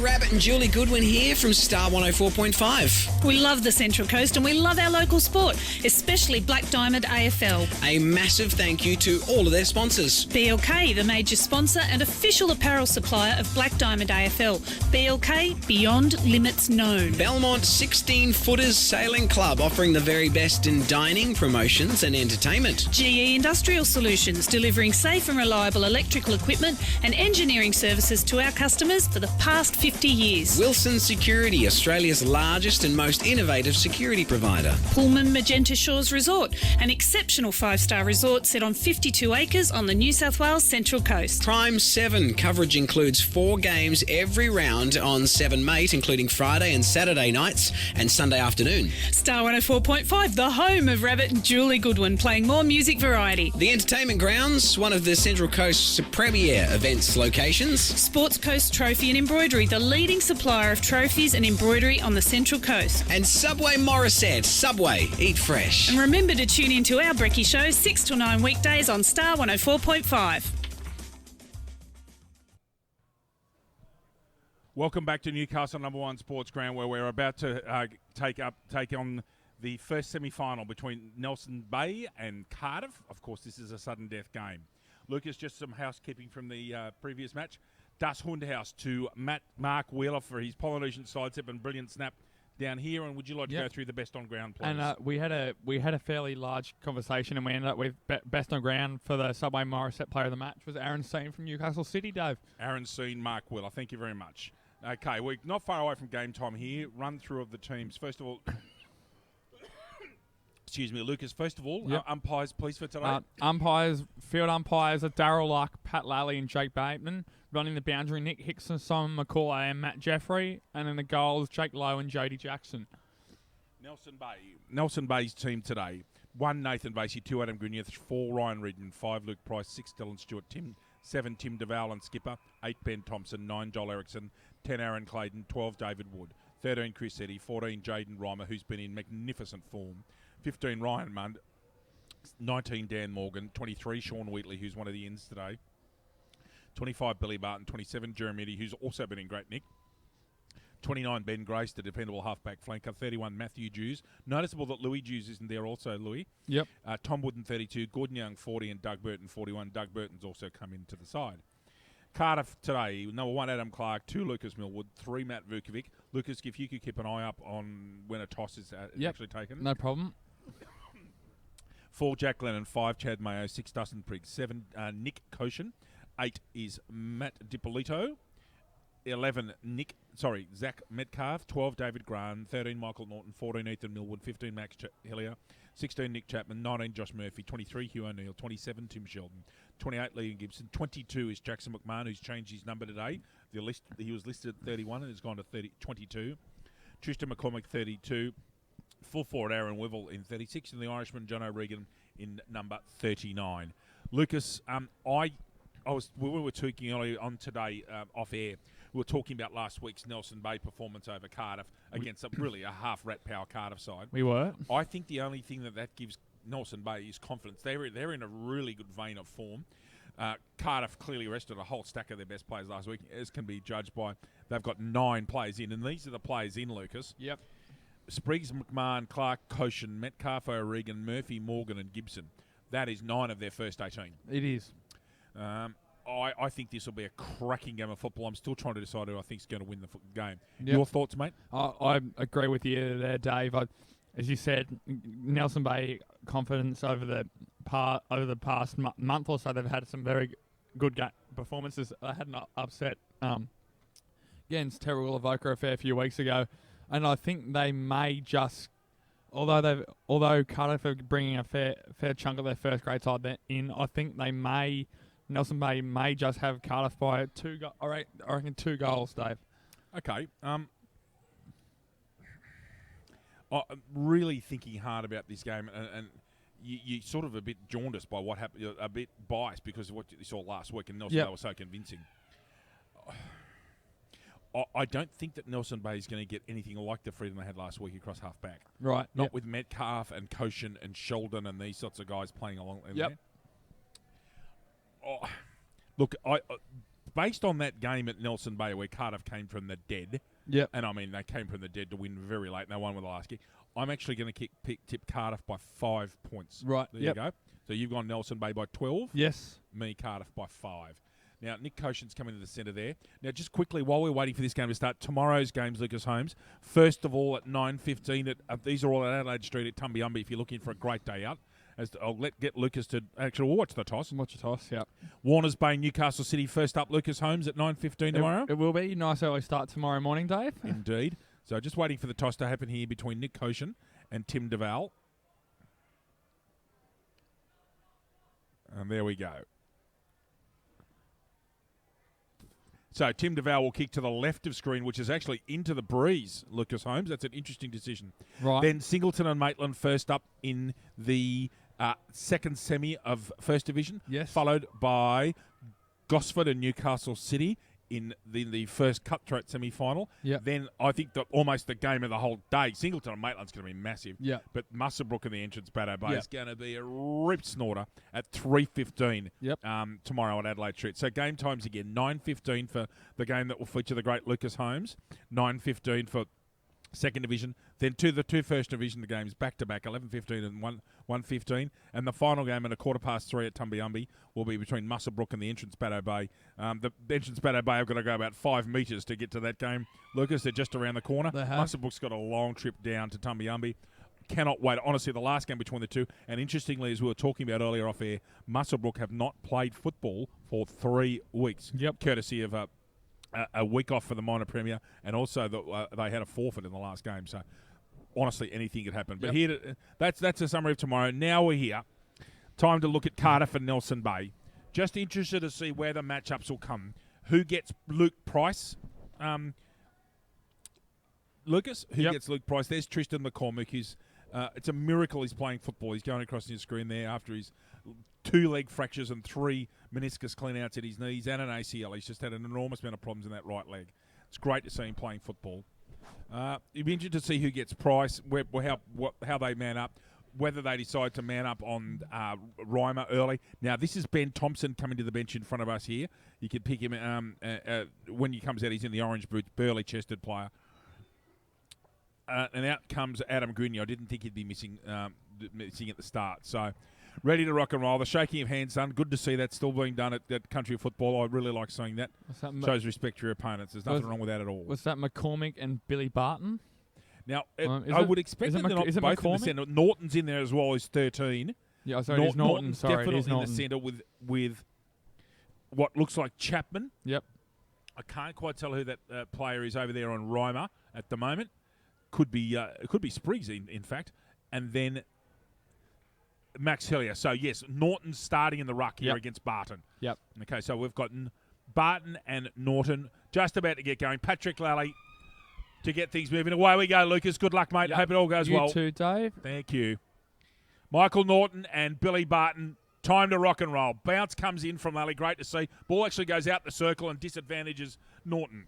Rabbit and Julie Goodwin here from Star 104.5. We love the Central Coast and we love our local sport, especially Black Diamond AFL. A massive thank you to all of their sponsors. BLK, the major sponsor and official apparel supplier of Black Diamond AFL. BLK, beyond limits known. Belmont 16-Footers Sailing Club, offering the very best in dining, promotions and entertainment. GE Industrial Solutions, delivering safe and reliable electrical equipment and engineering services to our customers for the past 50 years. Wilson Security, Australia's largest and most innovative security provider. Pullman Magenta Shores Resort, an exceptional 5-star resort set on 52 acres on the New South Wales Central Coast. Prime 7, coverage includes 4 games every round on 7 Mate, including Friday and Saturday nights and Sunday afternoon. Star 104.5, the home of Rabbit and Julie Goodwin, playing more music variety. The Entertainment Grounds, one of the Central Coast's premier events locations. Sports Coast Trophy and Embroidery, the leading supplier of trophies and embroidery on the Central Coast. And Subway Morisset. Subway, eat fresh. And remember to tune in to our Brekkie Show 6 till 9 weekdays on Star 104.5. Welcome back to Newcastle #1 Sports Ground, where we're about to take on the first semi-final between Nelson Bay and Cardiff. Of course, this is a sudden death game. Lucas, just some housekeeping from the previous match. Das Hundhaus to Mark Wheeler for his Polynesian sidestep and brilliant snap down here. And would you like to go through the best on ground players? And we had a fairly large conversation, and we ended up with best on ground for the Subway Morisset player of the match was Aaron Seen from Newcastle City, Dave. Aaron Seen, Mark Wheeler. Thank you very much. Okay, we're not far away from game time here. Run through of the teams. First of all, excuse me, Lucas. First of all, umpires, please, for today. Field umpires are Darryl Luck, Pat Lally, and Jake Bateman. Running the boundary, Nick Hickson, Simon McCauley, and Matt Jeffrey. And in the goals, Jake Lowe and Jody Jackson. Nelson Bay's team today. 1 Nathan Vasey, 2 Adam Grunier, 4 Ryan Reed, 5 Luke Price, 6 Dylan Stewart, 7 Tim DeVal and skipper, 8 Ben Thompson, 9 Joel Erickson, 10 Aaron Clayton, 12 David Wood, 13 Chris Eddy, 14 Jaden Reimer, who's been in magnificent form, 15 Ryan Mund, 19 Dan Morgan, 23 Sean Wheatley, who's one of the ins today, 25 Billy Barton, 27 Jeremy Eddy, who's also been in great nick, 29 Ben Grace, the dependable halfback flanker, 31 Matthew Jews. Noticeable that Louis Jews isn't there also, Louis. Yep. Tom Wooden, 32, Gordon Young, 40, and Doug Burton, 41. Doug Burton's also come into the side. Cardiff today, number 1 Adam Clark, 2 Lucas Millwood, 3 Matt Vukovic. Lucas, if you could keep an eye up on when a toss is actually taken. No problem. 4 Jack Lennon, 5 Chad Mayo, 6 Dustin Priggs, 7 Nick Koshin, 8 is Matt DiPolito, 11 Zach Metcalf, 12 David Graham, 13 Michael Norton, 14 Ethan Millwood, 15 Max Hillier, 16 Nick Chapman, 19 Josh Murphy, 23 Hugh O'Neill, 27 Tim Sheldon, 28 Liam Gibson, 22 is Jackson McMahon, who's changed his number today. He was listed at 31 and has gone to 22. Tristan McCormick, 32. Full forward Aaron Wivel in 36, and the Irishman John O'Regan in number 39. Lucas, we were talking earlier on today off air. We were talking about last week's Nelson Bay performance over Cardiff against really a half rat power Cardiff side. We were. I think the only thing that gives Nelson Bay is confidence. They're in a really good vein of form. Cardiff clearly rested a whole stack of their best players last week, as can be judged by they've got 9 players in, and these are the players in, Lucas. Yep. Spriggs, McMahon, Clark, Koshin, Metcalf, O'Regan, Murphy, Morgan, and Gibson. That is 9 of their first 18. It is. I think this will be a cracking game of football. I'm still trying to decide who I think is going to win the game. Yep. Your thoughts, mate? I agree with you there, Dave. As you said, Nelson Bay confidence over the past month or so. They've had some very good performances. They had an upset against Terry Willavoca a fair few weeks ago, and I think they may just, although Cardiff are bringing a fair chunk of their first grade side in, I think Nelson Bay may just have Cardiff by 2 goals. I reckon 2 goals, Dave. Okay. I'm really thinking hard about this game, and you sort of a bit jaundiced by what happened, a bit biased because of what you saw last week, and Nelson Bay was so convincing. I don't think that Nelson Bay is going to get anything like the freedom they had last week across half-back. Right. Not with Metcalf and Koshin and Sheldon and these sorts of guys playing along in there. Look, based on that game at Nelson Bay where Cardiff came from the dead. Yep. And I mean, they came from the dead to win very late, and they won with the last kick. I'm actually going to tip Cardiff by 5 points. Right. There you go. So you've gone Nelson Bay by 12. Yes. Me, Cardiff by 5. Now, Nick Koshin's coming to the centre there. Now, just quickly, while we're waiting for this game to start, tomorrow's game's Lucas Holmes. First of all, at 9:15, these are all at Adelaide Street at Tumbiumbi if you're looking for a great day out. I'll get Lucas to... Actually, we'll watch the toss. Watch the toss, yeah. Warners Bay, Newcastle City. First up, Lucas Holmes at 9:15 tomorrow. It will be. Nice early start tomorrow morning, Dave. Indeed. So just waiting for the toss to happen here between Nick Koshin and Tim DeVal. And there we go. So Tim DeVal will kick to the left of screen, which is actually into the breeze, Lucas Holmes. That's an interesting decision. Right. Then Singleton and Maitland first up in the second semi of First Division. Yes. Followed by Gosford and Newcastle City in the first cutthroat semi-final. Yep. Then I think almost the game of the whole day, Singleton and Maitland's going to be massive. Yeah. But Musselbrook and the entrance Bateau Bay Yep. is going to be a rip snorter at 3:15 Yep. tomorrow at Adelaide Street. So game times again, 9:15 for the game that will feature the great Lucas Holmes, 9:15 for Second Division, then the two First Division games back-to-back, 11:15 and 1:15, and the final game at 3:15 at Tumbiumbi will be between Musselbrook and the entrance Bateau Bay. The entrance Bateau Bay have got to go about 5 metres to get to that game. Lucas, they're just around the corner. They have. Musselbrook's got a long trip down to Tumbiumbi. Cannot wait. Honestly, the last game between the two, and interestingly, as we were talking about earlier off air, Musselbrook have not played football for 3 weeks, courtesy of a week off for the minor premier, and also they had a forfeit in the last game. So, honestly, anything could happen. But here, that's a summary of tomorrow. Now we're here. Time to look at Cardiff and Nelson Bay. Just interested to see where the matchups will come. Who gets Luke Price? Lucas, who gets Luke Price? There's Tristan McCormick, who's it's a miracle he's playing football. He's going across your screen there after his 2 leg fractures and 3 meniscus clean-outs at his knees and an ACL. He's just had an enormous amount of problems in that right leg. It's great to see him playing football. You'd be interested to see who gets Price, how they man up, whether they decide to man up on Reimer early. Now, this is Ben Thompson coming to the bench in front of us here. You can pick him when he comes out. He's in the orange boots, burly-chested player. And out comes Adam Grigny. I didn't think he'd be missing at the start. So, ready to rock and roll. The shaking of hands done. Good to see that still being done at Country of Football. I really like seeing that. Shows respect to your opponents. There's nothing wrong with that at all. Was that McCormick and Billy Barton? Now, I would expect them to not both in the centre. Norton's in there as well. He's 13. Yeah, sorry, it is Norton. Norton's Sorry, definitely it is Norton. in the centre with what looks like Chapman. Yep. I can't quite tell who that player is over there on Reimer at the moment. Could be Spriggs, in fact. And then Max Hillier. So, yes, Norton's starting in the ruck here against Barton. Yep. Okay, so we've got Barton and Norton just about to get going. Patrick Lally to get things moving. Away we go, Lucas. Good luck, mate. Yep. Hope it all goes well. You too, Dave. Thank you. Michael Norton and Billy Barton. Time to rock and roll. Bounce comes in from Lally. Great to see. Ball actually goes out the circle and disadvantages Norton.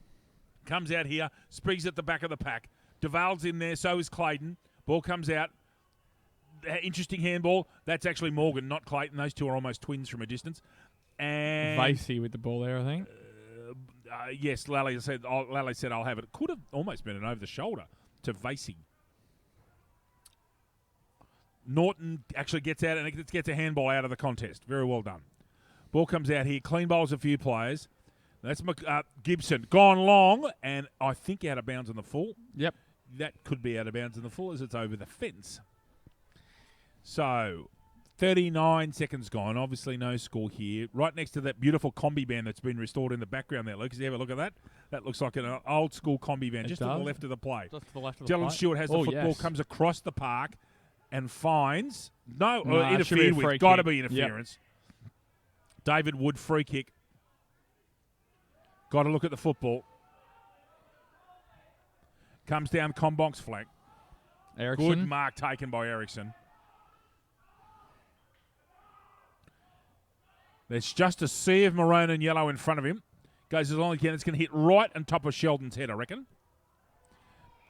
Comes out here. Spriggs at the back of the pack. DeVal's in there. So is Clayton. Ball comes out. Interesting handball. That's actually Morgan, not Clayton. Those two are almost twins from a distance. And Vasey with the ball there, I think. Yes, Lally said I'll have it. Could have almost been an over the shoulder to Vasey. Norton actually gets out and it gets a handball out of the contest. Very well done. Ball comes out here. Clean bowls a few players. That's Gibson. Gone long, and I think out of bounds in the full. Yep. That could be out of bounds in the full as it's over the fence. So, 39 seconds gone. Obviously no score here. Right next to that beautiful combi van that's been restored in the background there, Lucas. You have a look at that? That looks like an old school combi van just to the left of the play. Just to the left of the Dylan play. Stewart has the football, comes across the park and finds... interfered with. Got to be interference. Yep. David Wood, free kick. Got to look at the football. Comes down Combonk's flank. Ericsson. Good mark taken by Ericsson. There's just a sea of maroon and yellow in front of him. Goes as long as he can. It's going to hit right on top of Sheldon's head, I reckon.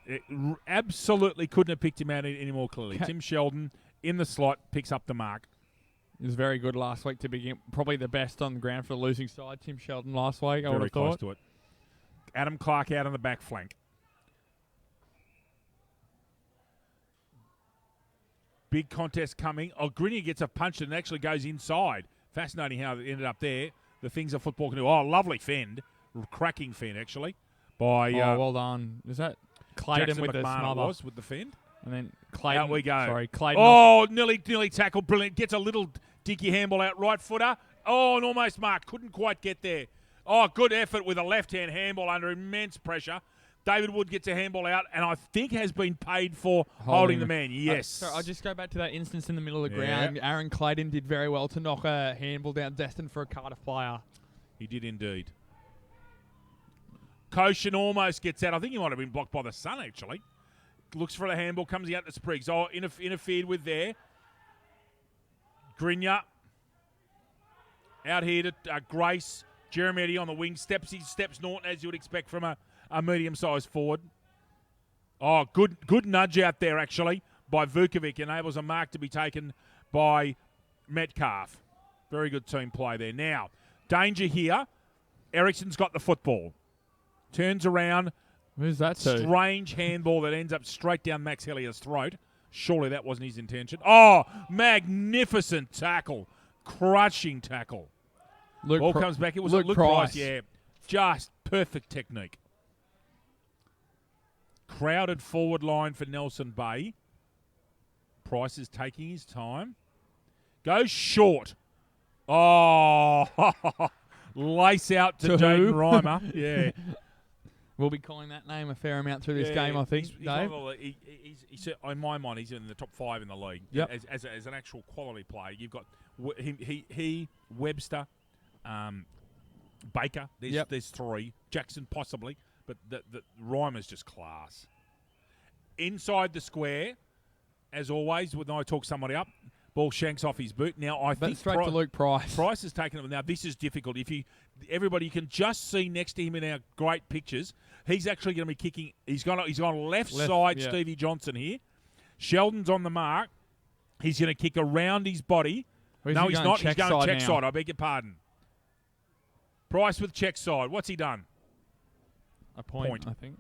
It absolutely couldn't have picked him out any more clearly. Tim Sheldon in the slot picks up the mark. He was very good last week to begin. Probably the best on the ground for the losing side. Tim Sheldon last week, I would Very have close thought. to it. Adam Clark out on the back flank. Big contest coming. Oh, Grenier gets a punch and actually goes inside. Fascinating how it ended up there. The things that football can do. Oh, lovely fend. Cracking fend, actually. By well done. Is that Clayton Jackson with the McMahon smother? was with the fend. And then Clayton. Out we go. Sorry, Clayton. Oh, nearly tackled. Brilliant. Gets a little dinky handball out. Right footer. Oh, and almost marked. Couldn't quite get there. Oh, good effort with a left-hand handball under immense pressure. David Wood gets a handball out and I think has been paid for holding the man. Yes. So I'll just go back to that instance in the middle of the ground. Aaron Clayton did very well to knock a handball down destined for a Cardiff player. He did indeed. Koshin almost gets out. I think he might have been blocked by the sun, actually. Looks for the handball, comes out to Spriggs. Oh, interfered with there. Grenier. Out here to Grace. Jeremy Eddy on the wing. Steps Norton, as you would expect from a medium-sized forward. Oh, good nudge out there, actually, by Vukovic. Enables a mark to be taken by Metcalf. Very good team play there. Now, danger here. Ericsson's got the football. Turns around. Who's that to? Strange handball that ends up straight down Max Hellier's throat. Surely that wasn't his intention. Oh, magnificent tackle. Crushing tackle. Ball comes back. It was Luke Price. Yeah, just perfect technique. Crowded forward line for Nelson Bay. Price is taking his time. Goes short. Oh, lace out to Jaden Reimer. Yeah. We'll be calling that name a fair amount through this game, I think, Dave. He's, in my mind, he's in the top 5 in the league. Yep. As an actual quality player. You've got he Webster, Baker. There's 3. Jackson possibly. But the Reimer's just class. Inside the square, as always, when I talk somebody up, ball shanks off his boot. Now I think straight to Luke Price. Price has taken it. Now this is difficult. Everybody can just see next to him in our great pictures. He's actually going to be kicking. He's gone left side. Yeah. Stevie Johnson here. Sheldon's on the mark. He's going to kick around his body. No, he's not. He's going check side. I beg your pardon. Price with check side. What's he done? A point, I think.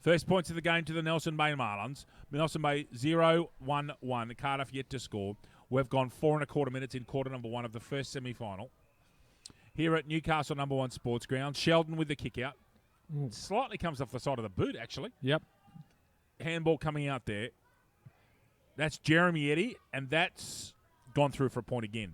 First points of the game to the Nelson Bay Marlins. Nelson Bay 0-1-1. Cardiff yet to score. We've gone 4.25 minutes in quarter number 1 of the first semi-final. Here at Newcastle number 1 Sports Ground. Sheldon with the kick out. Slightly comes off the side of the boot, actually. Yep. Handball coming out there. That's Jeremy Eddy, and that's gone through for a point again.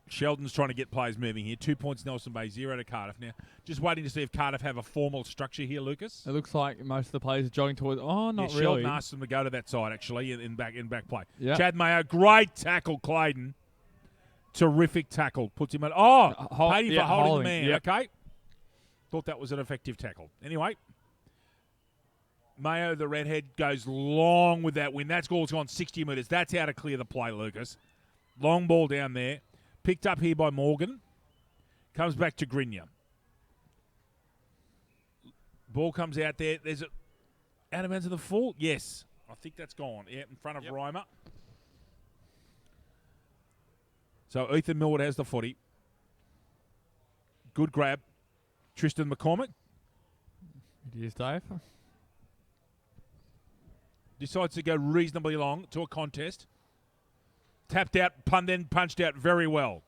Sheldon's trying to get players moving here. 2 points Nelson Bay, 0 to Cardiff. Now, just waiting to see if Cardiff have a formal structure here, Lucas. It looks like most of the players are jogging towards. Oh, not really. Sheldon asked them to go to that side, actually, in back play. Yep. Chad Mayo, great tackle, Clayton. Terrific tackle. Puts him at. Oh, paid him for holding the man. Yep. Okay. Thought that was an effective tackle. Anyway, Mayo, the redhead, goes long with that win. That goal's gone 60 metres. That's how to clear the play, Lucas. Long ball down there. Picked up here by Morgan. Comes back to Grenier. Ball comes out there. There's a out of bounds of the full. Yes. I think that's gone. Yeah, in front of Reimer. So Ethan Millward has the footy. Good grab. Tristan McCormick. It is, Dave. Decides to go reasonably long to a contest. Tapped out, then punched out very well.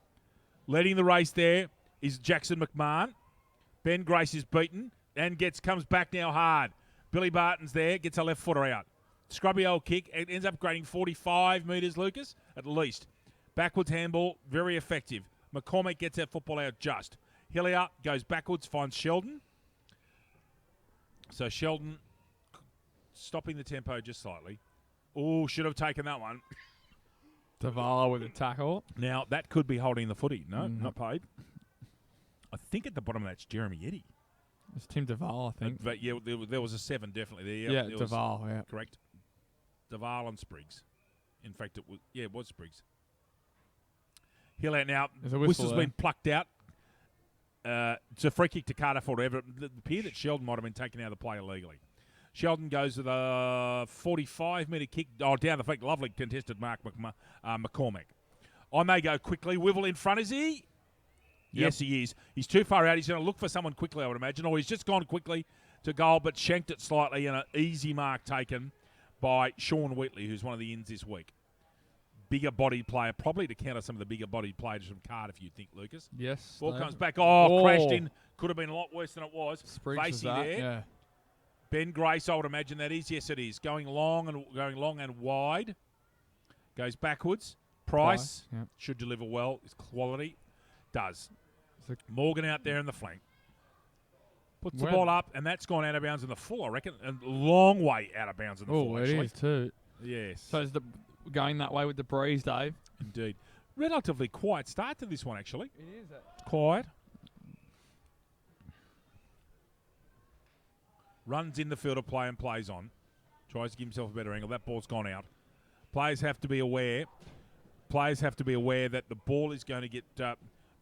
Leading the race there is Jackson McMahon. Ben Grace is beaten and comes back now hard. Billy Barton's there, gets a left footer out. Scrubby old kick. It ends up grading 45 metres, Lucas, at least. Backwards handball, very effective. McCormick gets that football out just. Hillier goes backwards, finds Sheldon. So Sheldon stopping the tempo just slightly. Oh, should have taken that one. Davala with a tackle. Now, that could be holding the footy. No, not paid. I think at the bottom of that's Jeremy Eddy. It's Tim Daval, I think. But yeah, there was a 7 definitely there. Yeah, Daval, yeah. Correct. Daval and Spriggs. In fact, it was Spriggs. Hill out now. Whistle's been plucked out. It's a free kick to Cardiff or whatever. It appeared that Sheldon might have been taken out of the play illegally. Sheldon goes with a 45-metre kick. Oh, down the flank. Lovely contested mark, McCormack. I may go quickly. Wivel in front, is he? Yep. Yes, he is. He's too far out. He's going to look for someone quickly, I would imagine. Or he's just gone quickly to goal, but shanked it slightly, and an easy mark taken by Sean Wheatley, who's one of the ins this week. Bigger bodied player, probably to counter some of the bigger bodied players from Cardiff, you'd think, Lucas. Yes. Ball David. comes back. Oh, crashed in. Could have been a lot worse than it was. Spriggs was Facey that, there. yeah. Ben Grace, I would imagine that is. Yes, it is. Going long and wide. Goes backwards. Price Yeah. should deliver well. His quality does. So- Morgan out there in the flank. Puts the Where- ball up, and that's gone out of bounds in the full, I reckon. A long way out of bounds in the full, Oh, it actually. is too. Yes, So is the going that way with the breeze, Dave? indeed. Relatively quiet start to this one, actually. It is. Quiet. Runs in the field of play and plays on. Tries to give himself a better angle. That ball's gone out. Players have to be aware. That the ball is going to get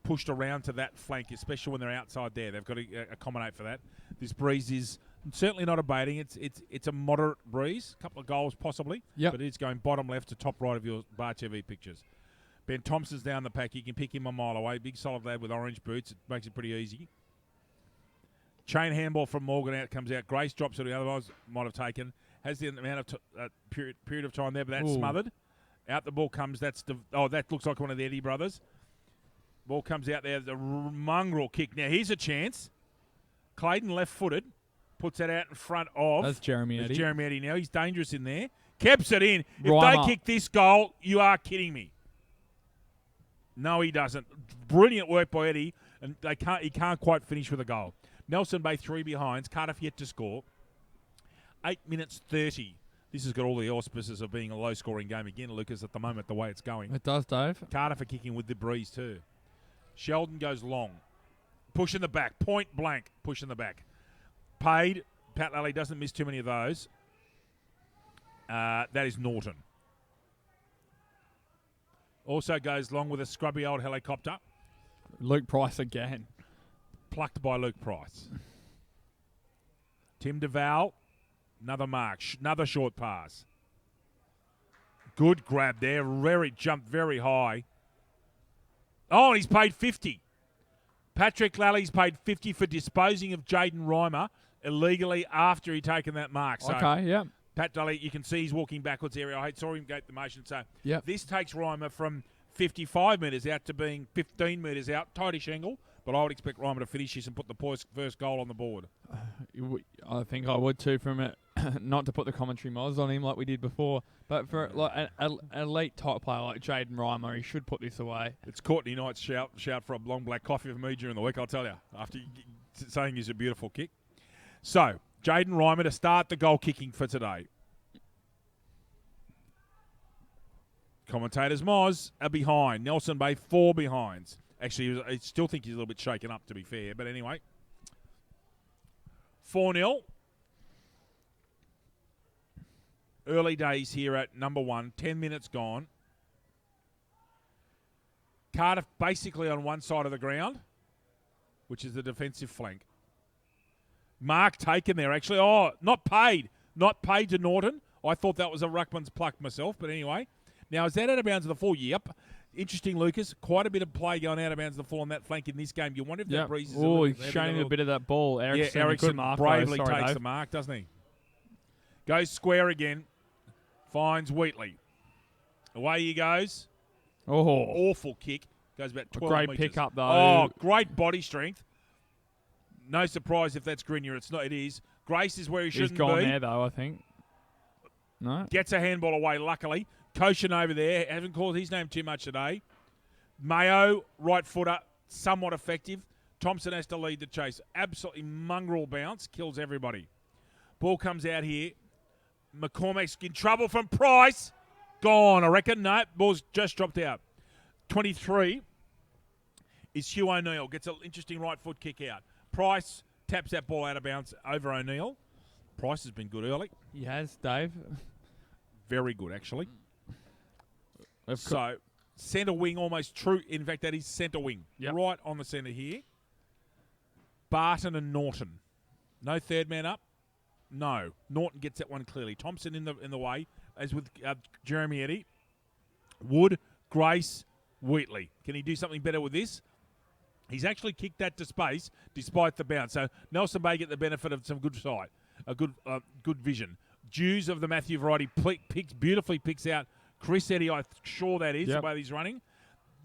pushed around to that flank, especially when they're outside there. They've got to accommodate for that. This breeze is certainly not abating. It's a moderate breeze. A couple of goals possibly. Yep. But it's going bottom left to top right of your Bar TV pictures. Ben Thompson's down the pack. You can pick him a mile away. Big solid lad with orange boots. It makes it pretty easy. Chain handball from Morgan out comes out. Grace drops it. The otherwise might have taken. Has the amount of period of time there, but that's Ooh. smothered. Out the ball comes. That looks like one of the Eddie brothers. Ball comes out there. The mongrel kick. Now here's a chance. Clayton left-footed. Puts that out in front of. That's Jeremy Eddy. Jeremy Eddy now. He's dangerous in there. Keps it in. If Reimer. they kick this goal, you are kidding me. No, he doesn't. Brilliant work by Eddie, and he can't quite finish with a goal. Nelson Bay 3 behinds. Cardiff yet to score. 8 minutes 30. This has got all the auspices of being a low-scoring game again, Lucas, at the moment, the way it's going. It does, Dave. Cardiff are kicking with the breeze too. Sheldon goes long. Push in the back. Point blank. Push in the back. Paid. Pat Lally doesn't miss too many of those. That is Norton. Also goes long with a scrubby old helicopter. Luke Price again. Plucked by Luke Price. Tim DeVal. Another mark. Another short pass. Good grab there. Jumped very high. Oh, and he's paid 50. Patrick Lally's paid 50 for disposing of Jaden Reimer illegally after he'd taken that mark. So Okay, yeah. Pat Lally, you can see he's walking backwards there. I saw him gate the motion. So Yep. this takes Reimer from 55 metres out to being 15 metres out. Tightish angle, but I would expect Reimer to finish this and put the first goal on the board. I think I would too from it. Not to put the commentary mods on him like we did before, but for like an elite type player like Jaden Reimer, he should put this away. It's Courtney Knight's shout for a long black coffee for me during the week, I'll tell you, after saying he's a beautiful kick. So, Jaden Reimer to start the goal kicking for today. Commentators Moz are behind. Nelson Bay 4 behinds. Actually, I still think he's a little bit shaken up, to be fair. But anyway, 4-0. Early days here at number 1. 10 minutes gone. Cardiff basically on one side of the ground, which is the defensive flank. Mark taken there, actually. Oh, not paid. Not paid to Norton. I thought that was a ruckman's pluck myself. But anyway. Now, is that out of bounds of the full? Yep. Interesting, Lucas. Quite a bit of play going out of bounds of the full on that flank in this game. You wonder if that breeze is Oh, he's showing a bit of that ball. Ericsson, Ericsson good mark, bravely though. Sorry, takes Dave. the mark, doesn't he? Goes square again. Finds Wheatley. Away he goes. Oh, Awful kick. Goes about 12 great metres. pick up, though. Oh, great body strength. No surprise if that's Grenier. It's not. It is. Grace is where he shouldn't he's gone be. there, though, I think. No? Gets a handball away, luckily. Koshin over there. Haven't called his name too much today. Mayo, right footer, somewhat effective. Thompson has to lead the chase. Absolutely mongrel bounce. Kills everybody. Ball comes out here. McCormack's in trouble from Price. Gone, I reckon. No, ball's just dropped out. 23 is Hugh O'Neill. Gets an interesting right foot kick out. Price taps that ball out of bounds over O'Neill. Price has been good early. He has, Dave. Very good, actually. Of So, centre wing almost true. In fact, that is centre wing. Yep. Right on the centre here. Barton and Norton. No third man up. No. Norton gets that one clearly. Thompson in the way, as with Jeremy Eddy. Wood, Grace, Wheatley. Can he do something better with this? He's actually kicked that to space despite the bounce. So Nelson Bay get the benefit of some good sight, a good vision. Dews of the Matthew variety beautifully picks out Chris Eddy. I'm sure that is the way he's running.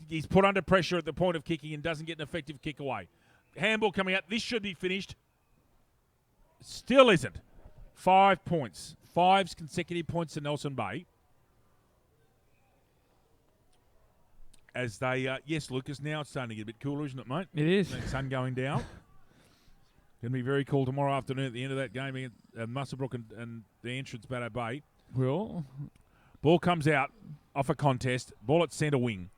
He's put under pressure at the point of kicking and doesn't get an effective kick away. Handball coming out. This should be finished. Still isn't. 5 points. 5 consecutive points to Nelson Bay. As they, yes, Lucas, now it's starting to get a bit cooler, isn't it, mate? It is. The sun going down. Going to be very cool tomorrow afternoon at the end of that game against Muswellbrook and the entrance Batto Bay. Well, ball comes out off a contest. Ball at centre wing.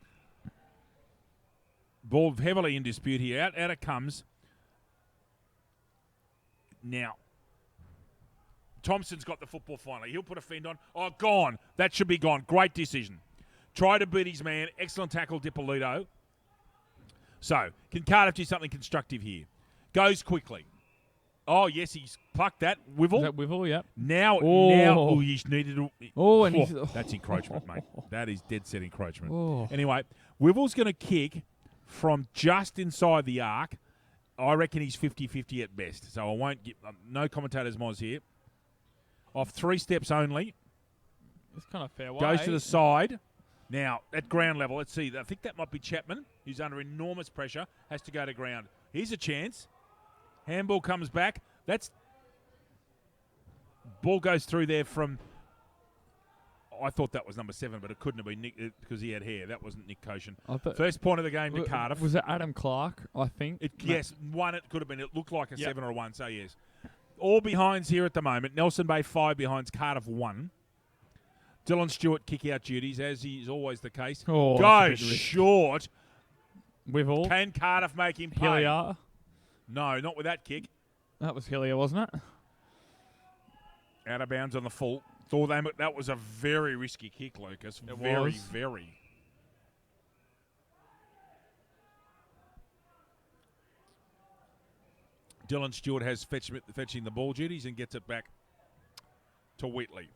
Ball heavily in dispute here. Out it comes. Now, Thompson's got the football finally. He'll put a fend on. Oh, gone. That should be gone. Great decision. Try to beat his man. Excellent tackle, Dipolito. So, can Cardiff do something constructive here? Goes quickly. Oh, yes, he's plucked that. Wivel. Is that Wivel? Yep. Now, he's needed to... that's encroachment, mate. That is dead set encroachment. Oh. Anyway, Wivel's going to kick from just inside the arc. I reckon he's 50-50 at best. So I won't give... no commentators' moz here. Off 3 steps only. It's kind of fair way. Goes to the side. Now, at ground level, let's see. I think that might be Chapman, who's under enormous pressure, has to go to ground. Here's a chance. Handball comes back. Ball goes through there from... I thought that was number 7, but it couldn't have been Nick because he had hair. That wasn't Nick Koshin. First point of the game to Cardiff. Was it Adam Clark, I think? Yes, 1 it could have been. It looked like a 7 or a 1, so yes. All behinds here at the moment. Nelson Bay 5 behinds, Cardiff 1. Dylan Stewart kick out duties, as is always the case. Oh, goes short. Wivel. Can Cardiff make him pay? Hillier. No, not with that kick. That was Hillier, wasn't it? Out of bounds on the full. That was a very risky kick, Lucas. Very. Dylan Stewart has fetching the ball duties and gets it back to Wheatley.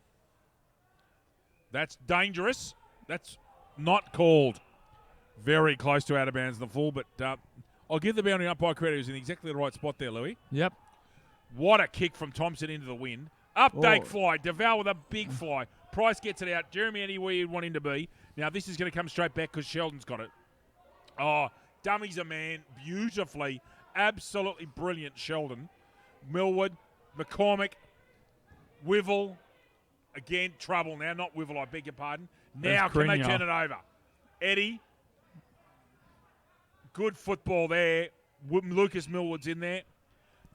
That's dangerous. That's not called. Very close to out of bounds in the full, but I'll give the boundary umpire credit. He was in exactly the right spot there, Louis. Yep. What a kick from Thompson into the wind. Update fly. Deval with a big fly. Price gets it out. Jeremy Eddy where you'd want him to be. Now this is going to come straight back because Sheldon's got it. Oh, dummies a man beautifully. Absolutely brilliant, Sheldon. Millwood, McCormick, Wivel. Again, trouble now. Not Wivel, I beg your pardon. Now can they turn it over? Eddy. Good football there. Lucas Millwood's in there.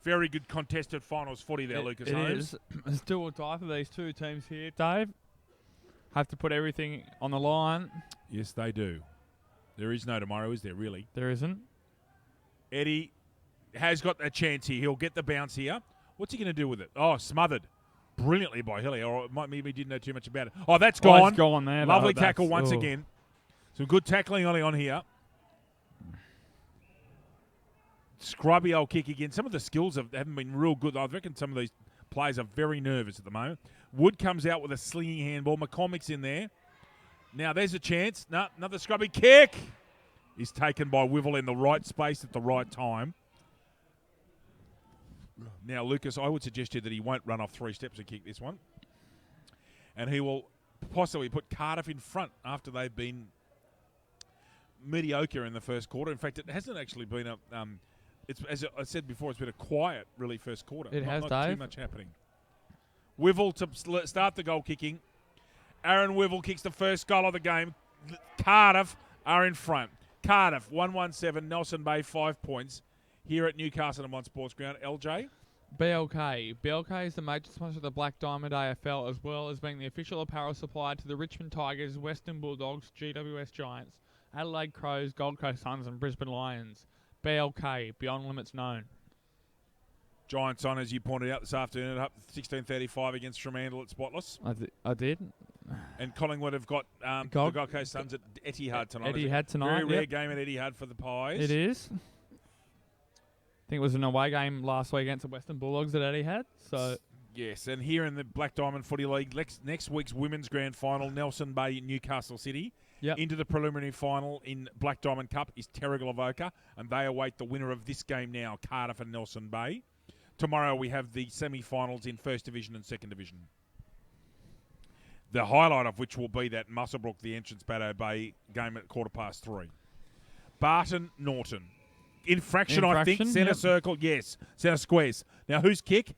Very good contested finals footy there, Lucas Holmes. It is. It's do or die for these two teams here, Dave. Have to put everything on the line. Yes, they do. There is no tomorrow, is there, really? There isn't. Eddy has got a chance here. He'll get the bounce here. What's he going to do with it? Oh, smothered. Brilliantly by Hillier. Or maybe he didn't know too much about it. Oh, that's gone. Oh, it's gone there. Lovely tackle once again. Some good tackling on here. Scrubby old kick again. Some of the skills haven't been real good. I reckon some of these players are very nervous at the moment. Wood comes out with a slinging handball. McCormick's in there. Now there's a chance. No, another scrubby kick. Is taken by Wivel in the right space at the right time. Now, Lucas, I would suggest to you that he won't run off 3 steps and kick this one. And he will possibly put Cardiff in front after they've been mediocre in the first quarter. In fact, it hasn't actually been a... it's, as I said before, it's been a quiet, really, first quarter. Not Dave. Too much happening. Wivel to start the goal kicking. Aaron Wivel kicks the first goal of the game. Cardiff are in front. Cardiff, 117. Nelson Bay, 5 points. Here at Newcastle and One Sports Ground. LJ? BLK. BLK is the major sponsor of the Black Diamond AFL, as well as being the official apparel supplier to the Richmond Tigers, Western Bulldogs, GWS Giants, Adelaide Crows, Gold Coast Suns and Brisbane Lions. BLK, beyond limits known. Giants on, as you pointed out this afternoon, up 16:35 against Fremantle at Spotless. I did. And Collingwood have got the Gold Coast Suns at Etihad tonight. Etihad tonight. Very rare game at Etihad for the Pies. It is. I think it was an away game last week against the Western Bulldogs that Eddie had. So Yes, and here in the Black Diamond Footy League, next week's Women's Grand Final, Nelson Bay, Newcastle City. Yep. Into the preliminary final in Black Diamond Cup is Terrigal-Avoca, and they await the winner of this game now, Cardiff and Nelson Bay. Tomorrow we have the semi-finals in First Division and Second Division. The highlight of which will be that Muswellbrook, the entrance Baddo Bay game at 3:15. Barton, Norton. Infraction, I think. Centre circle, yes. Centre squares. Now, whose kick?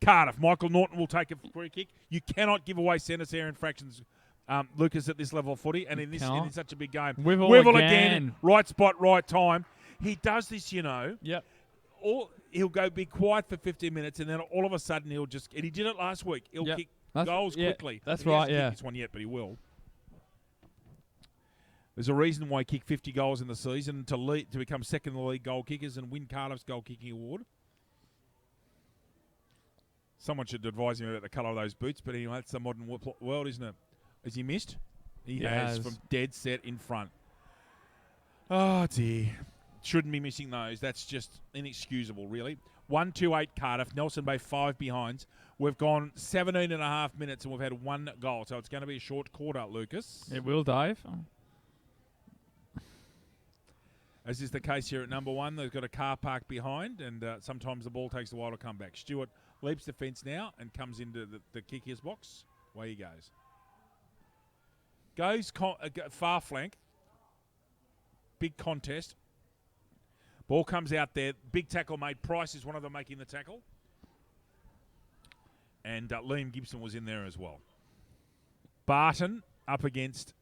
Cardiff. Michael Norton will take a free kick. You cannot give away centre area infractions, Lucas, at this level of footy, and in such a big game. Wivel again. Right spot, right time. He does this, Yep. He'll go be quiet for 15 minutes, and then all of a sudden and he did it last week. He'll kick goals quickly. That's right, yeah. He hasn't kicked this one yet, but he will. There's a reason why he kicked 50 goals in the season to become second in the league goal kickers and win Cardiff's goal kicking award. Someone should advise him about the colour of those boots, but anyway, that's the modern world, isn't it? Has he missed? He has from dead set in front. Oh, dear. Shouldn't be missing those. That's just inexcusable, really. 1-2-8 Cardiff. Nelson Bay 5 behinds. We've gone 17 and a half minutes and we've had 1 goal, so it's going to be a short quarter, Lucas. It will, Dave. As is the case here at number 1, they've got a car park behind, and sometimes the ball takes a while to come back. Stewart leaps the fence now and comes into the kicker's box. Away he goes. Goes far flank. Big contest. Ball comes out there. Big tackle made. Price is one of them making the tackle. And Liam Gibson was in there as well. Barton up against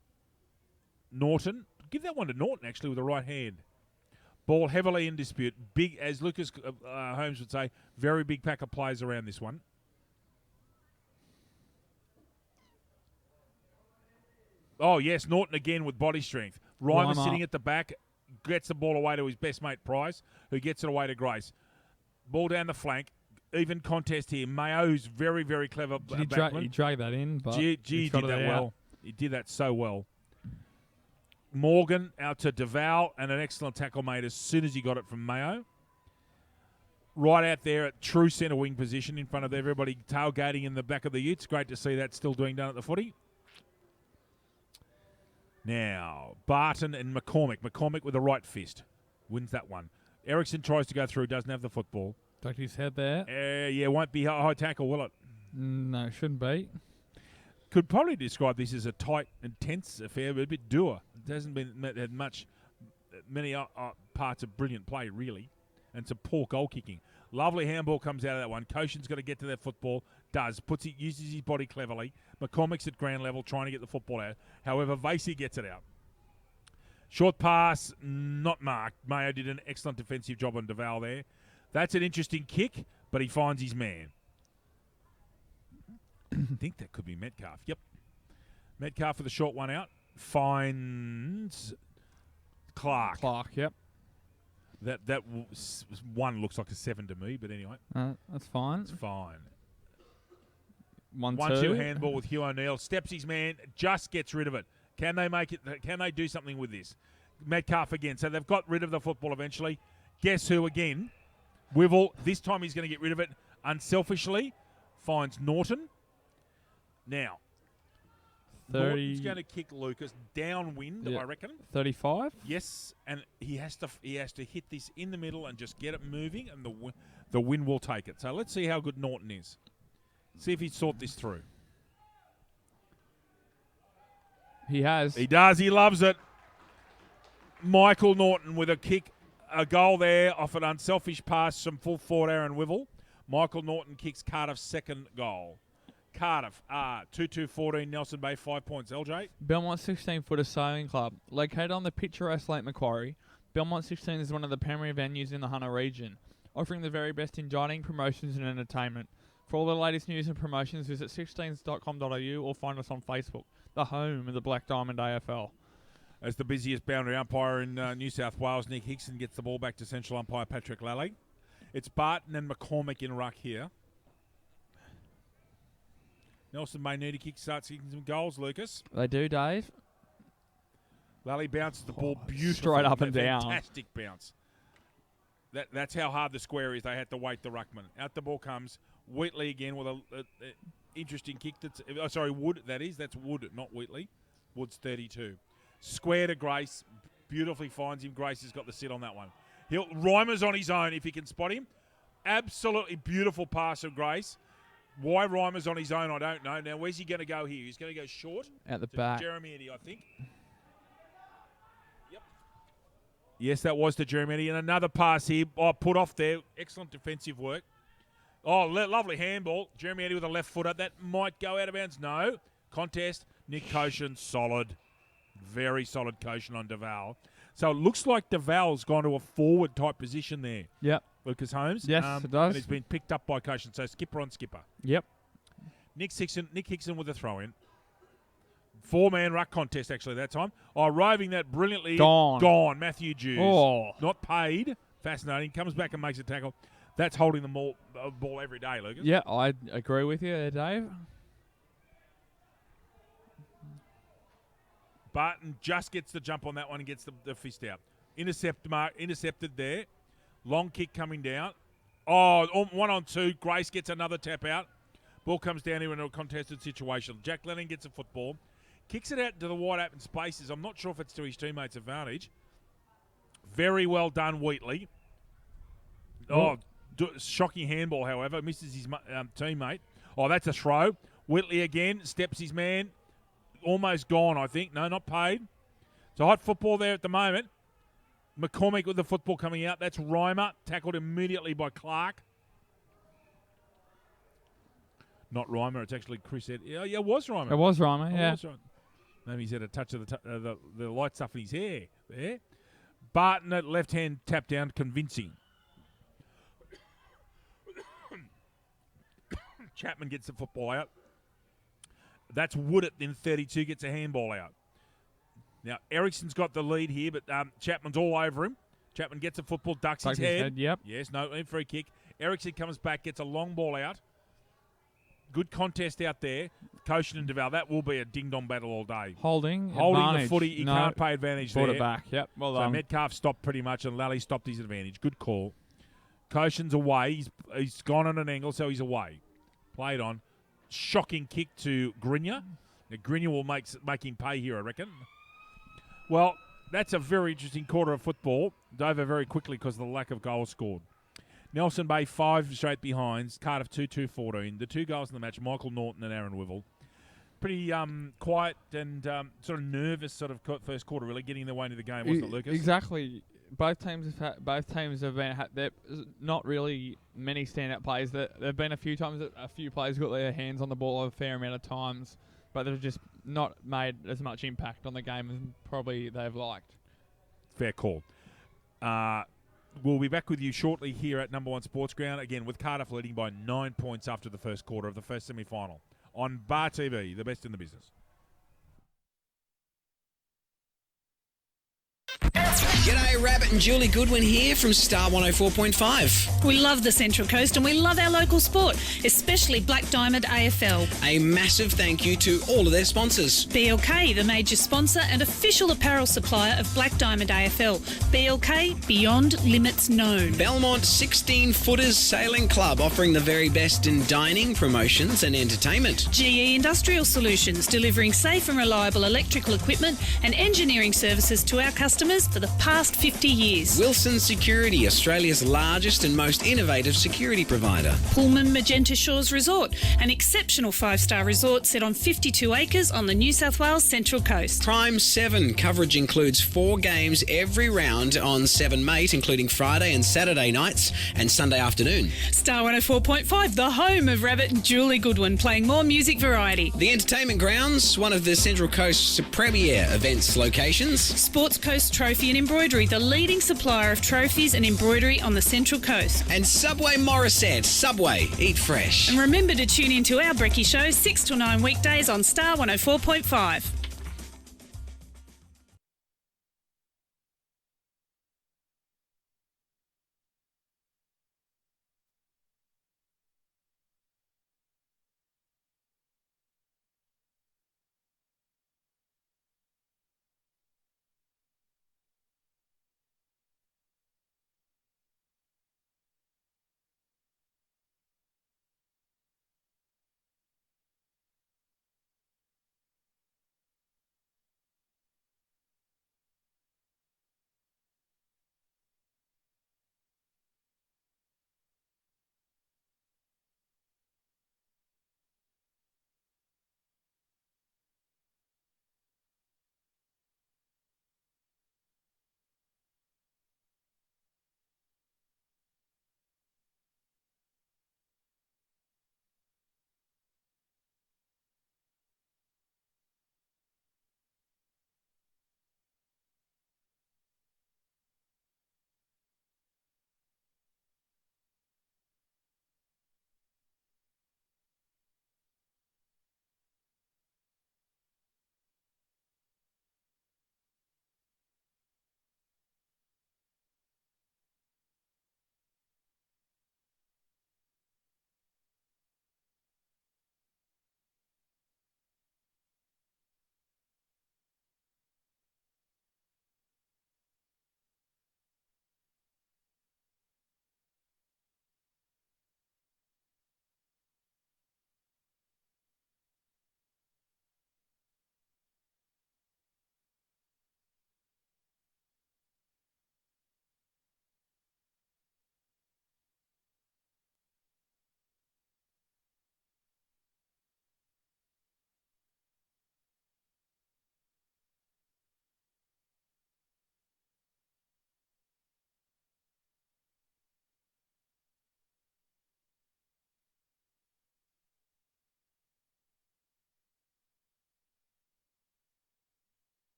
Norton. Give that one to Norton, actually, with the right hand. Ball heavily in dispute. Big, as Lucas Holmes would say, very big pack of players around this one. Oh, yes, Norton again with body strength. Reimer sitting at the back, gets the ball away to his best mate, Price, who gets it away to Grace. Ball down the flank. Even contest here. Mayo, who's very, very clever. He dragged that in, but he did that well. He did that so well. Morgan out to DeVal, and an excellent tackle made as soon as he got it from Mayo. Right out there at true centre wing position in front of everybody tailgating in the back of the utes. Great to see that still doing done at the footy. Now, Barton and McCormick. McCormick with a right fist. Wins that one. Ericsson tries to go through, doesn't have the football. Ducked his head there. Yeah, won't be a high tackle, will it? No, shouldn't be. Could probably describe this as a tight and tense affair, but a bit dour. It hasn't had many parts of brilliant play, really. And some poor goal kicking. Lovely handball comes out of that one. Koshin's got to get to that football. Uses his body cleverly. McCormick's at ground level trying to get the football out. However, Vasey gets it out. Short pass, not marked. Mayo did an excellent defensive job on DeVal there. That's an interesting kick, but he finds his man. I think that could be Metcalf. Yep. Metcalf with the short one out. Finds Clark. Yep. That one looks like a 7 to me, but anyway. That's fine. It's fine. 1-2 handball with Hugh O'Neill. Steps his man, just gets rid of it. Can they make it? Can they do something with this? Metcalf again. So they've got rid of the football eventually. Guess who again? Wivel. This time he's going to get rid of it unselfishly. Finds Norton. Now, 30. Norton's going to kick Lucas downwind, I reckon. 35. Yes, and he has to hit this in the middle and just get it moving, and the wind will take it. So let's see how good Norton is. See if he's thought this through. He has. He does. He loves it. Michael Norton with a goal there off an unselfish pass from full forward Aaron Wivel. Michael Norton kicks Cardiff's second goal. Cardiff, 2-2-14, Nelson Bay, 5 points. LJ? Belmont 16-footer sailing club. Located on the picturesque Lake Macquarie, Belmont 16 is one of the premier venues in the Hunter region, offering the very best in dining, promotions and entertainment. For all the latest news and promotions, visit 16s.com.au or find us on Facebook, the home of the Black Diamond AFL. As the busiest boundary umpire in New South Wales, Nick Hickson gets the ball back to central umpire Patrick Lally. It's Barton and McCormick in ruck here. Nelson may need to start kicking some goals, Lucas. They do, Dave. Lally bounces the ball beautifully. Straight up and down. Fantastic bounce. That's how hard the square is. They had to wait the ruckman. Out the ball comes Wheatley again with a interesting kick. Wood, that is. That's Wood, not Wheatley. Wood's 32. Square to Grace. Beautifully finds him. Grace has got the sit on that one. Reimer's on his own if he can spot him. Absolutely beautiful pass of Grace. Why Reimer's on his own, I don't know. Now, where's he going to go here? He's going to go short. At the back. Jeremy Eddy, I think. Yep. Yes, that was to Jeremy Eddy. And another pass here. Put off there. Excellent defensive work. Lovely handball. Jeremy Eddy with a left footer. That might go out of bounds. No. Contest. Nick Koshin, solid. Very solid Koshin on DeVal. So it looks like DeVal's gone to a forward-type position there. Yep. Lucas Holmes. Yes, it does. And it's been picked up by Koshin. So skipper on skipper. Yep. Nick Hickson with a throw-in. Four-man ruck contest, actually, that time. Roving that brilliantly. Gone. Matthew Dews. Oh. Not paid. Fascinating. Comes back and makes a tackle. That's holding the ball every day, Lucas. Yeah, I agree with you there, Dave. Barton just gets the jump on that one and gets the fist out. Intercepted there. Long kick coming down. 1-on-2. Grace gets another tap out. Ball comes down here in a contested situation. Jack Lennon gets a football. Kicks it out to the wide open spaces. I'm not sure if it's to his teammates' advantage. Very well done, Wheatley. Shocking handball, however. Misses his teammate. That's a throw. Wheatley again. Steps his man. Almost gone, I think. No, not paid. It's a hot football there at the moment. McCormick with the football coming out. That's Reimer. Tackled immediately by Clark. Not Reimer. It's actually Chris. It was Reimer. It was Reimer, yeah. Maybe he's had a touch of the light stuff in his hair there. Barton at left hand tap down. Convincing. Chapman gets the football out. That's Wood in 32, gets a handball out. Now, Ericsson's got the lead here, but Chapman's all over him. Chapman gets a football, ducks his head. Yep. Yes, no, free kick. Ericsson comes back, gets a long ball out. Good contest out there. Koshin and DeVal. That will be a ding-dong battle all day. Holding the footy. He can't pay advantage there. Brought it back. Yep, well done. So Metcalf stopped pretty much, and Lally stopped his advantage. Good call. Koshin's away. He's gone on an angle, so he's away. Played on. Shocking kick to Grinya. Now, Grinya will make him pay here, I reckon. Well, that's a very interesting quarter of football. Over very quickly because of the lack of goals scored. Nelson Bay 5 straight behinds. Cardiff 2-2-14. The 2 goals in the match, Michael Norton and Aaron Wivel. Pretty quiet and sort of nervous sort of first quarter, really, getting their way into the game, wasn't it, Lucas? Exactly. Both teams have been. There's not really many standout plays. There've been a few times that a few players got their hands on the ball a fair amount of times, but they've just not made as much impact on the game as probably they've liked. Fair call. We'll be back with you shortly here at Number 1 Sports Ground, again with Cardiff leading by 9 points after the first quarter of the first semi-final on Bar TV, the best in the business. G'day, Rabbit and Julie Goodwin here from Star 104.5. We love the Central Coast and we love our local sport, especially Black Diamond AFL. A massive thank you to all of their sponsors. BLK, the major sponsor and official apparel supplier of Black Diamond AFL. BLK, beyond limits known. Belmont 16-Footers Sailing Club, offering the very best in dining, promotions and entertainment. GE Industrial Solutions, delivering safe and reliable electrical equipment and engineering services to our customers for the past 50 years. Wilson Security, Australia's largest and most innovative security provider. Pullman Magenta Shores Resort, an exceptional 5-star resort set on 52 acres on the New South Wales Central Coast. Prime 7 coverage includes 4 games every round on 7 Mate, including Friday and Saturday nights and Sunday afternoon. Star 104.5, the home of Rabbit and Julie Goodwin, playing more music variety. The Entertainment Grounds, one of the Central Coast's premier events locations. Sports Coast Trophy and Embroidery, the leading supplier of trophies and embroidery on the Central Coast. And Subway Morisset. Subway, eat fresh. And remember to tune into our Brekkie Show 6 to 9 weekdays on Star 104.5.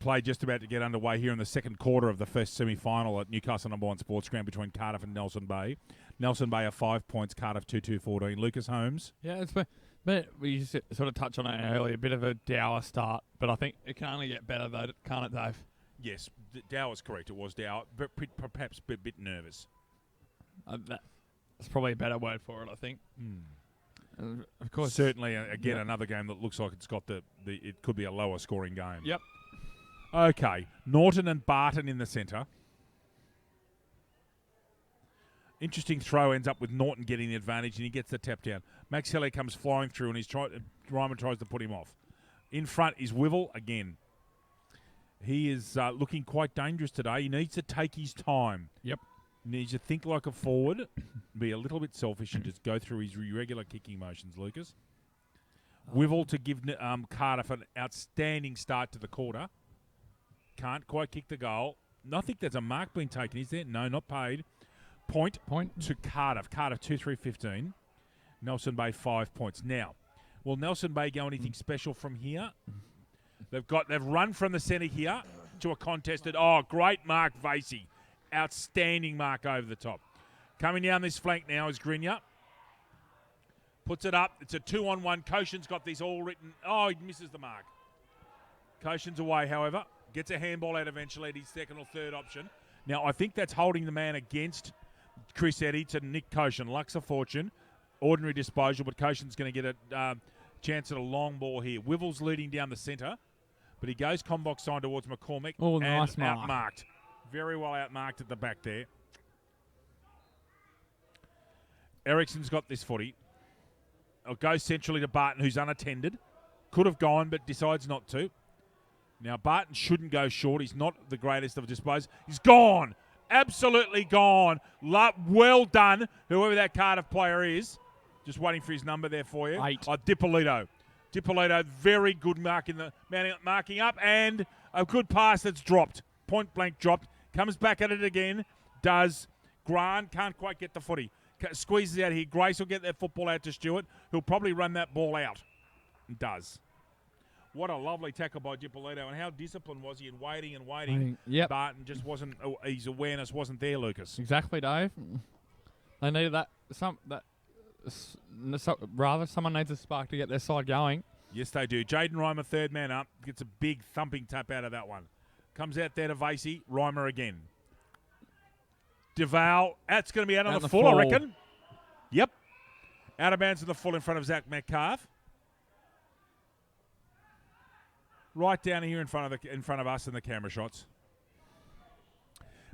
play just about to get underway here in the second quarter of the first semi-final at Newcastle #1 Sports Ground between Cardiff and Nelson Bay. Nelson Bay are 5 points, Cardiff 2-2-14. Lucas Holmes. Yeah, but we sort of touched on it earlier, a bit of a dour start, but I think it can only get better though, can't it, Dave? Yes, dour is correct. It was dour, but perhaps a bit nervous. That's probably a better word for it, I think. Of course. Certainly, again, another game that looks like it's got it could be a lower scoring game. Yep. Okay, Norton and Barton in the centre. Interesting throw ends up with Norton getting the advantage, and he gets the tap down. Max Heller comes flying through, and Ryman tries to put him off. In front is Wivel again. He is looking quite dangerous today. He needs to take his time. Yep. Needs to think like a forward, be a little bit selfish, and just go through his irregular kicking motions, Lucas. Wivel to give Cardiff an outstanding start to the quarter. Can't quite kick the goal. I think there's a mark being taken, is there? No, not paid. Point to Cardiff. Cardiff 2-3-15. Nelson Bay 5 points. Now, will Nelson Bay go anything special from here? They've run from the centre here to a contested. Oh, great mark, Vasey. Outstanding mark over the top. Coming down this flank now is Grinya. Puts it up. It's a 2-on-1. Koshin's got this all written. Oh, he misses the mark. Koshin's away, however. Gets a handball out eventually at his second or third option. Now, I think that's holding the man against Chris Eddy to Nick Koshin. Luck's a fortune. Ordinary disposal, but Koshin's going to get a chance at a long ball here. Wivel's leading down the centre, but he goes combox sign towards McCormick. Oh, and nice mark. Outmarked. Very well outmarked at the back there. Ericsson's got this footy. It'll go centrally to Barton, who's unattended. Could have gone, but decides not to. Now, Barton shouldn't go short. He's not the greatest of displays. He's gone. Absolutely gone. Well done, whoever that Cardiff player is. Just waiting for his number there for you. 8. Dippolito. Dippolito, very good mark in the marking up, and a good pass that's dropped. Point blank dropped. Comes back at it again. Does. Grant can't quite get the footy. Squeezes out here. Grace will get that football out to Stewart, who'll probably run that ball out. And does. What a lovely tackle by Dippolito, and how disciplined was he in waiting. Yep. Barton just wasn't. His awareness wasn't there, Lucas. Exactly, Dave. They needed that. Rather, someone needs a spark to get their side going. Yes, they do. Jaden Reimer, third man up, gets a big thumping tap out of that one. Comes out there to Vasey. Reimer again. DeVal. That's going to be out on the full, I reckon. Yep. Out of bounds in the full in front of Zach Metcalf. Right down here in front of us in the camera shots.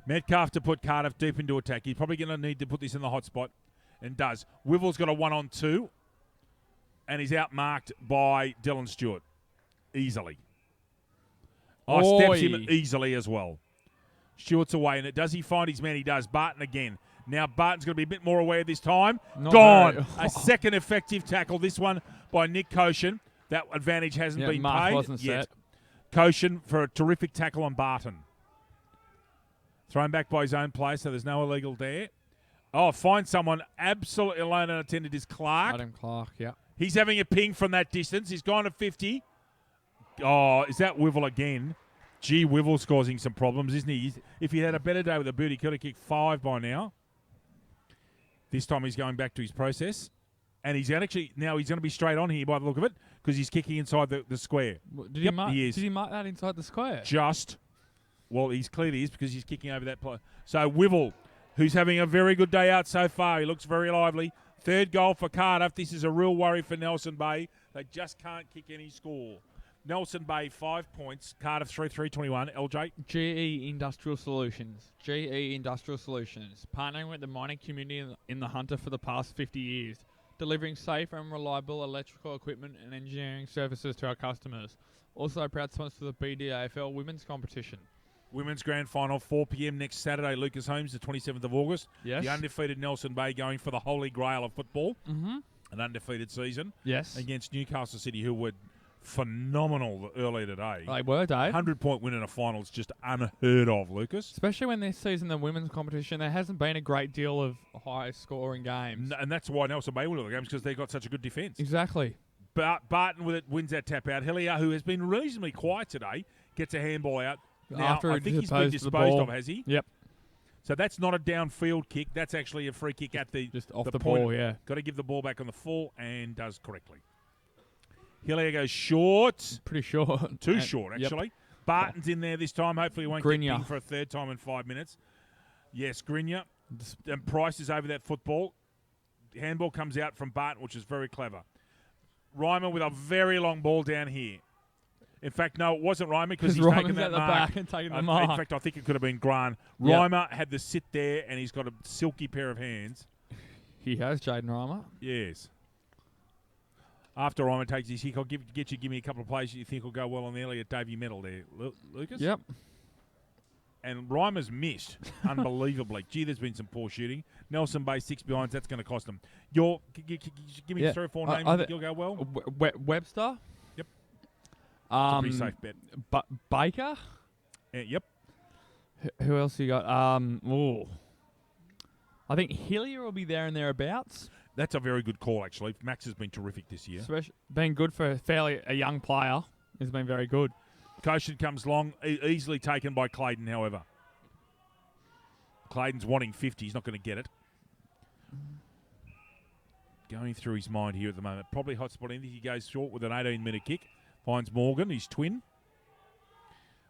Metcalf to put Cardiff deep into attack. He's probably going to need to put this in the hot spot, and does. Wivel's got a 1-on-2, and he's outmarked by Dylan Stewart easily. Steps him easily as well. Stewart's away, and does he find his man? He does. Barton again. Now Barton's going to be a bit more aware this time. Gone. A second effective tackle. This one by Nick Koshin. That advantage hasn't been paid wasn't yet. Set. Koshin for a terrific tackle on Barton. Thrown back by his own player, so there's no illegal there. Oh, find someone absolutely alone unattended is Clark. Adam Clark, yeah. He's having a ping from that distance. He's gone to 50. Oh, is that Wivel again? Gee, Wivel's causing some problems, isn't he? If he had a better day with the boot, he could have kicked 5 by now. This time he's going back to his process. And he's going to be straight on here by the look of it because he's kicking inside the square. Did he mark that inside the square? He's clearly is because he's kicking over that play. So Wivel, who's having a very good day out so far. He looks very lively. Third goal for Cardiff. This is a real worry for Nelson Bay. They just can't kick any score. Nelson Bay 5 points. Cardiff 3-3-21. LJ? GE Industrial Solutions. GE Industrial Solutions. Partnering with the mining community in the Hunter for the past 50 years. Delivering safe and reliable electrical equipment and engineering services to our customers. Also a proud sponsor of the BDAFL Women's Competition. Women's Grand Final, 4 p.m. next Saturday. Lucas Holmes, the 27th of August. Yes. The undefeated Nelson Bay going for the holy grail of football. Mm-hmm. An undefeated season. Yes. Against Newcastle City, who were phenomenal earlier today. They were, Dave. 100-point win in a final is just unheard of, Lucas. Especially when this season, the women's competition, there hasn't been a great deal of high-scoring games. And that's why Nelson Bay won all the games, because they've got such a good defence. Exactly. But Barton with it wins that tap out. Hillier, who has been reasonably quiet today, gets a handball out. Now, After I it think he's been disposed of the disposed ball. of, has he? Yep. So that's not a downfield kick. That's actually a free kick at the Just off the the point. ball, yeah. Got to give the ball back on the full and does correctly. Hillier goes short. Pretty short. Too short, Yep. actually. Barton's in there this time. Hopefully he won't get Grenier. pinged for a third time in 5 minutes. Yes, Grenier. And Price is over that football. Handball comes out from Barton, which is very clever. Reimer with a very long ball down here. In fact, no, it wasn't Reimer because he's taken Reimer's that at the mark. back and taking the In mark. fact, I think it could have been Grant. Yep. Reimer had to sit there, and he's got a silky pair of hands. He has, Jaden Reimer. Yes. After Reimer takes his kick, I'll give me a couple of plays you think will go well on the Elliot Davey medal there, Lucas. Yep. And Reimer's missed unbelievably. Gee, there's been some poor shooting. Nelson Bay 6 behinds. That's going to cost them. Give me 3 or 4 names. You think you'll go well? Webster. Yep. It's a pretty safe bet. Baker. Yep. Who else you got? I think Hillier will be there and thereabouts. That's a very good call, actually. Max has been terrific this year. Been good for a young player. He's been very good. Koshin comes long, easily taken by Clayton, however. Clayton's wanting 50. He's not going to get it. Going through his mind here at the moment. Probably hot spot. He goes short with an 18-metre kick. Finds Morgan, his twin.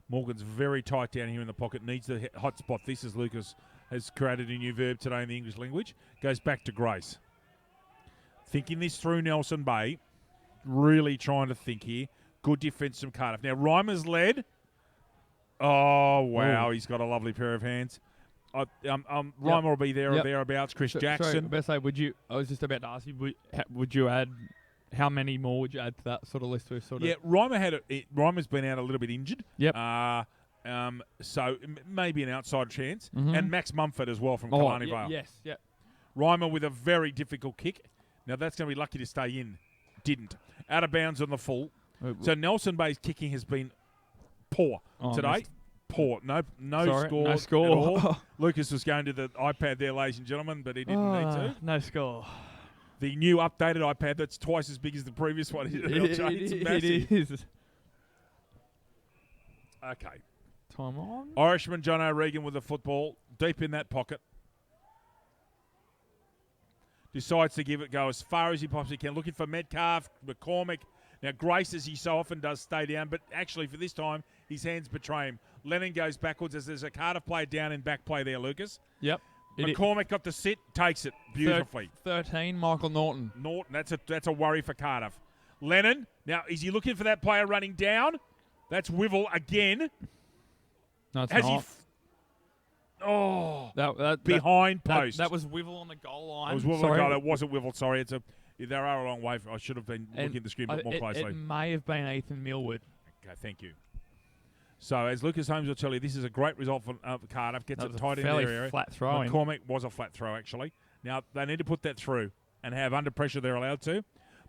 Morgan's very tight down here in the pocket. Needs the hot spot. This is Lucas has created a new verb today in the English language. Goes back to Grace. Thinking this through, Nelson Bay. Really trying to think here. Good defence from Cardiff. Now, Reimer's led. Oh, wow. Ooh. He's got a lovely pair of hands. Reimer will be there or thereabouts. Chris Jackson. Sorry, I was just about to ask you, would you add, how many more would you add to that sort of list? Yeah, Reimer's been out a little bit injured. Yep. So maybe an outside chance. Mm-hmm. And Max Mumford as well from Killarney Vale. Yes, yep. Reimer with a very difficult kick. Now, that's going to be lucky to stay in. Didn't. Out of bounds on the full. So Nelson Bay's kicking has been poor today. Poor. No score at all. Lucas was going to the iPad there, ladies and gentlemen, but he didn't need to. No score. The new updated iPad that's twice as big as the previous one. It is. Okay. Time on. Irishman John O'Regan with the football deep in that pocket. Decides to give it go as far as he possibly can. Looking for Metcalf, McCormick. Now, Grace, as he so often does, stay down. But actually, for this time, his hands betray him. Lennon goes backwards as there's a Cardiff player down in back play there, Lucas. Yep. McCormick got the sit, takes it beautifully. 13, Michael Norton. That's a worry for Cardiff. Lennon, now, is he looking for that player running down? That's Wivel again. No, it's not. Behind post. That was Wivel on the goal line. It was Wivel on the goal. It wasn't Wivel. Sorry, there are a long way. I should have been looking at the screen a bit more closely. It may have been Ethan Millwood. Okay, thank you. So, as Lucas Holmes will tell you, this is a great result for Cardiff. Gets it tight in their area. Flat throw. McCormick was a flat throw, actually. Now, they need to put that through and have under pressure they're allowed to.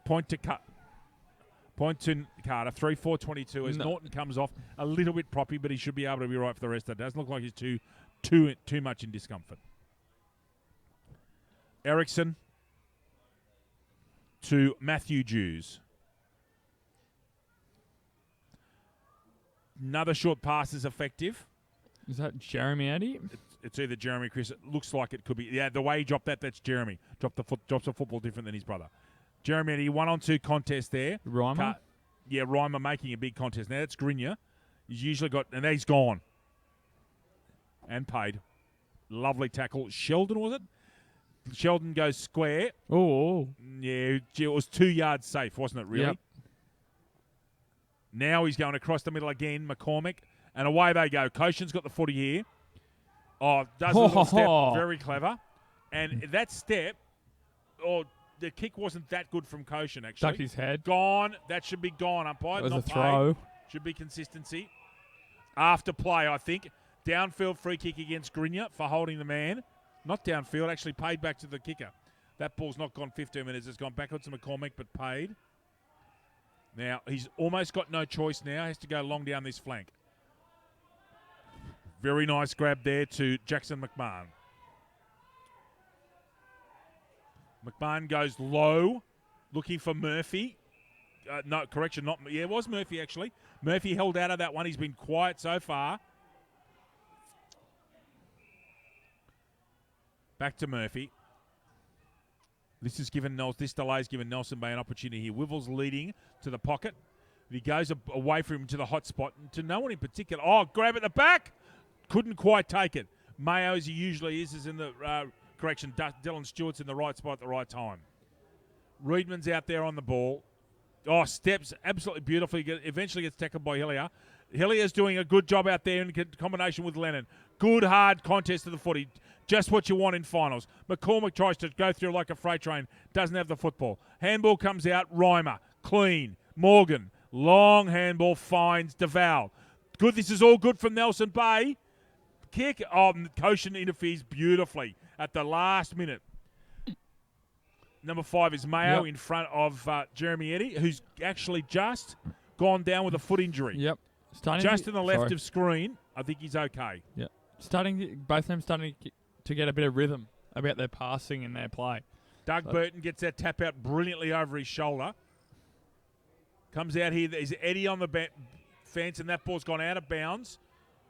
Point to Cardiff, 3-4-22 as Norton comes off a little bit proppy, but he should be able to be right for the rest of it. Doesn't look like he's too much in discomfort. Ericsson to Matthew Jews. Another short pass is effective. Is that Jeremy Addy? It's either Jeremy Chris. It looks like it could be. Yeah, the way he dropped that's Jeremy. Drops a football different than his brother. Jeremy Addy, 1-on-2 contest there. Reimer? Reimer making a big contest. Now that's Grenier. He's usually got, and he's gone. And paid. Lovely tackle. Sheldon, was it? Sheldon goes square. Oh. Yeah, it was 2 yards safe, wasn't it, really? Yep. Now he's going across the middle again, McCormick. And away they go. Koshin's got the footy here. Oh, does a little step. Very clever. And that step, the kick wasn't that good from Koshin, actually. Ducked his head. Gone. That should be gone, umpire. That was not a throw. Paid. Should be consistency. After play, I think. Downfield free kick against Grenier for holding the man. Not downfield, actually paid back to the kicker. That ball's not gone 15 minutes. It's gone backwards to McCormick, but paid. Now, he's almost got no choice now. He has to go long down this flank. Very nice grab there to Jackson McMahon. McMahon goes low, looking for Murphy. No, correction, not. Yeah, it was Murphy, actually. Murphy held out of that one. He's been quiet so far. Back to Murphy. This delay's given Nelson Bay an opportunity here. Wivel's leading to the pocket. He goes away from him to the hot spot. To no one in particular. Oh, grab at the back. Couldn't quite take it. Mayo, as he usually is in the correction. Dylan Stewart's in the right spot at the right time. Reedman's out there on the ball. Oh, steps absolutely beautifully. Eventually gets tackled by Hillier. Hillier's doing a good job out there in combination with Lennon. Good, hard contest of the footy. Just what you want in finals. McCormick tries to go through like a freight train. Doesn't have the football. Handball comes out. Reimer. Clean. Morgan. Long handball finds Duval. Good. This is all good from Nelson Bay. Kick. Oh, Koshin interferes beautifully at the last minute. Number 5 is Mayo in front of Jeremy Eddy, who's actually just gone down with a foot injury. Yep. Just in the left of screen. I think he's okay. Yeah. Both of them starting to get a bit of rhythm about their passing and their play. Doug Burton gets that tap out brilliantly over his shoulder. Comes out here. There's Eddie on the fence, and that ball's gone out of bounds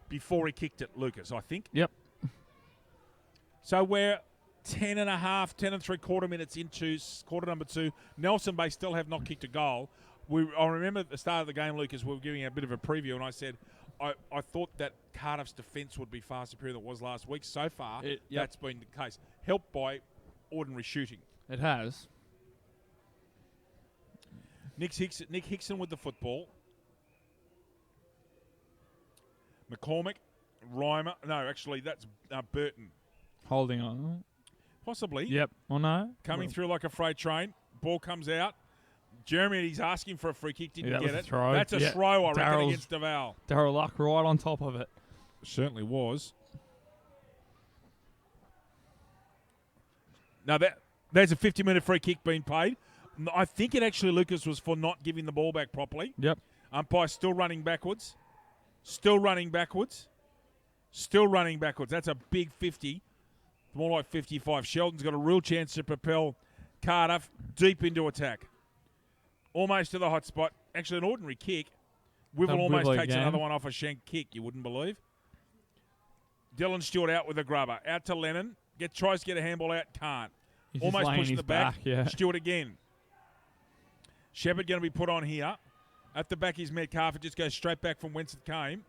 before he kicked it, Lucas, I think. Yep. So we're 10 and 3/4 minutes into quarter number 2. Nelson Bay still have not kicked a goal. I remember at the start of the game, Lucas, we were giving a bit of a preview, and I said I thought that Cardiff's defence would be far superior than it was last week. So far, that's been the case. Helped by ordinary shooting. It has. Nick Hickson with the football. McCormick, Reimer. No, actually, that's Burton. Holding on. Possibly. Yep. Well, no. Coming through like a freight train. Ball comes out. Jeremy, he's asking for a free kick. Didn't get it. Throw. That's a throw, I reckon, against Duval. Darryl Luck right on top of it. Certainly was. Now, there's a 50-minute free kick being paid. I think it actually, Lucas, was for not giving the ball back properly. Yep. Umpire still running backwards. Still running backwards. Still running backwards. That's a big 50. More like 55. Sheldon's got a real chance to propel Cardiff deep into attack. Almost to the hot spot. Actually, an ordinary kick. Wivel almost takes another one off a shank kick, you wouldn't believe. Dylan Stewart out with a grubber. Out to Lennon. Tries to get a handball out. Can't. He's almost pushing the back. Yeah. Stewart again. Shepherd going to be put on here. At the back is Metcalf. It just goes straight back from whence it came.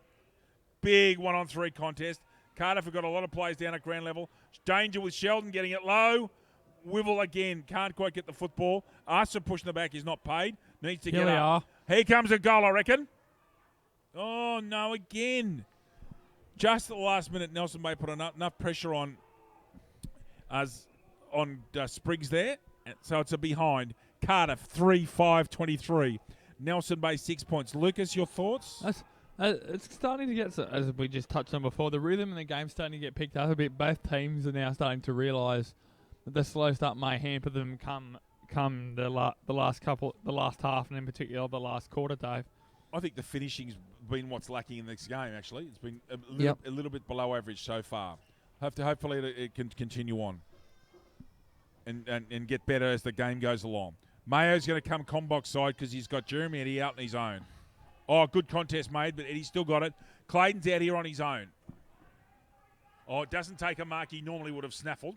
Big 1-on-3 contest. Cardiff have got a lot of players down at ground level. Danger with Sheldon getting it low. Wivel again. Can't quite get the football. Arthur pushing the back is not paid. Needs to get up. Here comes a goal, I reckon. Oh, no, again. Just at the last minute, Nelson Bay put enough pressure on Spriggs there. So it's a behind. Cardiff 3-5-23. Nelson Bay 6 points. Lucas, your thoughts? It's starting to get, as we just touched on before, the rhythm in the game's starting to get picked up a bit. Both teams are now starting to realise that the slow start may hamper them come the last half, and in particular the last quarter, Dave. I think the finishing's been what's lacking in this game, actually. It's been a little bit below average so far. Hopefully it can continue on and get better as the game goes along. Mayo's going to come combox side because he's got Jeremy Eddie out on his own. Oh, good contest made, but Eddie's still got it. Clayton's out here on his own. Oh, it doesn't take a mark he normally would have snaffled.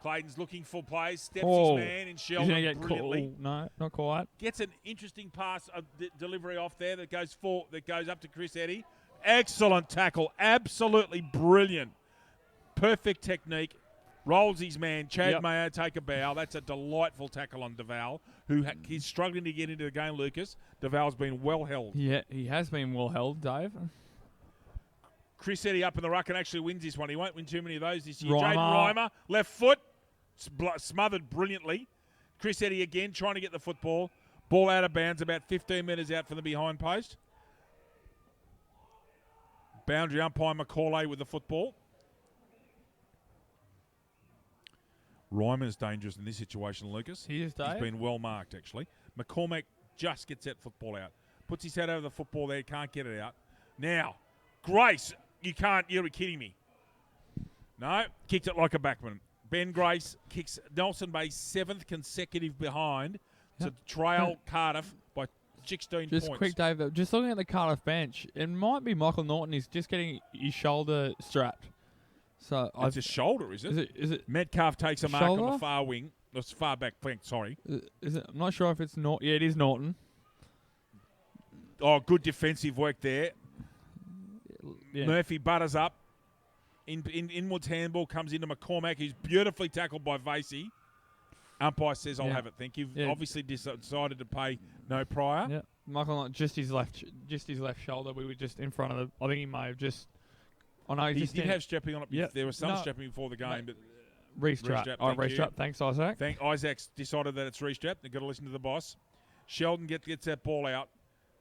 Clayton's looking for plays, steps his man in Sheldon brilliantly. No, not quite. Gets an interesting pass, delivery off there that goes up to Chris Eddy. Excellent tackle, absolutely brilliant. Perfect technique. Rolls his man. Chad Mayo take a bow. That's a delightful tackle on Duval, who he's struggling to get into the game, Lucas. Duval's been well held. Yeah, he has been well held, Dave. Chris Eddy up in the ruck and actually wins this one. He won't win too many of those this year. Jaden Reimer, left foot, smothered brilliantly. Chris Eddy again trying to get the football. Ball out of bounds, about 15 metres out from the behind post. Boundary umpire Macaulay with the football. Ryman's dangerous in this situation, Lucas. He is, Dave. He's been well marked, actually. McCormack just gets that football out. Puts his head over the football there, can't get it out. Now, Grace, you're kidding me. No, kicked it like a backman. Ben Grace kicks Nelson Bay's 7th consecutive behind to trail Cardiff by 16 Just points. quick, Dave. Just looking at the Cardiff bench, it might be Michael Norton. He's just getting his shoulder strapped. So It's his shoulder, is it? Is it? Metcalf takes a mark on the Shoulder? far wing. That's far back flank, sorry. Is it? I'm not sure if it's Norton. Yeah, it is Norton. Oh, good defensive work there. Yeah. Murphy butters up. Inwards handball comes into McCormack, who's beautifully tackled by Vasey. Umpire says, I'll have it, thank you. Yeah. Obviously decided to pay no prior. Yeah, Michael Norton, just his left shoulder. We were just in front of the. I think he may have just. Oh no, He did have strapping on it. Yep. There was some No. strapping before the game, but Restrap. thank you. Restrap. Thanks, Isaac. Isaac's decided that it's restrapped. They've got to listen to the boss. Sheldon gets that ball out,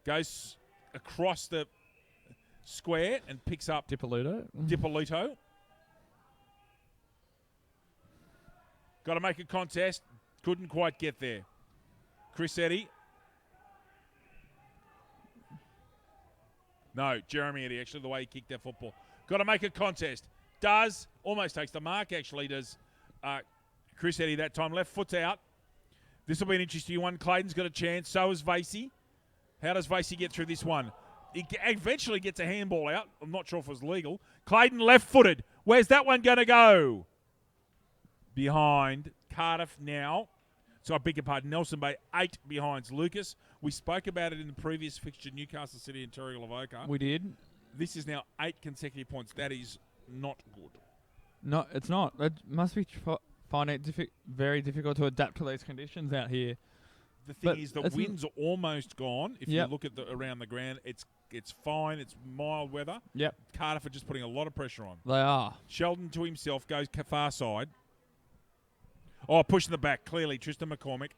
goes across the square and picks up Dippolito. Got to make a contest. Couldn't quite get there. Chris Eddy. No, Jeremy Eddy, actually, the way he kicked that football. Got to make a contest. Does. Almost takes the mark, actually, does Chris Eddy that time. Left foot's out. This will be an interesting one. Clayton's got a chance. So has Vasey. How does Vasey get through this one? He eventually gets a handball out. I'm not sure if it was legal. Clayton left-footed. Where's that one going to go? Behind Cardiff now. So I beg your pardon. Nelson Bay 8 behind Lucas. We spoke about it in the previous fixture, Newcastle City and Terry Lavoca. We did. This is now 8 consecutive points. That is not good. No, it's not. It must be finding it very difficult to adapt to these conditions out here. The thing is, the wind's almost gone. If Yep. you look at around the ground, it's fine. It's mild weather. Yep. Cardiff are just putting a lot of pressure on. They are. Sheldon to himself goes far side. Oh, pushing the back. Clearly, Tristan McCormick.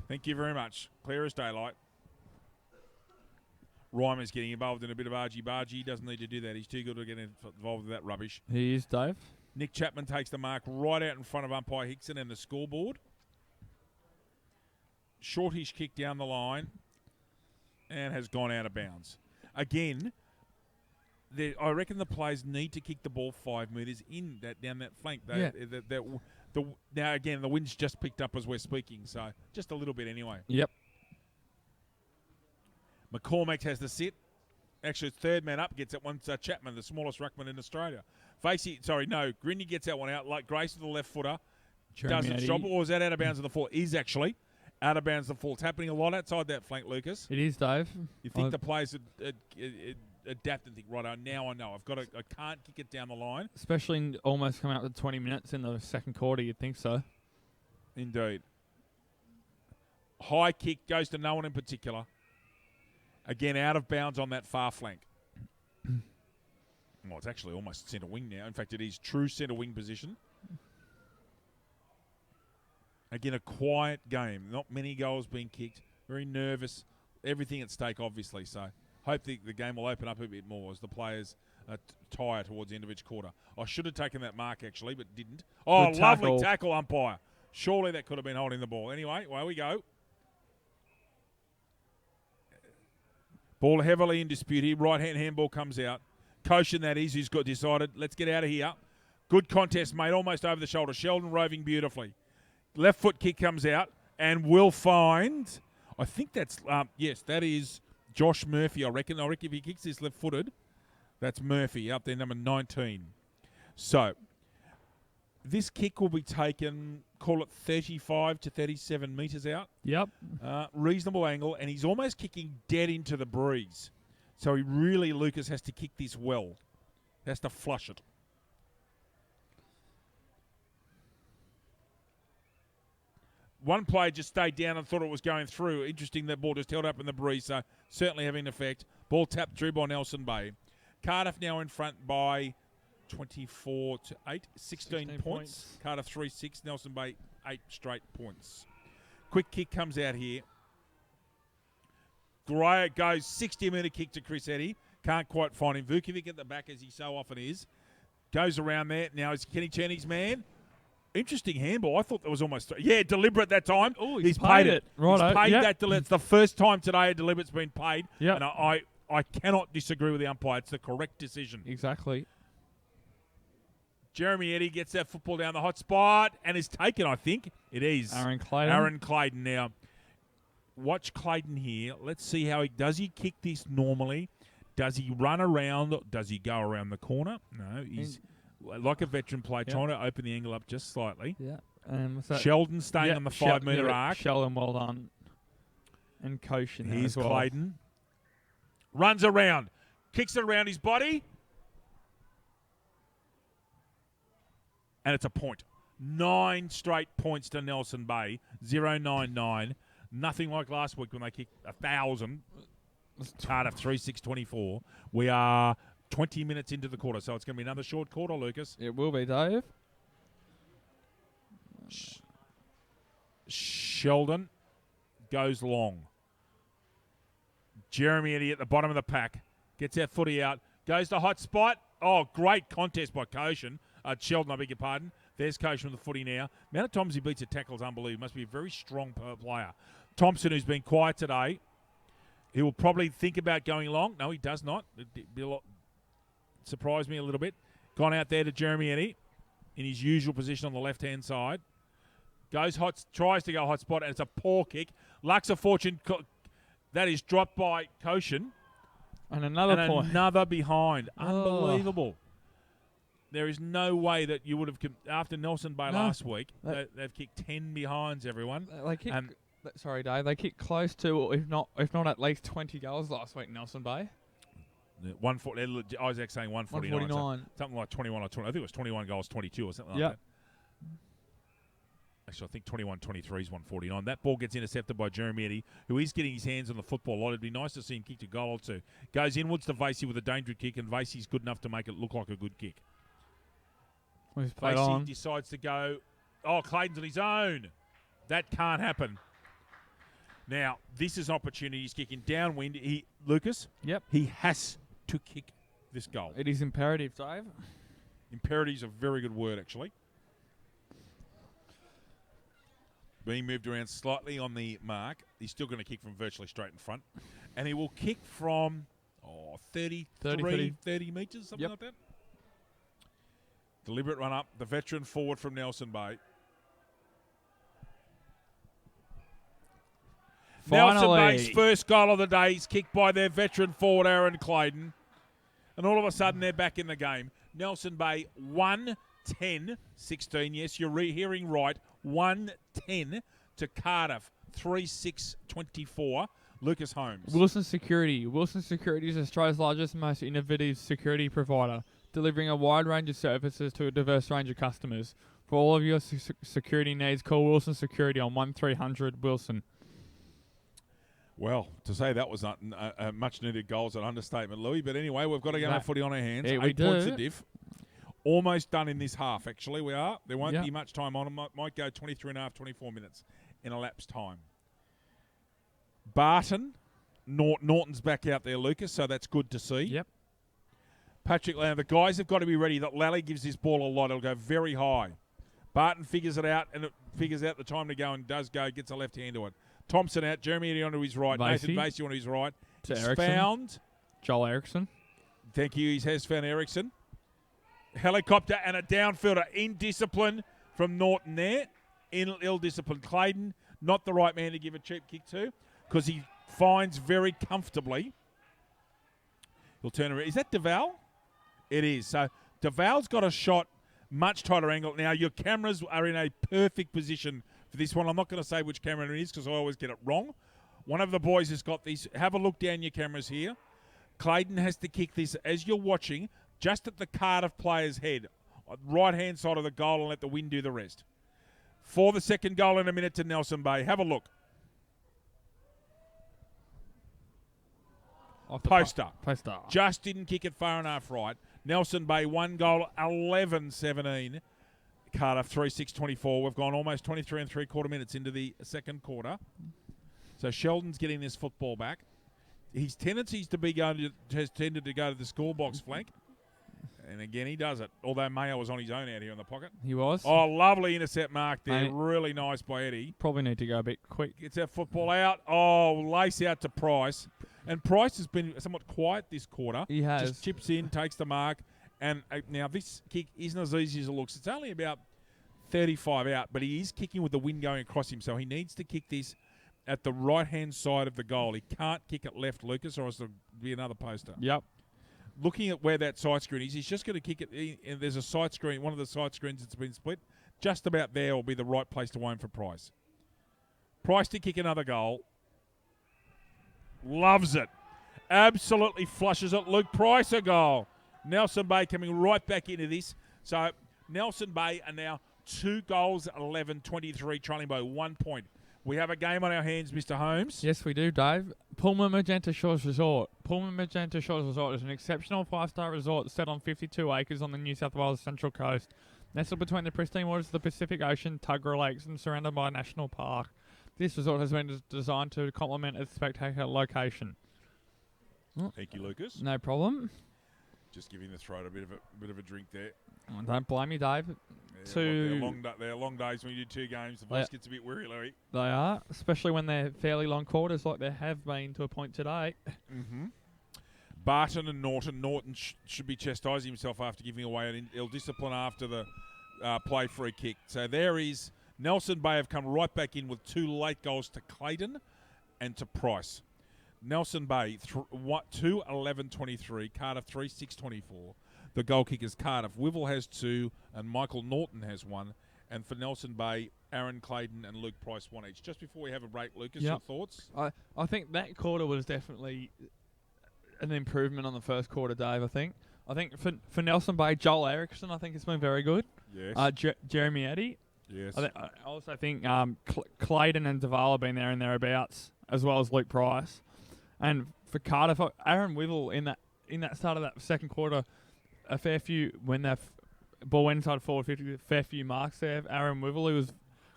Thank you very much. Clear as daylight. Reimer's getting involved in a bit of argy-bargy. He doesn't need to do that. He's too good to get involved with that rubbish. He is, Dave. Nick Chapman takes the mark right out in front of umpire Hickson and the scoreboard. Shortish kick down the line and has gone out of bounds. Again, I reckon the players need to kick the ball 5 metres in down that flank. Now, again, the wind's just picked up as we're speaking, so just a little bit anyway. Yep. McCormack has the sit. Actually, third man up gets it once Chapman, the smallest ruckman in Australia. Grindy gets that one out. Like Grace with the left footer. Does its job. Or is that out of bounds of the full? Is actually out of bounds of the full. It's happening a lot outside that flank, Lucas. It is, Dave. You think the players adapt and think, right, now I know. I can't kick it down the line. Especially almost coming up to 20 minutes in the second quarter, you'd think so. Indeed. High kick goes to no one in particular. Again, out of bounds on that far flank. Well, it's actually almost centre wing now. In fact, it is true centre wing position. Again, a quiet game. Not many goals being kicked. Very nervous. Everything at stake, obviously. So, hope the game will open up a bit more as the players tire towards the end of each quarter. I should have taken that mark, actually, but didn't. Oh, lovely tackle, umpire. Surely that could have been holding the ball. Anyway, away we go. Ball heavily in dispute here. Right-hand handball comes out. Koshin, that is, who's got decided. Let's get out of here. Good contest, mate. Almost over the shoulder. Sheldon roving beautifully. Left foot kick comes out and will find. I think that's yes, that is Josh Murphy. I reckon if he kicks this left-footed, that's Murphy up there, number 19. So this kick will be taken. Call it 35 to 37 metres out. Yep. Reasonable angle, and he's almost kicking dead into the breeze. So Lucas has to kick this well. Has to flush it. One player just stayed down and thought it was going through. Interesting, that ball just held up in the breeze, so certainly having an effect. Ball tapped through by Nelson Bay. Cardiff now in front by 24 to 8, 16 points. Cardiff 3-6, Nelson Bay 8 straight points. Quick kick comes out here. Gray goes 60-metre kick to Chris Eddy. Can't quite find him. Vukovic at the back, as he so often is. Goes around there. Now is Kenny Cheney's man. Interesting handball. I thought that was almost... deliberate that time. Oh, he's paid it. Right. He's paid that. It's the first time today a deliberate's been paid. Yep. And I cannot disagree with the umpire. It's the correct decision. Exactly. Jeremy Eddy gets that football down the hot spot and is taken, I think. It is. Aaron Clayton. Aaron Clayton now. watch Clayton here. Let's see how does he kick this normally? Does he run around? Does he go around the corner? No, he's like a veteran player, trying to open the angle up just slightly. Yeah. Sheldon staying on the 5 metre arc. Sheldon, well done. And Koshin. Here's well. Clayton. Runs around. Kicks it around his body. And it's a point. 9 straight points to Nelson Bay. 0-9-9. Nothing like last week when they kicked 1,000. Cardiff 3-6-24. We are 20 minutes into the quarter, so it's going to be another short quarter, Lucas. It will be, Dave. Sheldon goes long. Jeremy Eddy at the bottom of the pack. Gets that footy out. Goes to hot spot. Oh, great contest by Koshin. Sheldon, I beg your pardon. There's Koshin with the footy now. The amount of times he beats a tackle is unbelievable. Must be a very strong player. Thompson, who's been quiet today, he will probably think about going long. No, he does not. Surprised me a little bit. Gone out there to Jeremy Eddy in his usual position on the left-hand side. Goes hot, tries to go hot spot, and it's a poor kick. Lucks of fortune. That is dropped by Koshin. And another point. Another behind. Unbelievable. There is no way that you would have, after Nelson Bay last week, they've kicked 10 behinds, everyone. They kicked, sorry, Dave. They kicked close to, if not at least 20 goals last week, Nelson Bay. Isaac's saying 149. So something like 21 or 20. I think it was 21 goals, 22 or something like that. Actually, I think 21-23 is 149. That ball gets intercepted by Jeremy Eddy, who is getting his hands on the football a lot. It'd be nice to see him kick a goal or two. Goes inwards to Vasey with a dangerous kick, and Vasey's good enough to make it look like a good kick. Vasey decides to go. Oh, Clayton's on his own. That can't happen. Now, this is an opportunity. He's kicking downwind. Lucas? Yep. He has to kick this goal. It is imperative, Dave. Imperative is a very good word, actually. Being moved around slightly on the mark. He's still going to kick from virtually straight in front. And he will kick from 30 metres, something like that. Deliberate run up. The veteran forward from Nelson Bay. Nelson Bay's first goal of the day is kicked by their veteran forward, Aaron Clayton. And all of a sudden, they're back in the game. Nelson Bay 1-10-16. Yes, you're hearing right. 1-10 to Cardiff. 3-6-24. Lucas Holmes. Wilson Security. Wilson Security is Australia's largest and most innovative security provider, delivering a wide range of services to a diverse range of customers. For all of your security needs, call Wilson Security on 1300 Wilson. Well, to say that was not a much-needed goal is an understatement, Louis. But anyway, we've got to get our footy on our hands. Yeah, 8 points a diff. Almost done in this half, actually. We are. There won't be much time on it. Might go 23 and a half, 24 minutes in elapsed time. Barton. Norton's back out there, Lucas, so that's good to see. Yep. Patrick Lamb. The guys have got to be ready. That Lally gives this ball a lot. It'll go very high. Barton figures it out, and it figures out the time to go and does go. Gets a left hand to it. Thompson out. Jeremy Eddy onto his right. Nathan Vasey onto his right. He's found Joel Eriksson. Thank you. He has found Eriksson. Helicopter and a downfielder in discipline from Norton there. In ill-disciplined Clayton. Not the right man to give a cheap kick to because he finds very comfortably. He'll turn around. Is that Deval? It is. So Deval's got a shot much tighter angle. Now your cameras are in a perfect position for this one. I'm not going to say which camera it is because I always get it wrong. One of the boys has got these. Have a look down your cameras here. Clayton has to kick this as you're watching just at the Cardiff player's head. Right-hand side of the goal and let the wind do the rest. For the second goal in a minute to Nelson Bay. Have a look. Poster. Just didn't kick it far enough right. Nelson Bay, 1 goal, 11-17. Cardiff, 3-6-24. We've gone almost 23 and 3/4 minutes into the second quarter. So Sheldon's getting this football back. His tendencies has tended to go to the scorebox flank. And again, he does it. Although Mayo was on his own out here in the pocket. He was. Oh, lovely intercept mark there. Really nice by Eddie. Probably need to go a bit quick. Gets that football out. Oh, lace out to Price. And Price has been somewhat quiet this quarter. He has. Just chips in, takes the mark. And now this kick isn't as easy as it looks. It's only about 35 out, but he is kicking with the wind going across him. So he needs to kick this at the right-hand side of the goal. He can't kick it left, Lucas, or else there'll be another poster. Yep. Looking at where that side screen is, he's just going to kick it. And there's a side screen, one of the side screens that's been split. Just about there will be the right place to aim for Price. Price to kick another goal. Loves it. Absolutely flushes it. Luke Price a goal. Nelson Bay coming right back into this. So Nelson Bay are now 2 goals, 11-23, trailing by 1 point. We have a game on our hands, Mr. Holmes. Yes, we do, Dave. Pullman Magenta Shores Resort. Pullman Magenta Shores Resort is an exceptional 5-star resort set on 52 acres on the New South Wales Central Coast. Nestled between the pristine waters of the Pacific Ocean, Tuggerah Lakes, and surrounded by a national park. This resort has been designed to complement its spectacular location. Thank you, Lucas. No problem. Just giving the throat a bit of a drink there. Oh, don't blame me, Dave. They're long days when you do 2 games. The voice gets a bit weary, Larry. They are, especially when they're fairly long quarters like they have been to a point today. Mm-hmm. Barton and Norton. Norton should be chastising himself after giving away an ill discipline after the play free kick. So there is Nelson Bay have come right back in with 2 late goals to Clayton and to Price. Nelson Bay 2-11-23, Cardiff 3-6-24. The goal kickers Cardiff. Wivel has 2 and Michael Norton has 1. And for Nelson Bay, Aaron Clayton and Luke Price 1 each. Just before we have a break, Lucas, your thoughts? I think that quarter was definitely an improvement on the first quarter, Dave, I think for Nelson Bay, Joel Eriksson, I think it's been very good. Yes. Jeremy Eddy. Yes. I also think Clayton and Davala have been there and thereabouts, as well as Luke Price. And for Cardiff, Aaron Wivel in that start of that second quarter, a fair few, when that ball went inside forward 50, a fair few marks there. Aaron Wivel, he was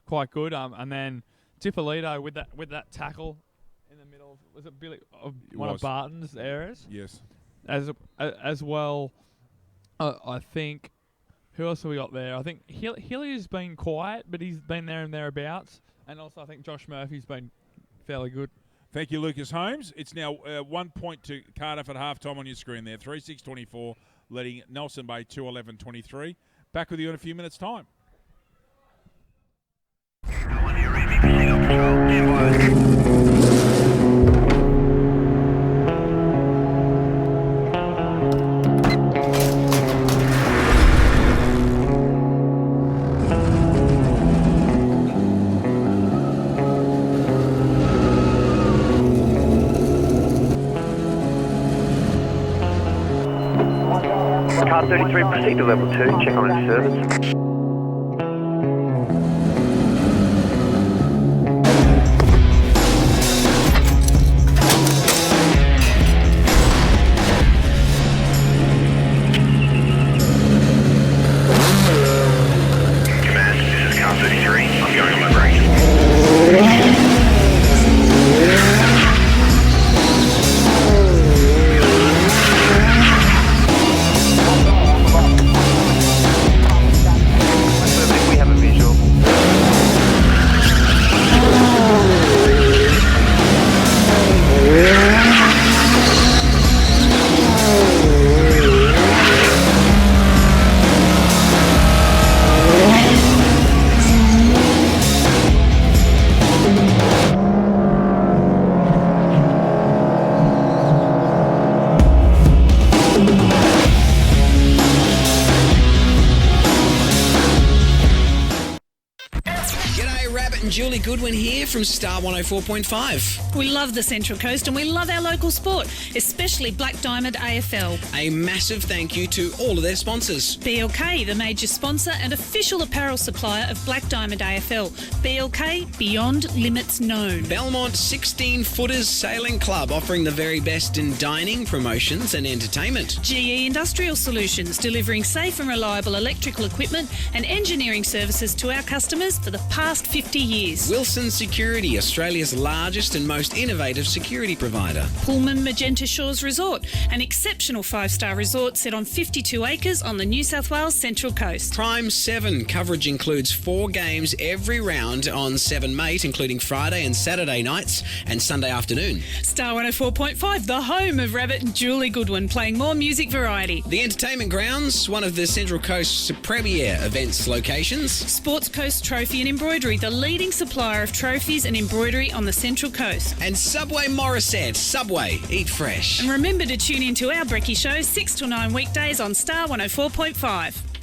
quite good. And then Dippolito with that tackle in the middle, was it Billy, one of Barton's errors? Yes. As well, I think, who else have we got there? I think Hilly's been quiet, but he's been there and thereabouts. And also I think Josh Murphy's been fairly good. Thank you, Lucas Holmes. It's now 1 point to Cardiff at halftime on your screen there. 3-6-24, leading Nelson Bay 2-11-23. Back with you in a few minutes' time. Car 33, proceed to level 2, check on its service. Command, this is Car 33, I'm going on my break. Julie Goodwin here from Star 104.5. We love the Central Coast and we love our local sport, especially Black Diamond AFL. A massive thank you to all of their sponsors. BLK, the major sponsor and official apparel supplier of Black Diamond AFL. BLK, beyond limits known. Belmont 16-Footers Sailing Club, offering the very best in dining, promotions and entertainment. GE Industrial Solutions, delivering safe and reliable electrical equipment and engineering services to our customers for the past 50 years. Wilson Security, Australia's largest and most innovative security provider. Pullman Magenta Shores Resort, an exceptional 5-star resort set on 52 acres on the New South Wales Central Coast. Prime 7, coverage includes 4 games every round on 7 Mate, including Friday and Saturday nights and Sunday afternoon. Star 104.5, the home of Rabbit and Julie Goodwin, playing more music variety. The Entertainment Grounds, one of the Central Coast's premier events locations. Sports Coast Trophy and Embroidery, the leading supplier supplier of trophies and embroidery on the Central Coast. And Subway Morisset. Subway, eat fresh. And remember to tune in to our Brekkie Show 6 till 9 weekdays on Star 104.5.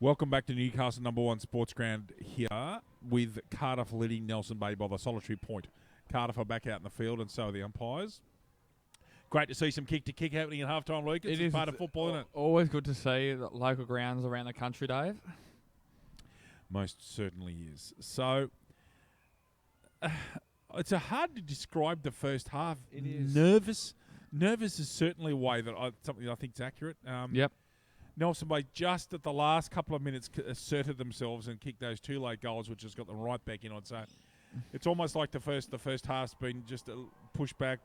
Welcome back to Newcastle #1 Sports Ground here with Cardiff leading Nelson Bay by the solitary point. Cardiff are back out in the field and so are the umpires. Great to see some kick-to-kick happening at halftime, Lucas. It's part of football, isn't it? Always good to see the local grounds around the country, Dave. Most certainly is. So, it's hard to describe the first half. It is. Nervous is certainly a way that something I think is accurate. Yep. Nelson Bay just at the last couple of minutes asserted themselves and kicked those 2 late goals, which has got them right back in on. So it's almost like the first half's been just a push back.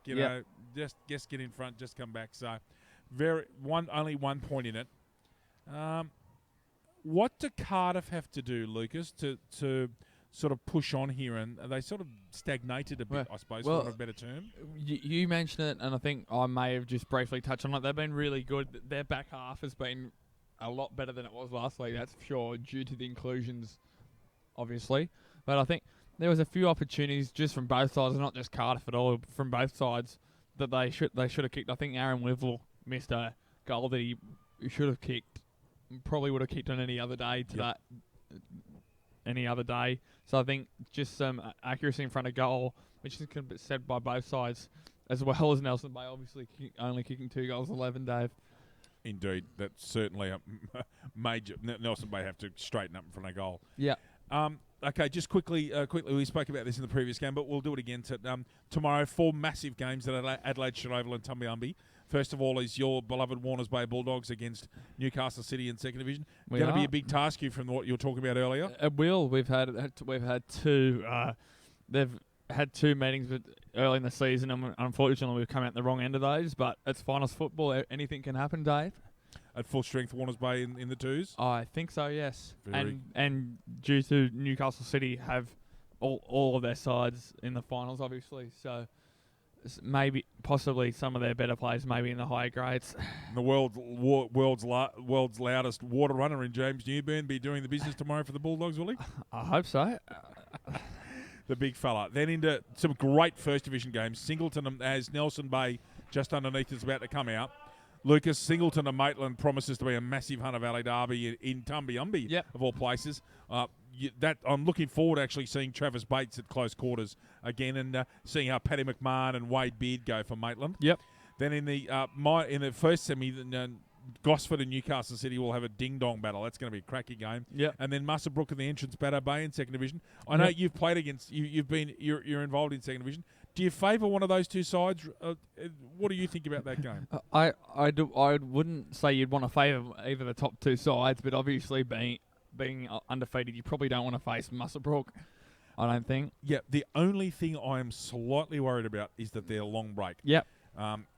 You know, just get in front, just come back. So only 1 point in it. What do Cardiff have to do, Lucas, to sort of push on here? And they sort of stagnated a bit, I suppose, for want of a better term. You mentioned it, and I think I may have just briefly touched on it. They've been really good. Their back half has been a lot better than it was last week, that's for sure, due to the inclusions, obviously. But I think there was a few opportunities just from both sides, not just Cardiff at all, from both sides, that they should have kicked. I think Aaron Wivel missed a goal that he should have kicked. Probably would have kicked on any other day any other day. So I think just some accuracy in front of goal, which is said by both sides, as well as Nelson Bay obviously only kicking 2 goals, 11, Dave. Indeed, that's certainly a major. Nelson Bay have to straighten up in front of goal. Yeah. Okay, just quickly, we spoke about this in the previous game, but we'll do it again tomorrow. 4 massive games at Adelaide, Oval and Tumbiumbi. First of all is your beloved Warners Bay Bulldogs against Newcastle City in second division. Going to be a big task from what you were talking about earlier. It will. We've had 2. They've had 2 meetings early in the season, and unfortunately we've come out the wrong end of those. But it's finals football. Anything can happen, Dave. At full strength, Warners Bay in the 2s. I think so. Yes. And due to Newcastle City have all of their sides in the finals, obviously. So. Maybe, possibly, some of their better players maybe in the higher grades. The world's loudest water runner in James Newburn be doing the business tomorrow for the Bulldogs, will he? I hope so. The big fella. Then into some great first division games. Singleton as Nelson Bay just underneath is about to come out. Lucas, Singleton and Maitland promises to be a massive Hunter Valley derby in Tumbiumbi, of all places. I'm looking forward to actually seeing Travis Bates at close quarters again and seeing how Paddy McMahon and Wade Beard go for Maitland. Yep. Then in the first semi, Gosford and Newcastle City will have a ding-dong battle. That's going to be a cracking game. Yep. And then Muswellbrook and the entrance Bateau Bay in second division. I know you've played against. You're involved in second division. Do you favour one of those 2 sides? What do you think about that game? I wouldn't say you'd want to favour either the top 2 sides, but obviously being undefeated, you probably don't want to face Muswellbrook, I don't think. Yeah, the only thing I am slightly worried about is that they're long break. Yep.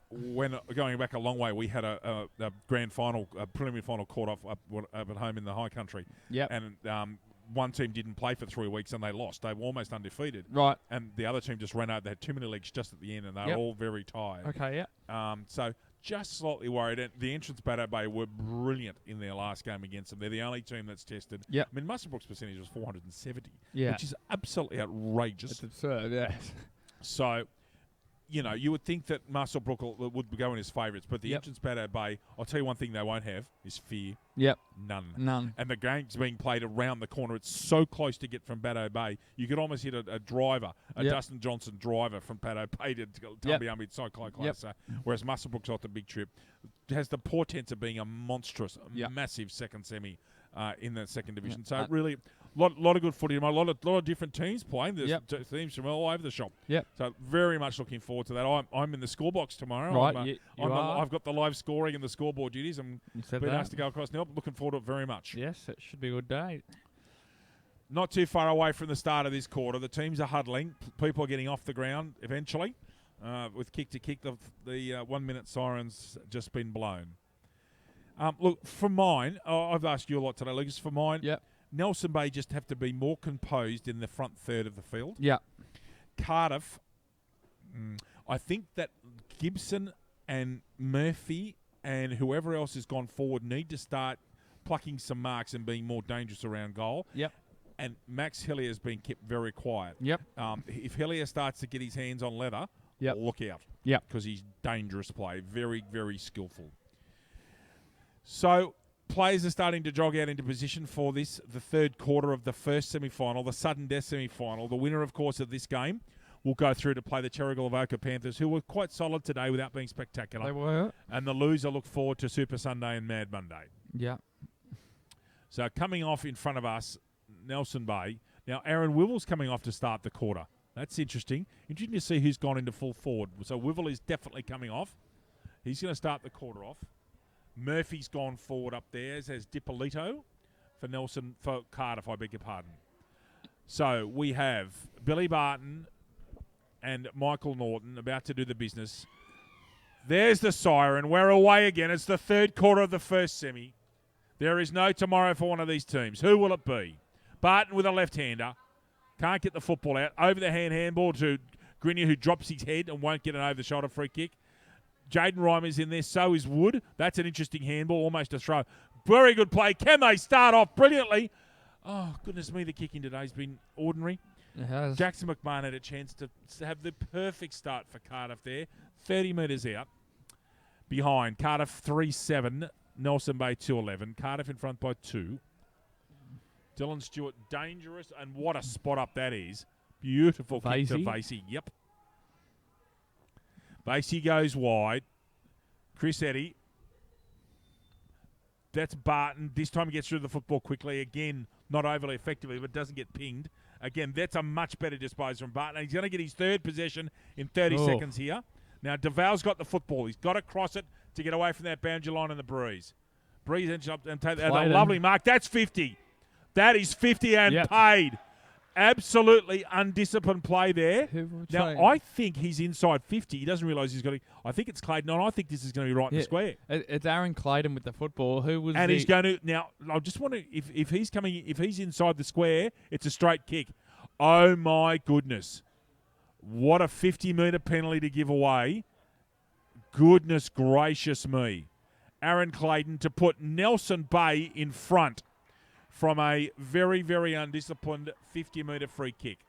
When going back a long way, we had a grand final, a preliminary final caught off up at home in the high country. Yep. And one team didn't play for 3 weeks and they lost. They were almost undefeated. Right. And the other team just ran out. They had too many legs just at the end and they were all very tired. Okay, yeah. So just slightly worried. And the entrance Bateau Bay were brilliant in their last game against them. They're the only team that's tested. Yep. I mean, Muswellbrook's percentage was 470, which is absolutely outrageous. It's absurd, yeah. So, you would think that Muswellbrook would go in as favourites, but the entrance Bateau Bay, I'll tell you one thing they won't have is fear. Yep. None. And the game's being played around the corner. It's so close to get from Bateau Bay. You could almost hit a driver, Dustin Johnson driver from Bateau Bay to Tumbiumbi. It's so close. So, whereas Muswellbrook's off the big trip. It has the portents of being a monstrous, massive second semi in the second division. So really, lot of good footy. A lot of different teams playing. There's teams from all over the shop. Yep. So very much looking forward to that. I'm in the scorebox tomorrow. Right. I've got the live scoring and the scoreboard duties. I'm being asked to go across now. Looking forward to it very much. Yes, it should be a good day. Not too far away from the start of this quarter. The teams are huddling. People are getting off the ground eventually. With kick to kick, the 1 minute siren's just been blown. Look, for mine, I've asked you a lot today, Lucas. For mine, Nelson Bay just have to be more composed in the front third of the field. Yeah. Cardiff, I think that Gibson and Murphy and whoever else has gone forward need to start plucking some marks and being more dangerous around goal. Yep. And Max Hillier has been kept very quiet. Yep. If Hillier starts to get his hands on leather, look out. Yep. Because he's dangerous play. Very, very skillful. So, players are starting to jog out into position for the third quarter of the first semi-final, the sudden death semi-final. The winner, of course, of this game will go through to play the Terrigal Panthers, who were quite solid today without being spectacular. They were. And the loser look forward to Super Sunday and Mad Monday. Yeah. So coming off in front of us, Nelson Bay. Now, Aaron Wivel's coming off to start the quarter. That's interesting. Interesting to see who's gone into full forward. So Wivel is definitely coming off. He's going to start the quarter off. Murphy's gone forward up there, as has Dippolito for Cardiff, I beg your pardon. So we have Billy Barton and Michael Norton about to do the business. There's the siren. We're away again. It's the third quarter of the first semi. There is no tomorrow for one of these teams. Who will it be? Barton with a left-hander. Can't get the football out. Over-the-hand handball to Grenier, who drops his head and won't get an over-the-shoulder free kick. Jaden Reimer's in there. So is Wood. That's an interesting handball, almost a throw. Very good play. Can they start off brilliantly? Oh, goodness me, the kicking today's been ordinary. It has. Jackson McMahon had a chance to have the perfect start for Cardiff there. 30 metres out. Behind. Cardiff 3-7. Nelson Bay 2-11. Cardiff in front by 2. Dylan Stewart dangerous, and what a spot up that is. Beautiful kick to Vasey. Yep. Vasey goes wide. Chris Eddy. That's Barton. This time he gets through the football quickly. Again, not overly effectively, but doesn't get pinged. Again, that's a much better disposal from Barton. He's going to get his third possession in 30 seconds here. Now, DeVal's got the football. He's got to cross it to get away from that boundary line and the breeze. Breeze ends up and take a lovely mark. That's 50. That is 50 and paid. Absolutely undisciplined play there. Now, I think he's inside 50. He doesn't realise he's got to. I think it's Clayton, and I think this is going to be right in the square. It's Aaron Clayton with the football. He's going to. Now, I just want to. If he's inside the square, it's a straight kick. Oh, my goodness. What a 50-metre penalty to give away. Goodness gracious me. Aaron Clayton to put Nelson Bay in front from a very, very undisciplined 50-metre free kick.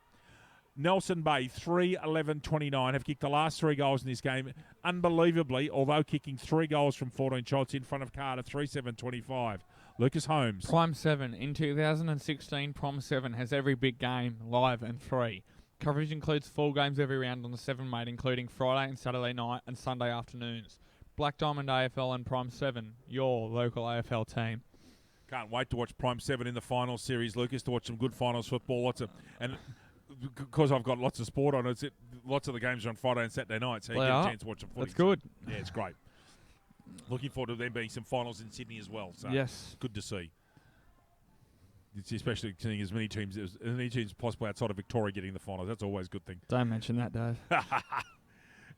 Nelson Bay, 3-11-29, have kicked the last 3 goals in this game. Unbelievably, although kicking 3 goals from 14 shots in front of Cardiff, 3-7-25. Lucas Holmes. Prime 7. In 2016, Prime 7 has every big game live and free. Coverage includes 4 games every round on the 7 mate, including Friday and Saturday night and Sunday afternoons. Black Diamond AFL and Prime 7, your local AFL team. Can't wait to watch Prime 7 in the finals series, Lucas, to watch some good finals football. And because I've got lots of sport on, lots of the games are on Friday and Saturday night, so you get a chance to watch some footy. That's good. Yeah, it's great. Looking forward to there being some finals in Sydney as well. So yes. Good to see. It's especially seeing as many teams possibly outside of Victoria getting the finals. That's always a good thing. Don't mention that, Dave.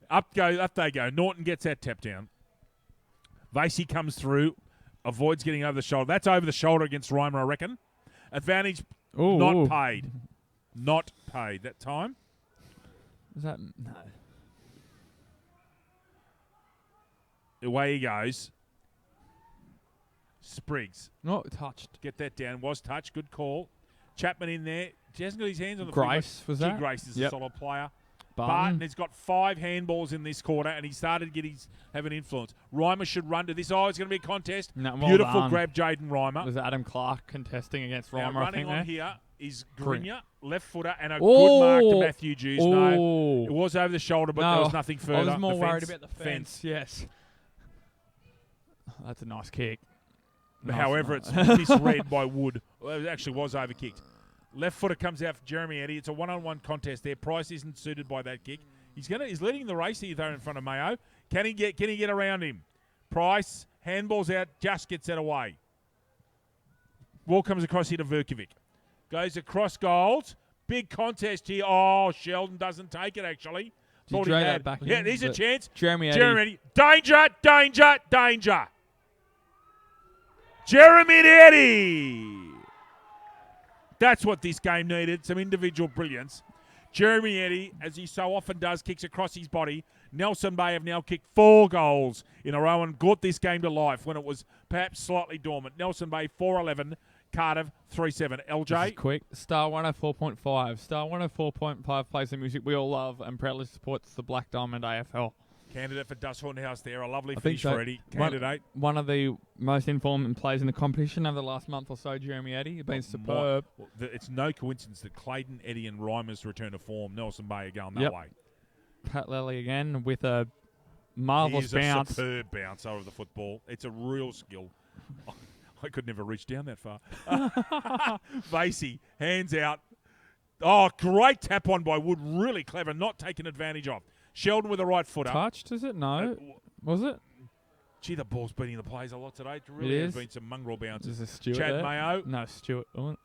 Up they go. Norton gets that tap down. Vasey comes through, avoids getting over the shoulder. That's over the shoulder against Reimer, I reckon. Advantage not paid. Not paid that time. Is that no? Away he goes. Spriggs. Not touched. Get that down. Was touched. Good call. Chapman in there. He hasn't got his hands on the Grace, was that? Grace is a solid player. Barton has got 5 handballs in this quarter, and he started to have an influence. Reimer should run to this. Oh, it's going to be a contest. No, Beautiful grab, Jaden Reimer. Was Adam Clark contesting against Reimer? Now, running on there? here is Grenier, left footer, and a good mark to Matthew Dews. No, it was over the shoulder, but there was nothing further. I was more worried about the fence. Yes. That's a nice kick. However, it's misread by Wood. Well, it actually was overkicked. Left footer comes out for Jeremy Eddy. It's a one-on-one contest there. Price isn't suited by that kick. He's leading the race here though in front of Mayo. Can he get around him? Price handballs out, just gets that away. Ball comes across here to Verkovic. Goes across goals. Big contest here. Oh, Sheldon doesn't take it actually. Thought he had. Back yeah, there's a chance. Jeremy Eddy. Danger, danger, danger. Jeremy Eddy. That's what this game needed, some individual brilliance. Jeremy Eddy, as he so often does, kicks across his body. Nelson Bay have now kicked 4 goals in a row and brought this game to life when it was perhaps slightly dormant. Nelson Bay 4-11, Cardiff 3-7. LJ? This is quick. Star 104.5. Star 104.5 plays the music we all love and proudly supports the Black Diamond AFL. Candidate for Dust House there. A lovely I think finish so. for Eddie. Candidate. One of the most informed players in the competition over the last month or so, Jeremy Eddy. He's been superb. It's no coincidence that Clayton, Eddie and Reimer's return to form. Nelson Bay are going that way. Pat Lally again with a marvellous bounce. A superb bounce over the football. It's a real skill. I could never reach down that far. Vasey, hands out. Oh, great tap on by Wood. Really clever. Not taken advantage of. Sheldon with a right footer. Touched, is it? No. Was it? Gee, the ball's beating the plays a lot today. It really has been some mongrel bounces. Is it Stewart Chad there? Mayo. No, Stewart. Oh,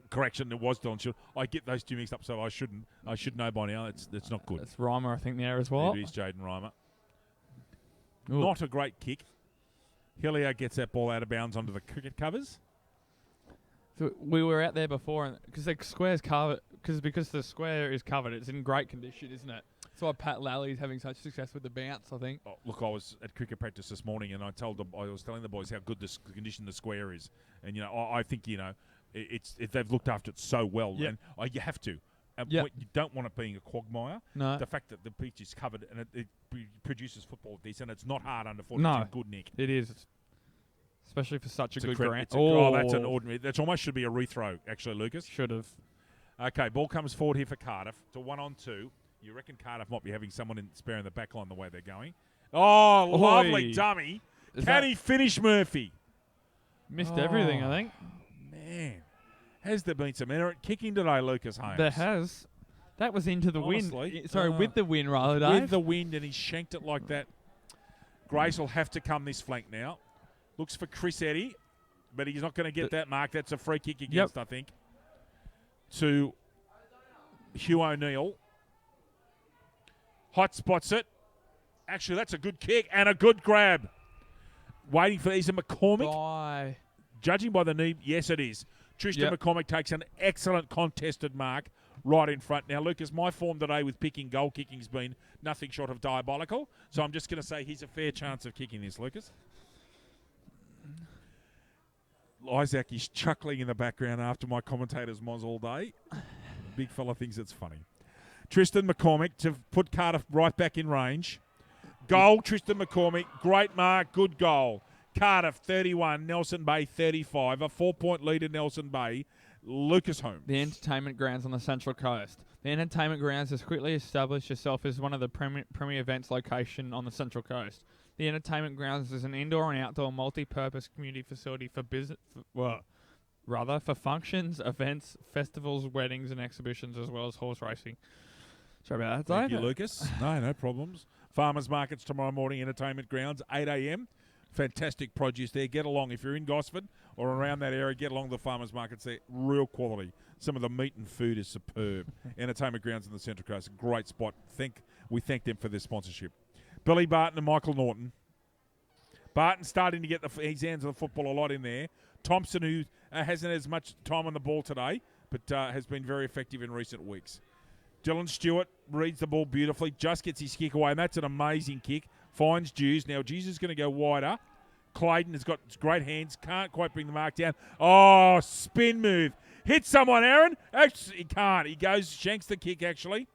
Correction, it was Dylan Stewart. I get those two mixed up, so I shouldn't. I should know by now. It's not good. It's Reimer, I think, there as well. It is Jaden Reimer. Ooh. Not a great kick. Hillier gets that ball out of bounds onto the cricket covers. So we were out there before, because the square's covered. Because the square is covered, it's in great condition, isn't it? That's why Pat Lally's having such success with the bounce, I think. Oh, look, I was at cricket practice this morning, and I was telling the boys how good the condition the square is, and I think they've looked after it so well, and you have to. You don't want it being a quagmire. No. The fact that the pitch is covered and it produces football this, and it's not hard underfoot. No. It's in good nick. It is, especially for such a good ground. That's an ordinary. That almost should be a rethrow, actually, Lucas. Should have. Okay, ball comes forward here for Cardiff. It's a 1-on-2. You reckon Cardiff might be having someone sparing the back line the way they're going? Oh, lovely dummy. Can he finish, Murphy? Missed everything, I think. Man. Has there been some errant kicking today, Lucas Holmes? There has. That was into the Honestly, wind. Sorry, with the wind, rather, Dave. With the wind, and he shanked it like that. Grace will have to come this flank now. Looks for Chris Eddy, but he's not going to get that mark. That's a free kick against, I think, to Hugh O'Neill. Hot spots it. Actually, that's a good kick and a good grab. Waiting for Isa McCormick. Judging by the knee, yes, it is. Tristan McCormick takes an excellent contested mark right in front. Now, Lucas, my form today with picking goal kicking has been nothing short of diabolical. So I'm just going to say he's a fair chance of kicking this, Lucas. Isaac is chuckling in the background after my commentator's moz all day. Big fella thinks it's funny. Tristan McCormick to put Cardiff right back in range. Goal, Tristan McCormick. Great mark, good goal. Cardiff 31, Nelson Bay 35. A 4-point lead in Nelson Bay. Lucas Holmes. The entertainment grounds on the Central Coast. The entertainment grounds has quickly established itself as one of the premier events location on the Central Coast. The entertainment grounds is an indoor and outdoor multi-purpose community facility for for functions, events, festivals, weddings, and exhibitions, as well as horse racing. Sorry about that, Thank you, Lucas. No problems. Farmers markets tomorrow morning, entertainment grounds, 8 a.m. Fantastic produce there. Get along. If you're in Gosford or around that area, get along to the farmers markets there. Real quality. Some of the meat and food is superb. Entertainment grounds in the Central Coast. Great spot. We thank them for their sponsorship. Billy Barton and Michael Norton. Barton starting to get his hands on the football a lot in there. Thompson, who hasn't as much time on the ball today, but has been very effective in recent weeks. Dylan Stewart reads the ball beautifully, just gets his kick away, and that's an amazing kick. Finds Jews. Now, Jews is going to go wider. Clayton has got great hands. Can't quite bring the mark down. Oh, spin move. Hit someone, Aaron. Actually, he can't. He goes, shanks the kick, actually.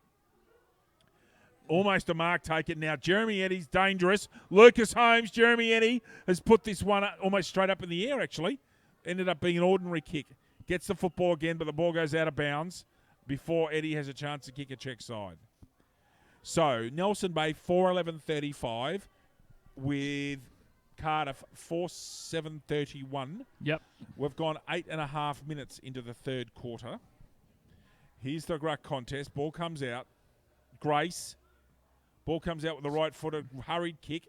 Almost a mark taken. Now, Jeremy Eddy's dangerous. Lucas Holmes, Jeremy Eddy, has put this one almost straight up in the air, actually. Ended up being an ordinary kick. Gets the football again, but the ball goes out of bounds before Eddy has a chance to kick a check side. So, Nelson Bay 4:11:35 with Cardiff 4:7:31. Yep. We've gone 8.5 minutes into the third quarter. Here's the ruck contest. Ball comes out. Grace. Ball comes out with the right footed hurried kick.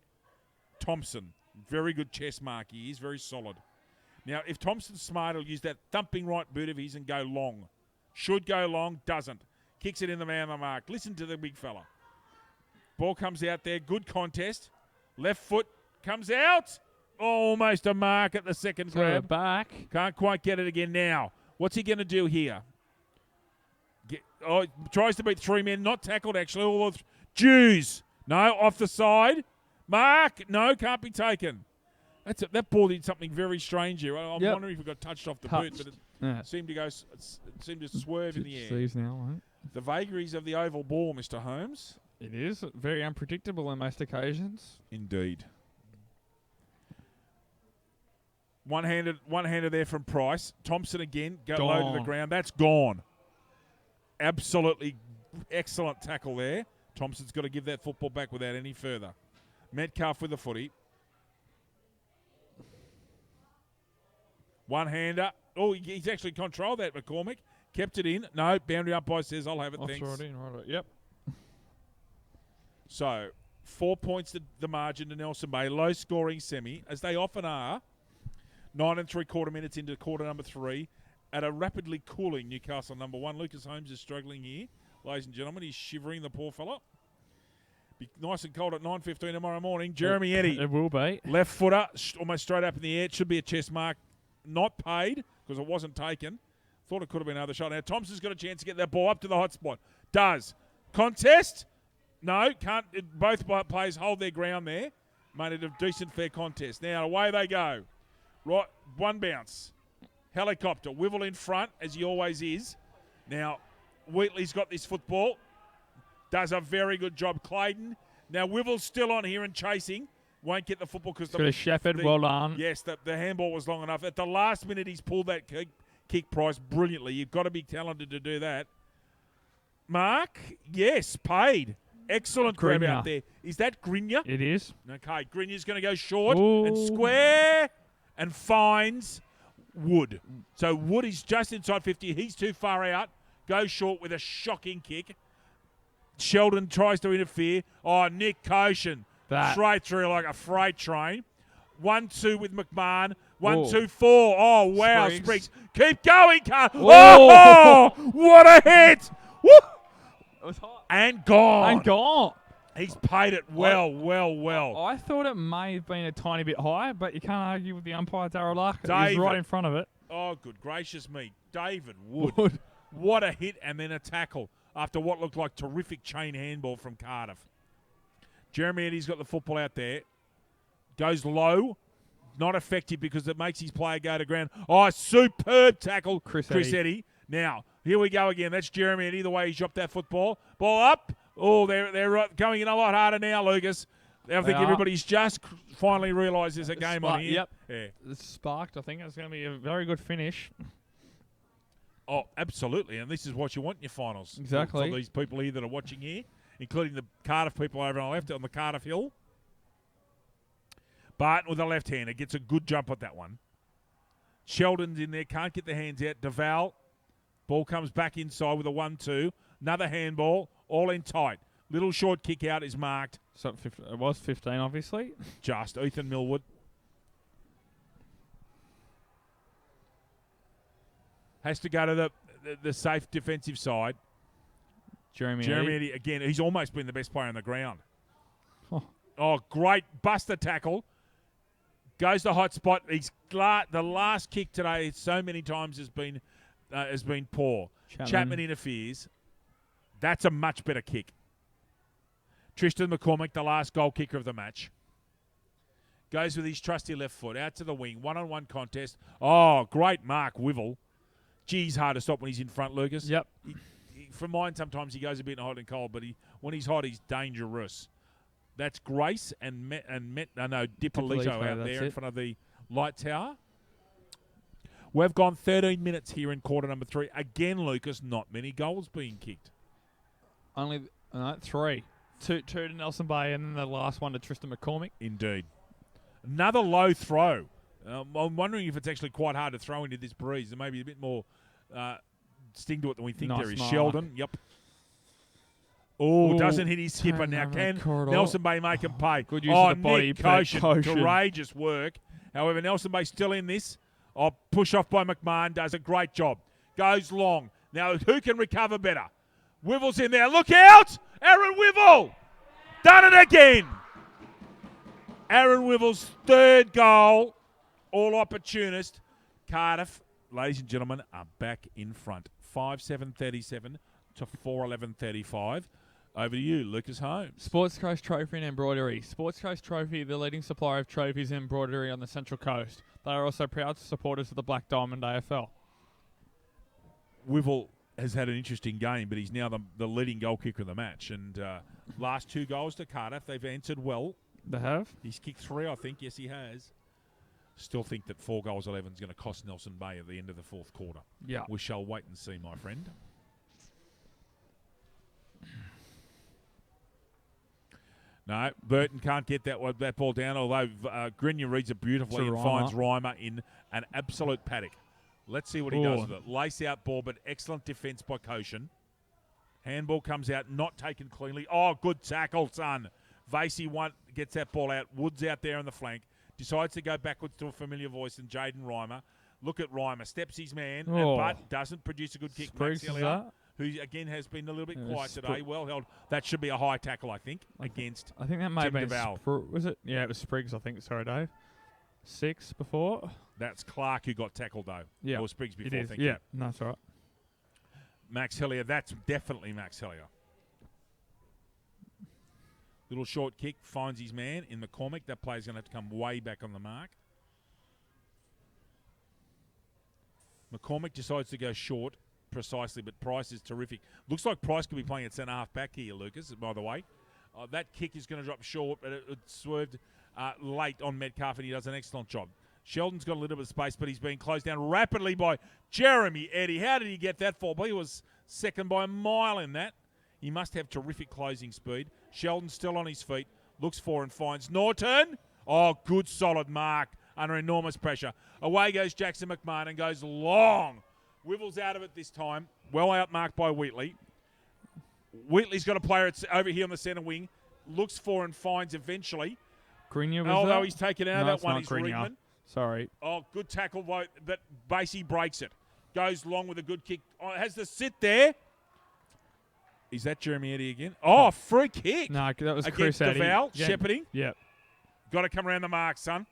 Thompson. Very good chest mark. He is very solid. Now, if Thompson's smart, he'll use that thumping right boot of his and go long. Should go long, doesn't. Kicks it in the man on the mark. Listen to the big fella. Ball comes out there. Good contest. Left foot comes out. Almost a mark at the second grab. Back. Can't quite get it again now. What's he going to do here? Tries to beat three men. Not tackled, actually. Jews. No, off the side. Mark. No, can't be taken. That ball did something very strange here. I'm wondering if it got touched off the boot, but it seemed to go. It seemed to swerve in the air. Now, right? The vagaries of the oval ball, Mr. Holmes. It is very unpredictable on most occasions. Indeed. One-hander there from Price. Thompson again, low to the ground. That's gone. Absolutely excellent tackle there. Thompson's got to give that football back without any further. Metcalf with the footy. One-hander. Oh, he's actually controlled that, McCormick. Kept it in. No, boundary umpire says, I'll have it, thanks. Right in, right. Yep. So, 4 points the margin to Nelson Bay. Low-scoring semi, as they often are. 9 3/4 minutes into quarter number 3. At a rapidly cooling Newcastle number 1. Lucas Holmes is struggling here. Ladies and gentlemen, he's shivering, the poor fella. Be nice and cold at 9:15 tomorrow morning. Jeremy Eddy. It will be. Left footer, almost straight up in the air. It should be a chest mark. Not paid because it wasn't taken. Thought it could have been another shot. Now, Thompson's got a chance to get that ball up to the hot spot. Does. Contest? No, can't. Both players hold their ground there. Made it a decent, fair contest. Now, away they go. Right, one bounce. Helicopter. Wivel in front, as he always is. Now, Wheatley's got this football. Does a very good job. Clayton. Now, Wivel's still on here and chasing. Won't get the football because the Shepherd, well done. Yes, the handball was long enough. At the last minute, he's pulled that kick Price brilliantly. You've got to be talented to do that. Mark, yes, paid. Excellent grab out there. Is that Grinya? It is. Okay, Grinya's going to go short and square and finds Wood. So Wood is just inside 50. He's too far out. Goes short with a shocking kick. Sheldon tries to interfere. Oh, Nick Koshin. Straight through like a freight train. 1-2 with McMahon. 1-2-4. Oh, wow, Spriggs. Keep going, Carl. Oh, what a hit. Woo! It was hot. And gone. He's paid it well. I thought it may have been a tiny bit high, but you can't argue with the umpire, Darryl Larkin. He's right in front of it. Oh, good gracious me. David Wood. What a hit and then a tackle after what looked like terrific chain handball from Cardiff. Jeremy Eddy's got the football out there. Goes low. Not effective because it makes his player go to ground. Oh, superb tackle, Chris Eddy. Now, here we go again. That's Jeremy Eddy, the way he dropped that football. Ball up. Oh, they're going in a lot harder now, Lucas. I think everybody's just finally realised there's a game on here. Yep. Yeah. It's sparked. I think it's going to be a very good finish. Oh, absolutely. And this is what you want in your finals. Exactly. For these people here that are watching here, including the Cardiff people over on the left on the Cardiff Hill. Barton with a left-hander gets a good jump at that one. Sheldon's in there, can't get the hands out. DeVal, ball comes back inside with a 1-2. Another handball, all in tight. Little short kick out is marked. So it was 15, obviously. Just Ethan Millwood. Has to go to the safe defensive side. Jeremy Eddy, again, he's almost been the best player on the ground. Oh, great buster tackle. Goes to hot spot. The last kick today so many times has been poor. Chapman interferes. That's a much better kick. Tristan McCormick, the last goal kicker of the match. Goes with his trusty left foot out to the wing. One-on-one contest. Oh, great mark, Wivel. Gee, he's hard to stop when he's in front, Lucas. Yep. From mine, sometimes he goes a bit hot and cold, but when he's hot, he's dangerous. That's Grace and Dippolito out there in front of the light tower. We've gone 13 minutes here in quarter number 3. Again, Lucas, not many goals being kicked. Only 3. Two to Nelson Bay and then the last one to Tristan McCormick. Indeed. Another low throw. I'm wondering if it's actually quite hard to throw into this breeze. There may be a bit more sting to it than we think there is. Sheldon, yep. Oh, doesn't hit his skipper now. Can Nelson Bay make him pay? Good use of the body. Nick Koshin, courageous work. However, Nelson Bay still in this. Oh, push off by McMahon, does a great job. Goes long. Now, who can recover better? Wivel's in there. Look out! Aaron Wivel! Done it again! Aaron Wivel's third goal. All opportunist. Cardiff, ladies and gentlemen, are back in front. 5-7-37 to 4-11-35. Over to you, Lucas Holmes. Sports Coast Trophy and Embroidery. Sports Coast Trophy, the leading supplier of trophies and embroidery on the Central Coast. They are also proud supporters of the Black Diamond AFL. Wivel has had an interesting game, but he's now the leading goal kicker of the match. And last 2 goals to Cardiff, they've answered well. They have? He's kicked 3, I think. Yes, he has. Still think that 4 goals 11 is going to cost Nelson Bay at the end of the 4th quarter. Yeah. We shall wait and see, my friend. No, Burton can't get that ball down, although Grenier reads it beautifully and finds Reimer in an absolute paddock. Let's see what he does with it. Lace out ball, but excellent defence by Koshin. Handball comes out, not taken cleanly. Oh, good tackle, son. Vasey gets that ball out. Woods out there on the flank. Decides to go backwards to a familiar voice in Jaden Reimer. Look at Reimer. Steps his man, but doesn't produce a good kick. Max Elliott, who again has been a little bit quiet today. Well held. That should be a high tackle, I think, against I think that may have been BDAFL. Was it? Yeah, it was Spriggs, I think. Sorry, Dave. 6 before. That's Clark who got tackled, though. Yeah. Or Spriggs before, It is. thank you. Yeah, no, that's all right. Max Hellier, that's definitely Max Hellier. Little short kick, finds his man in McCormick. That player's going to have to come way back on the mark. McCormick decides to go short, precisely, but Price is terrific. Looks like Price could be playing at centre-half back here, Lucas, by the way. That kick is going to drop short, but it swerved late on Metcalf, and he does an excellent job. Sheldon's got a little bit of space, but he's being closed down rapidly by Jeremy Eddy. How did he get that for? He was second by a mile in that. He must have terrific closing speed. Sheldon's still on his feet. Looks for and finds Norton. Oh, good solid mark under enormous pressure. Away goes Jackson McMahon and goes long. Wivels out of it this time. Well outmarked by Wheatley. Wheatley's got a player over here on the centre wing. Looks for and finds eventually. Grenier was although that? He's taken out of that one. He's Riegman. Sorry. Oh, good tackle, but Basey breaks it. Goes long with a good kick. Oh, it has to sit there. Is that Jeremy Eddy again? Oh, free kick. No, that was against Chris Eddy. DeVal, shepherding. Yep. Got to come around the mark, son.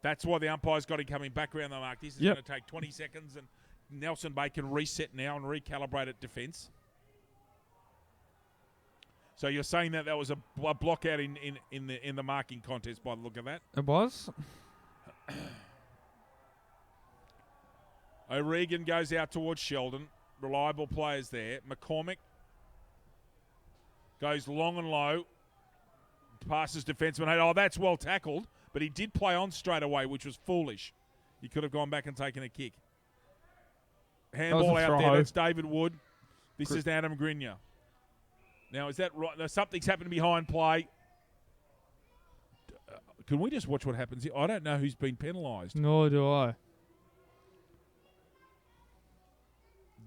That's why the umpire's got him coming back around the mark. This is going to take 20 seconds, and Nelson Bay can reset now and recalibrate at defence. So you're saying that was a block out in the marking contest by the look of that? It was. O'Regan goes out towards Sheldon. Reliable players there. McCormick goes long and low. Passes defenseman. Oh, that's well tackled. But he did play on straight away, which was foolish. He could have gone back and taken a kick. Handball out there. That's David Wood. This is Adam Grenier. Now, is that right? Now, something's happened behind play. Can we just watch what happens here? I don't know who's been penalised. Nor do I.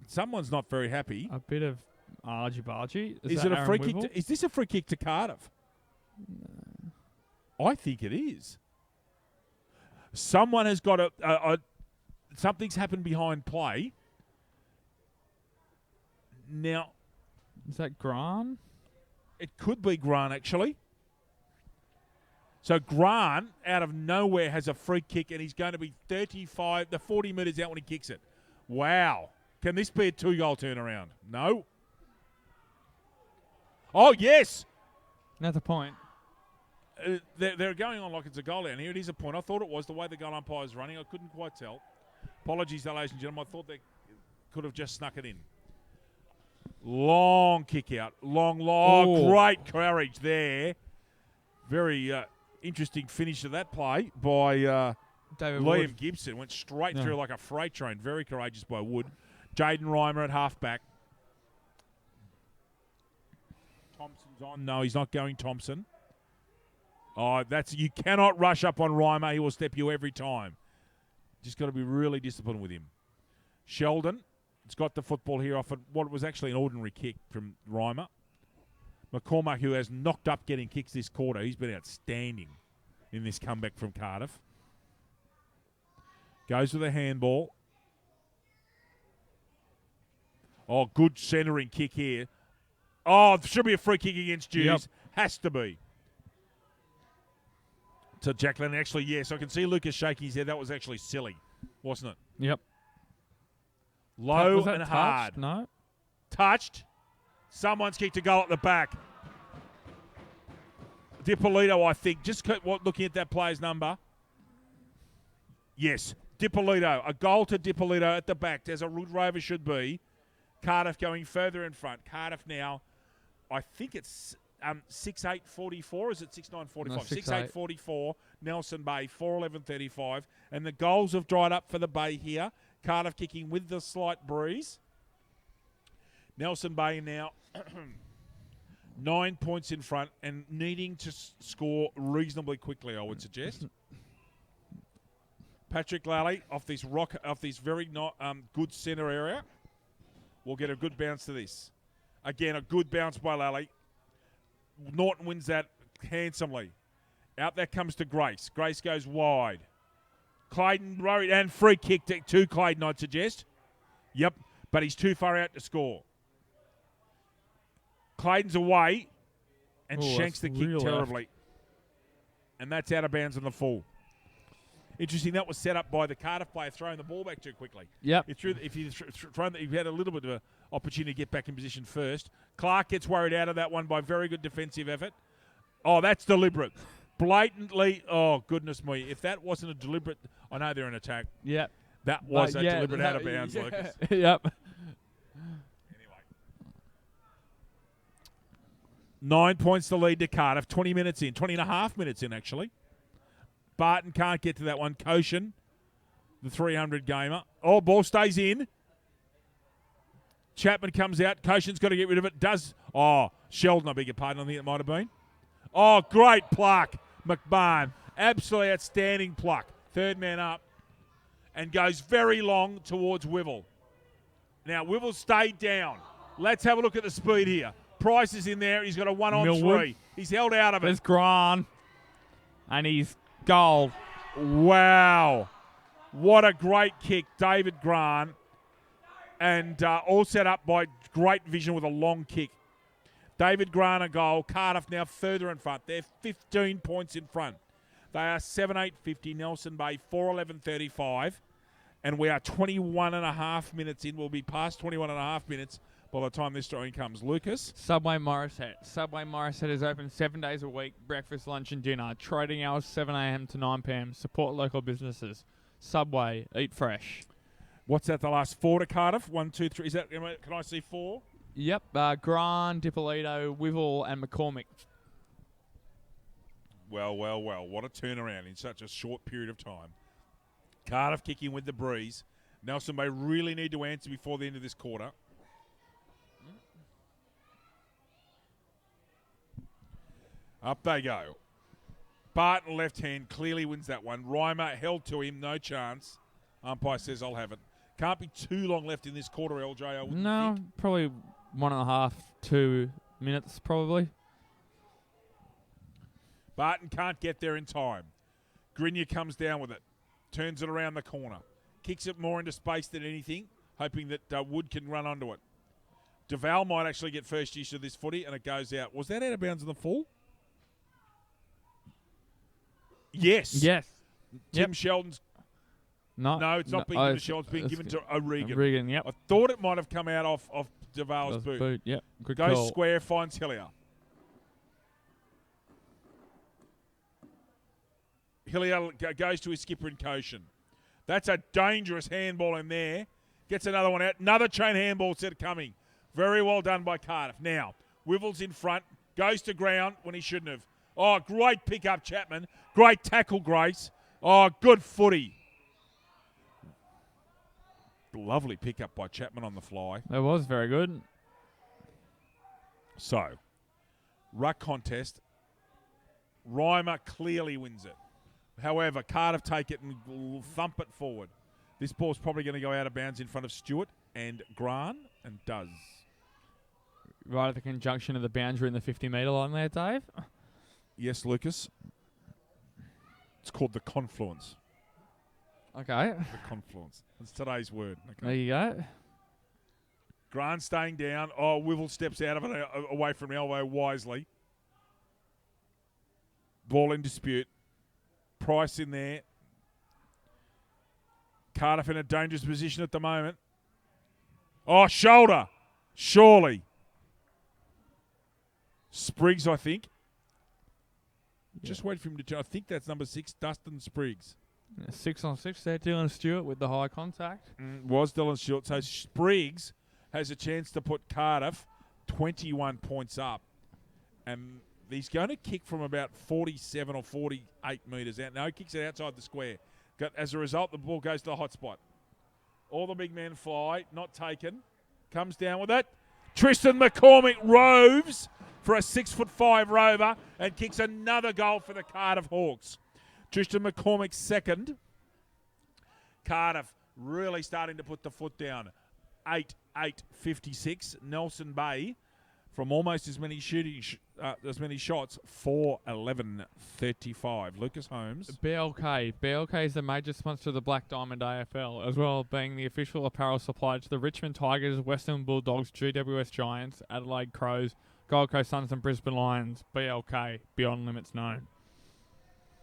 Someone's not very happy. A bit of argy-bargy. Is it a free kick? Is this a free kick to Cardiff? No. I think it is. Someone has got something's happened behind play. Now, is that Grant? It could be Grant, actually. So Grant, out of nowhere, has a free kick, and he's going to be 40 metres out when he kicks it. Wow. Can this be a 2-goal turnaround? No. Oh, yes. Another point. They're going on like it's a goal down here. It is a point. I thought it was the way the goal umpire is running. I couldn't quite tell. Apologies, ladies and gentlemen. I thought they could have just snuck it in. Long kick out. Long. Great courage there. Very interesting finish to that play by David Liam Wood. Gibson. Went straight through like a freight train. Very courageous by Wood. Jaden Reimer at halfback. Thompson's on. No, he's not going Thompson. Oh, you cannot rush up on Reimer. He will step you every time. Just got to be really disciplined with him. Sheldon has got the football here off what was actually an ordinary kick from Reimer. McCormack, who has knocked up getting kicks this quarter. He's been outstanding in this comeback from Cardiff. Goes with a handball. Oh, good centering kick here. Oh, there should be a free kick against Hughes. Yep. Has to be. To Jacqueline, actually, yes. I can see Lucas shaking his head. That was actually silly, wasn't it? Yep. Low and touched? hard. No. Touched. Someone's kicked a goal at the back. Dippolito, I think. Just looking at that player's number. Yes, Dippolito. A goal to Dippolito at the back, as a Rood Rover should be. Cardiff going further in front. Cardiff now, I think it's 6-8-44. Is it 6-9-45? No, 6-8-44. Nelson Bay 4-11-35. And the goals have dried up for the Bay here. Cardiff kicking with the slight breeze. Nelson Bay now 9 points in front and needing to score reasonably quickly, I would suggest. Patrick Lally off this very good centre area will get a good bounce to this. Again, a good bounce by Lally. Norton wins that handsomely. Out there comes to Grace. Grace goes wide. Clayton and free kick to Clayton, I'd suggest. Yep, but he's too far out to score. Clayton's away and shanks the kick terribly. And that's out of bounds on the full. Interesting, that was set up by the Cardiff player throwing the ball back too quickly. Yep. If you had a little bit of an opportunity to get back in position first. Clark gets worried out of that one by very good defensive effort. Oh, that's deliberate. Blatantly, oh, goodness me. If that wasn't a deliberate, I know they're in attack. Yep. That was deliberate out of bounds, Lucas. Yep. 9 points to lead to Cardiff, 20 minutes in, 20 and a half minutes in, actually. Barton can't get to that one. Koshin, the 300 gamer. Oh, ball stays in. Chapman comes out. Koshin's got to get rid of it. Sheldon, I beg your pardon, I think it might have been. Oh, great pluck, McMahon. Absolutely outstanding pluck. Third man up. And goes very long towards Wivell. Now, Wivell stayed down. Let's have a look at the speed here. Price is in there. He's got a 1-on-3. He's held out of it. There's Grant. And he's goal. Wow. What a great kick, David Grant. And all set up by great vision with a long kick. David Grant a goal. Cardiff now further in front. They're 15 points in front. They are 7-8-50. Nelson Bay 4-11-35. And we are 21 and a half minutes in. We'll be past 21 and a half minutes by the time this story comes. Lucas? Subway Morisset. Subway Morisset is open 7 days a week. Breakfast, lunch and dinner. Trading hours 7 a.m. to 9 p.m. Support local businesses. Subway. Eat fresh. What's that, the last 4 to Cardiff? 1, 2, 3. Is that? Can I see 4? Yep. Grant, Dippolito, Wivell and McCormick. Well. What a turnaround in such a short period of time. Cardiff kicking with the breeze. Nelson Bay really need to answer before the end of this quarter. Up they go. Barton left hand clearly wins that one. Reimer held to him, no chance. Umpire says I'll have it. Can't be too long left in this quarter, LJ. I wouldn't think. Probably 1.5, 2 minutes probably. Barton can't get there in time. Grenier comes down with it. Turns it around the corner. Kicks it more into space than anything, hoping that Wood can run onto it. Duval might actually get first use of this footy, and it goes out. Was that out of bounds in the full? Yes. Tim Sheldon's. No, it's not being given to Sheldon. It's being given to O'Regan. O'Regan, yep. I thought it might have come out off Duval's boot. Yep, good Goes call. square, finds Hillier. Hillier goes to his skipper in Koshin. That's a dangerous handball in there. Gets another one out. Another chain handball set coming. Very well done by Cardiff. Now, Wivell's in front. Goes to ground when he shouldn't have. Oh, great pick up, Chapman. Great tackle, Grace. Oh, good footy. Lovely pick up by Chapman on the fly. That was very good. So, ruck contest. Reimer clearly wins it. However, Cardiff take it and thump it forward. This ball's probably going to go out of bounds in front of Stewart and Grant, and does. Right at the conjunction of the boundary and the 50-metre line there, Dave. Yes, Lucas. It's called the confluence. Okay. The confluence. That's today's word. Okay. There you go. Grant staying down. Oh, Wivell steps out of it away from elbow wisely. Ball in dispute. Price in there. Cardiff in a dangerous position at the moment. Oh, shoulder. Surely. Spriggs, I think. Yeah. Just wait for him to turn. I think that's number 6, Dustin Spriggs. 6 on 6 there, Dylan Stewart with the high contact. Was Dylan Stewart. So Spriggs has a chance to put Cardiff 21 points up. And he's going to kick from about 47 or 48 metres out. No, he kicks it outside the square. As a result, the ball goes to the hot spot. All the big men fly, not taken. Comes down with it. Tristan McCormick roves for a 6'5" rover and kicks another goal for the Cardiff Hawks. Tristan McCormick's second. Cardiff really starting to put the foot down. 8-8-56. Nelson Bay from almost as many shots, 4-11-35. Lucas Holmes. BLK. BLK is the major sponsor of the Black Diamond AFL, as well as being the official apparel supplier to the Richmond Tigers, Western Bulldogs, GWS Giants, Adelaide Crows, Gold Coast Suns and Brisbane Lions. BLK, beyond limits known.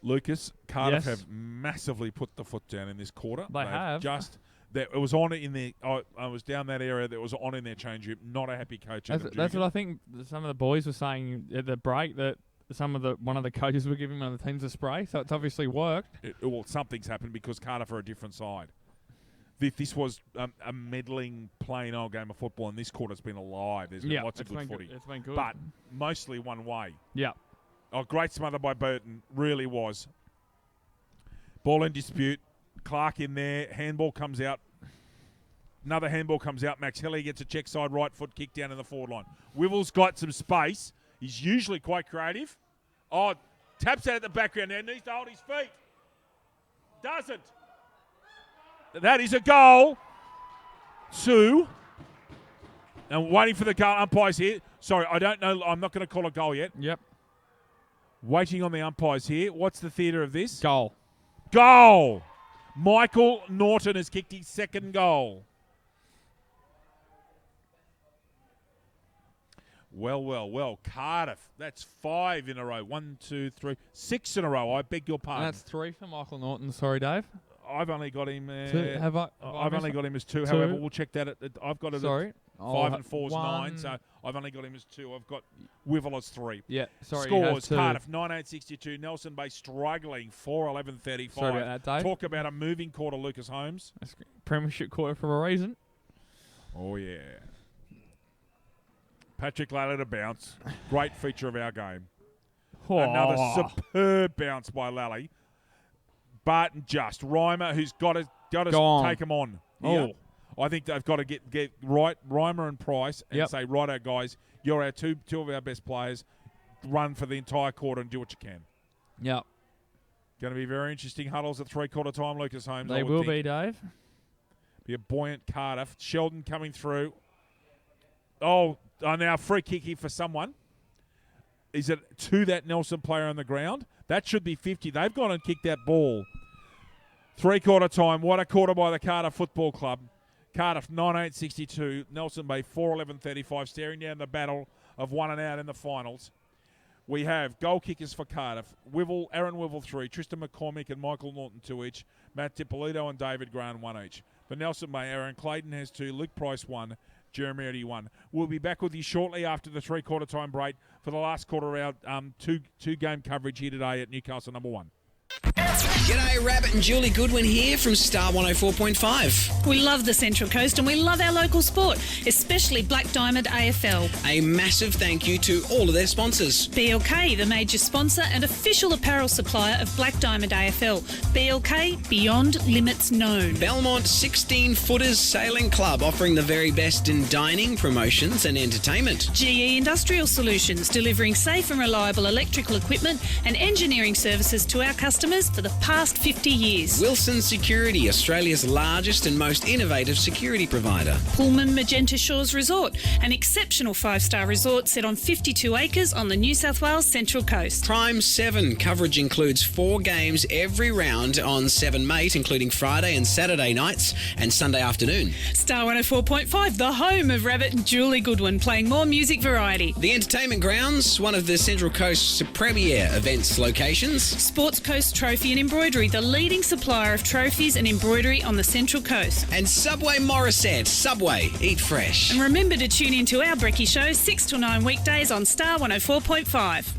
Lucas, Cardiff have massively put the foot down in this quarter. They have. It was on in their. I was down that area. That was on in their change room. Not a happy coach. That's what I think. Some of the boys were saying at the break that one of the coaches were giving one of the teams a spray. So it's obviously worked. Well, something's happened because Cardiff are a different side. This was a meddling, plain old game of football, and this quarter's been alive. There's been lots of good footy. It's been good, but mostly one way. Yeah. Oh, great smother by Burton. Really was. Ball in dispute. Clark in there. Handball comes out. Another handball comes out. Max Helly gets a check side right foot kick down in the forward line. Wivel's got some space. He's usually quite creative. Oh, taps out at the background there. Needs to hold his feet. Doesn't. That is a goal. 2. And waiting for the goal. Umpires here. Sorry, I don't know. I'm not going to call a goal yet. Yep. Waiting on the umpires here. What's the theatre of this? Goal. Goal. Michael Norton has kicked his second goal. Well. Cardiff. That's 5 in a row. 1, 2, 3, 6 in a row. I beg your pardon. That's 3 for Michael Norton. Sorry, Dave. I've only got him. 2. I've only got him as 2. 2. However, we'll check that. I've got it. Sorry. At 5 and 4's 9. 1. So I've only got him as 2. I've got Wivel as 3. Yeah. Sorry. Scores: Cardiff 9-8-62. Nelson Bay struggling 4-11-35. Sorry about that, Dave. Talk about a moving quarter, Lucas Holmes. Premiership quarter for a reason. Oh yeah. Patrick Lally to bounce. Great feature of our game. Another superb bounce by Lally. Barton just. Reimer, who's got to take him on. Here. I think they've got to get right, Reimer and Price, and say, righto, guys, you're our two of our best players. Run for the entire quarter and do what you can. Yep. Going to be very interesting huddles at three-quarter time, Lucas Holmes. They will be, Dave. Be a buoyant Cardiff. Sheldon coming through. Oh, now free kick here for someone. Is it to that Nelson player on the ground? That should be 50. They've gone and kicked that ball. Three-quarter time. What a quarter by the Cardiff Football Club. Cardiff 9-8-62. Nelson Bay 4-11-35. Staring down the battle of 1 and out in the finals. We have goal kickers for Cardiff. Aaron Wivel 3. Tristan McCormick and Michael Norton 2 each. Matt Dipolito and David Grant 1 each. For Nelson Bay, Aaron Clayton has 2. Luke Price 1. Jeremy Eddy 1. We'll be back with you shortly after the three-quarter time break for the last quarter round two-game coverage here today at Newcastle number 1. G'day, Rabbit and Julie Goodwin here from Star 104.5. We love the Central Coast and we love our local sport, especially Black Diamond AFL. A massive thank you to all of their sponsors. BLK, the major sponsor and official apparel supplier of Black Diamond AFL. BLK, beyond limits known. Belmont 16-Footers Sailing Club, offering the very best in dining, promotions and entertainment. GE Industrial Solutions, delivering safe and reliable electrical equipment and engineering services to our customers for the past 50 years. Wilson Security, Australia's largest and most innovative security provider. Pullman Magenta Shores Resort, an exceptional 5-star resort set on 52 acres on the New South Wales Central Coast. Prime 7 coverage includes 4 games every round on 7 Mate, including Friday and Saturday nights and Sunday afternoon. Star 104.5, the home of Rabbit and Julie Goodwin, playing more music variety. The Entertainment Grounds, one of the Central Coast's premier events locations. Sports Coast Trophy and Embroidery, the leading supplier of trophies and embroidery on the Central Coast. And Subway Morisset. Subway, eat fresh. And remember to tune in to our Brekkie Show 6 till 9 weekdays on Star 104.5.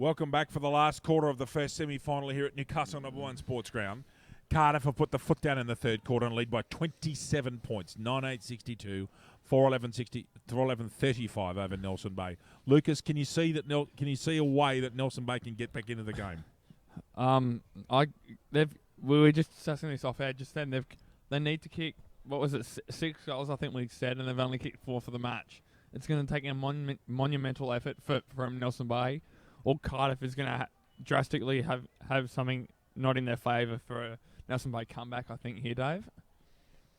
Welcome back for the last quarter of the first semi-final here at Newcastle #1 Sports Ground. Cardiff have put the foot down in the third quarter and lead by 27 points, 9-8-62, 4-11-35 over Nelson Bay. Lucas, can you see that? Can you see a way that Nelson Bay can get back into the game? We were just discussing this off air just then. They need to kick, what was it, 6 goals, I think we said, and they've only kicked 4 for the match. It's going to take a monumental effort from Nelson Bay, or Cardiff is going to drastically have something not in their favour for a Nelson Bay comeback, I think, here, Dave.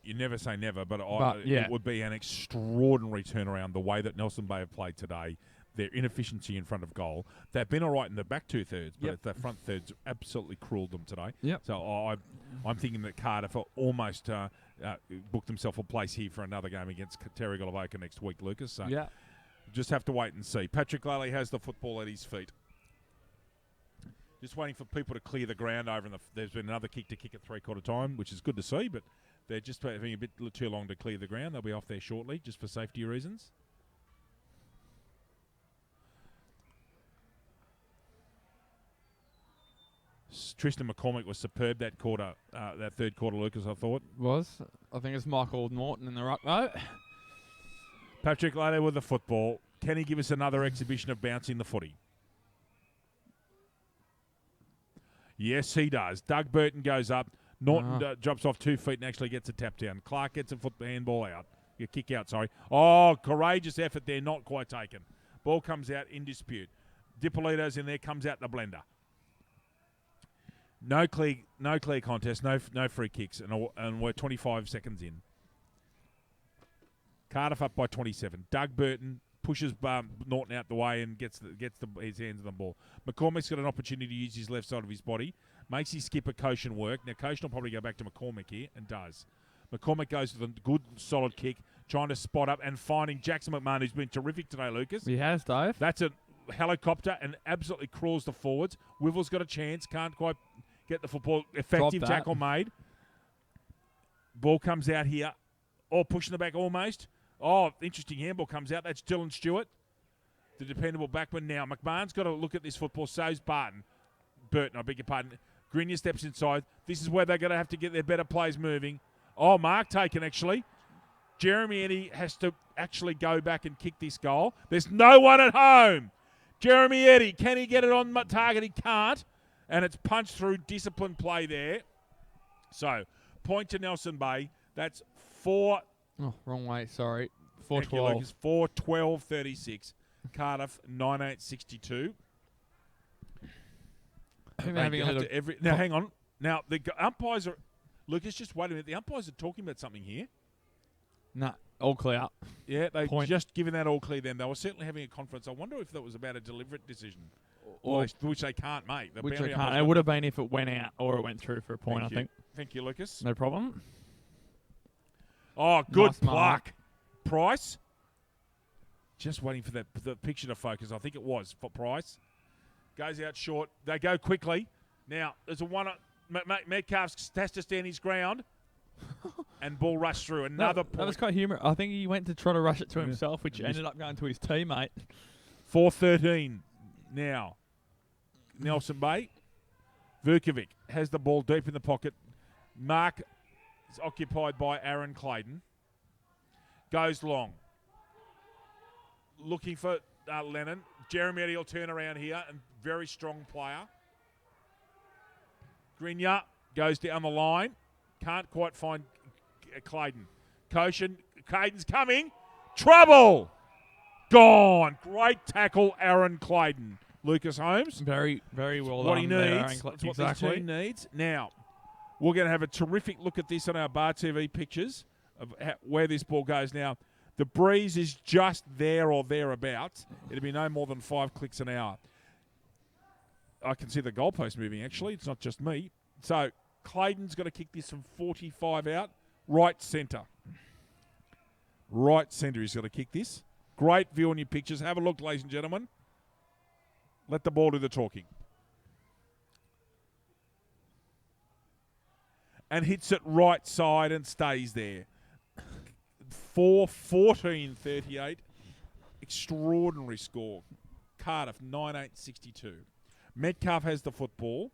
You never say never, but yeah. It would be an extraordinary turnaround the way that Nelson Bay have played today. Their inefficiency in front of goal. They've been all right in the back 2/3, but the front thirds absolutely cruelled them today. Yep. So I'm thinking that Cardiff are almost booked themselves a place here for another game against Terry Golavoka next week, Lucas. So just have to wait and see. Patrick Lally has the football at his feet. Just waiting for people to clear the ground over. There's been another kick to kick at 3/4 time, which is good to see, but they're just having a bit too long to clear the ground. They'll be off there shortly, just for safety reasons. Tristan McCormick was superb that quarter, that third quarter, Lucas, I thought. I think it's Michael Norton in the ruck, though. Patrick Lally with the football. Can he give us another exhibition of bouncing the footy? Yes, he does. Doug Burton goes up. Norton drops off 2 feet and actually gets a tap down. Clark gets a handball out. A kick out, sorry. Oh, courageous effort there, not quite taken. Ball comes out in dispute. Dippolito's in there, comes out the blender. No clear contest, no free kicks, and we're 25 seconds in. Cardiff up by 27. Doug Burton pushes Norton out the way and gets his hands on the ball. McCormick's got an opportunity to use his left side of his body, makes his skipper Koshin work. Now Koshin will probably go back to McCormick here, and does. McCormick goes with a good, solid kick, trying to spot up and finding Jackson McMahon, who's been terrific today, Lucas. He has, Dave. That's a helicopter and absolutely crawls the forwards. Wivel's got a chance, can't quite get the football. Effective tackle made. Ball comes out here. Oh, pushing the back almost. Oh, interesting handball comes out. That's Dylan Stewart, the dependable backman. Now, McMahon's got to look at this football. So's Burton, I beg your pardon. Grenier steps inside. This is where they're going to have to get their better plays moving. Oh, mark taken, actually. Jeremy Eddy has to actually go back and kick this goal. There's no one at home. Jeremy Eddy, can he get it on target? He can't. And it's punched through. Disciplined play there. So, point to Nelson Bay. That's 4. Oh, wrong way. Sorry. 4-12. 4-12-36. Cardiff 9-8-62. Now, hang on. Now, the umpires are... Lucas, just wait a minute. The umpires are talking about something here. Nah, all clear. Yeah, they just given that all clear then. They were certainly having a conference. I wonder if that was about a deliberate decision. Which they can't make. Which they can't. It would have been if it went out or it went through for a point, I think. Thank you, Lucas. No problem. Oh, good nice pluck. Price. Just waiting for the picture to focus. I think it was for Price. Goes out short. They go quickly. Now, there's a one. Metcalf has to stand his ground. And ball rushed through. Another point. That was quite humorous. I think he went to try to rush it to himself, which ended up going to his teammate. 4-13 now. Nelson Bay. Vukovic has the ball deep in the pocket. Mark is occupied by Aaron Clayton. Goes long. Looking for Lennon. Jeremy Eddy will turn around here, and very strong player. Grenier goes down the line. Can't quite find Clayton. Clayton's coming. Trouble! Gone. Great tackle, Aaron Clayton. Lucas Holmes. Very, very well what done. He needs. That's what this team needs. Now, we're going to have a terrific look at this on our Bar TV pictures of where this ball goes. Now, the breeze is just there or thereabouts. It'll be no more than 5 clicks an hour. I can see the goalpost moving, actually. It's not just me. So, Clayton's got to kick this from 45 out. Right centre. Right centre he's got to kick this. Great view on your pictures. Have a look, ladies and gentlemen. Let the ball do the talking. And hits it right side and stays there. 4-14-38. Extraordinary score. Cardiff 9-8-62. Metcalf has the football.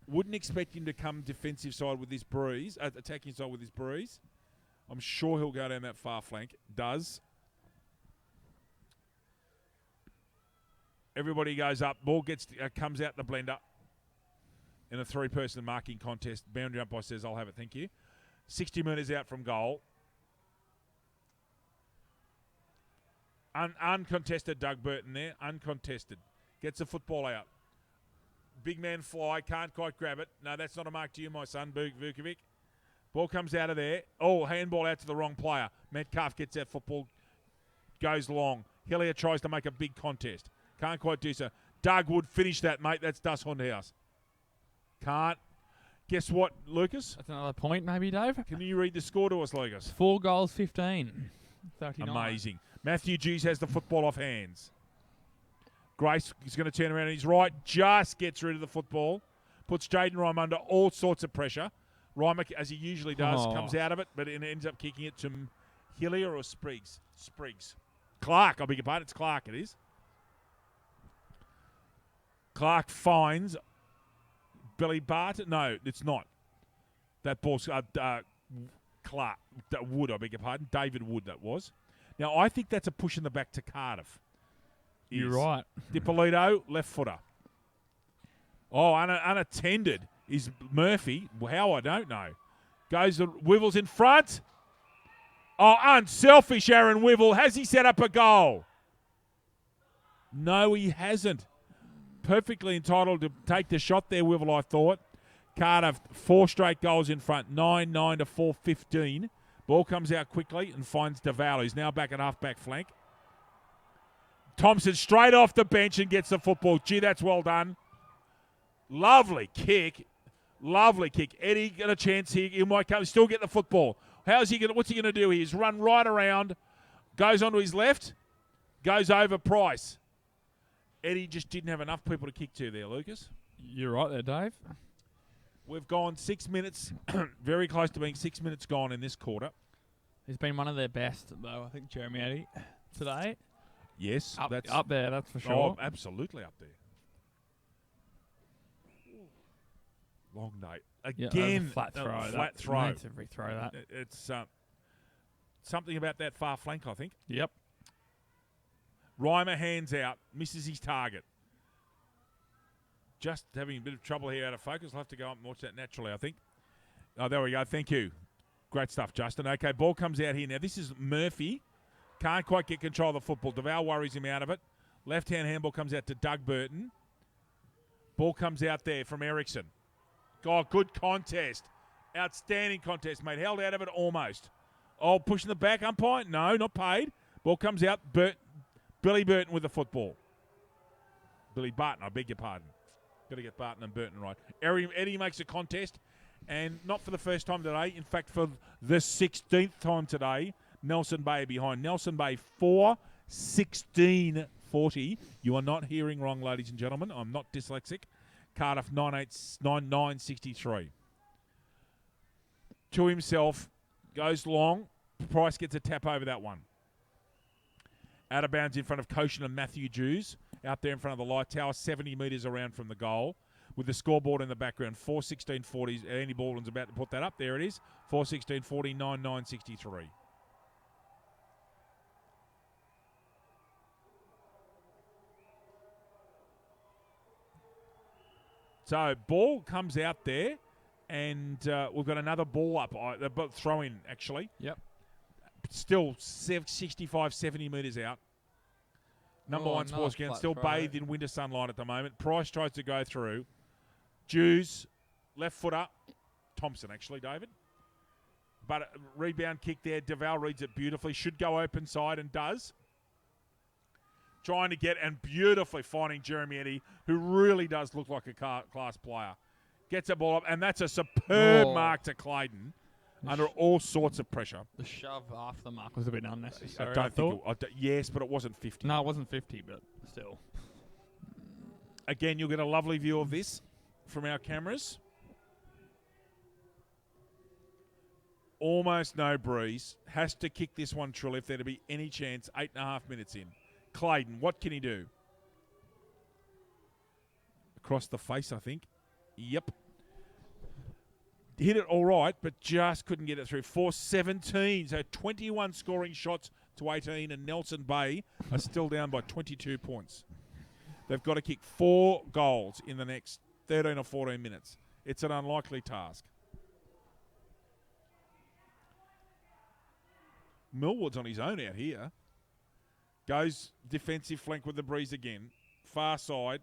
Wouldn't expect him to come defensive side with this breeze, attacking side with this breeze. I'm sure he'll go down that far flank. Does. Everybody goes up. Ball comes out the blender in a three-person marking contest. Boundary umpire says, I'll have it, thank you. 60 metres out from goal. Uncontested Doug Burton there. Uncontested. Gets the football out. Big man fly. Can't quite grab it. No, that's not a mark to you, my son, Vukovic. Ball comes out of there. Oh, handball out to the wrong player. Metcalf gets that football. Goes long. Hillier tries to make a big contest. Can't quite do so. Doug would finish that, mate. That's Das Hundhaus. Can't. Guess what, Lucas? That's another point, maybe, Dave. Can you read the score to us, Lucas? 4 goals, 15. 39. Amazing. Matthew Hughes has the football off hands. Grace is going to turn around and he's right. Just gets rid of the football. Puts Jaden Rhyme under all sorts of pressure. Rhyme, as he usually does, comes out of it, but it ends up kicking it to Hillier or Spriggs? Spriggs. Clark, I beg your pardon. It's Clark, it is. Clark finds Billy Barton. No, it's not. That ball's Clark. Wood, I beg your pardon. David Wood, that was. Now, I think that's a push in the back to Cardiff. You're right. Dippolito, left footer. Oh, unattended is Murphy. How, I don't know. Goes to Wivels in front. Oh, unselfish Aaron Wivell. Has he set up a goal? No, he hasn't. Perfectly entitled to take the shot there, Wivell, I thought. Cardiff, 4 straight goals in front. 9-9 to 4-15. Ball comes out quickly and finds DeVal, who's now back at half-back flank. Thompson straight off the bench and gets the football. Gee, that's well done. Lovely kick. Lovely kick. Eddie got a chance here. He might come, still get the football. What's he going to do here? He's run right around, goes onto his left, goes over Price. Eddie just didn't have enough people to kick to there, Lucas. You're right there, Dave. We've gone 6 minutes, very close to being 6 minutes gone in this quarter. He's been one of their best, though, I think, Jeremy Eddie, today. Yes. That's up there, that's for sure. Oh, absolutely up there. Long night. Again, flat throw. Flat throw. It's every throw that. It's something about that far flank, I think. Yep. Reimer hands out, misses his target. Just having a bit of trouble here out of focus. I'll have to go up and watch that naturally, I think. Oh, there we go. Thank you. Great stuff, Justin. Okay, ball comes out here. Now, this is Murphy. Can't quite get control of the football. DeVal worries him out of it. Left-hand handball comes out to Doug Burton. Ball comes out there from Ericsson. God, good contest. Outstanding contest, mate. Held out of it almost. Oh, pushing the back umpire? No, not paid. Ball comes out. Billy Burton with the football. Billy Barton, I beg your pardon. Got to get Barton and Burton right. Eddie makes a contest, and not for the first time today. In fact, for the 16th time today, Nelson Bay behind. Nelson Bay 4-16-40. You are not hearing wrong, ladies and gentlemen. I'm not dyslexic. Cardiff 9-9-63. To himself, goes long. Price gets a tap over that one. Out of bounds in front of Koshin and Matthew Jews. Out there in front of the light tower, 70 metres around from the goal. With the scoreboard in the background, 4-16-40. Andy Baldwin's about to put that up. There it is. 4-16-40, 9-9-63. So, ball comes out there, and we've got another ball up. Throw in, actually. Yep. Still 65, 70 metres out. Number one sports ground, still bathed in winter sunlight at the moment. Price tries to go through. Jews, left footer. Thompson, actually, David. But a rebound kick there. DeVal reads it beautifully. Should go open side and does. Trying to get and beautifully finding Jeremy Eddie, who really does look like a class player. Gets a ball up, and that's a superb mark to Clayton under all sorts of pressure. The shove after the mark was a bit unnecessary. I don't think yes, but it wasn't 50. No, it wasn't 50, but still. Again, you'll get a lovely view of this from our cameras. Almost no breeze. Has to kick this one truly if there to be any chance. 8.5 minutes in. Clayton, what can he do? Across the face, I think. Yep. Hit it all right, but just couldn't get it through. 4-17. So 21 scoring shots to 18, and Nelson Bay are still down by 22 points. They've got to kick 4 goals in the next 13 or 14 minutes. It's an unlikely task. Millwood's on his own out here. Goes defensive flank with the breeze again. Far side.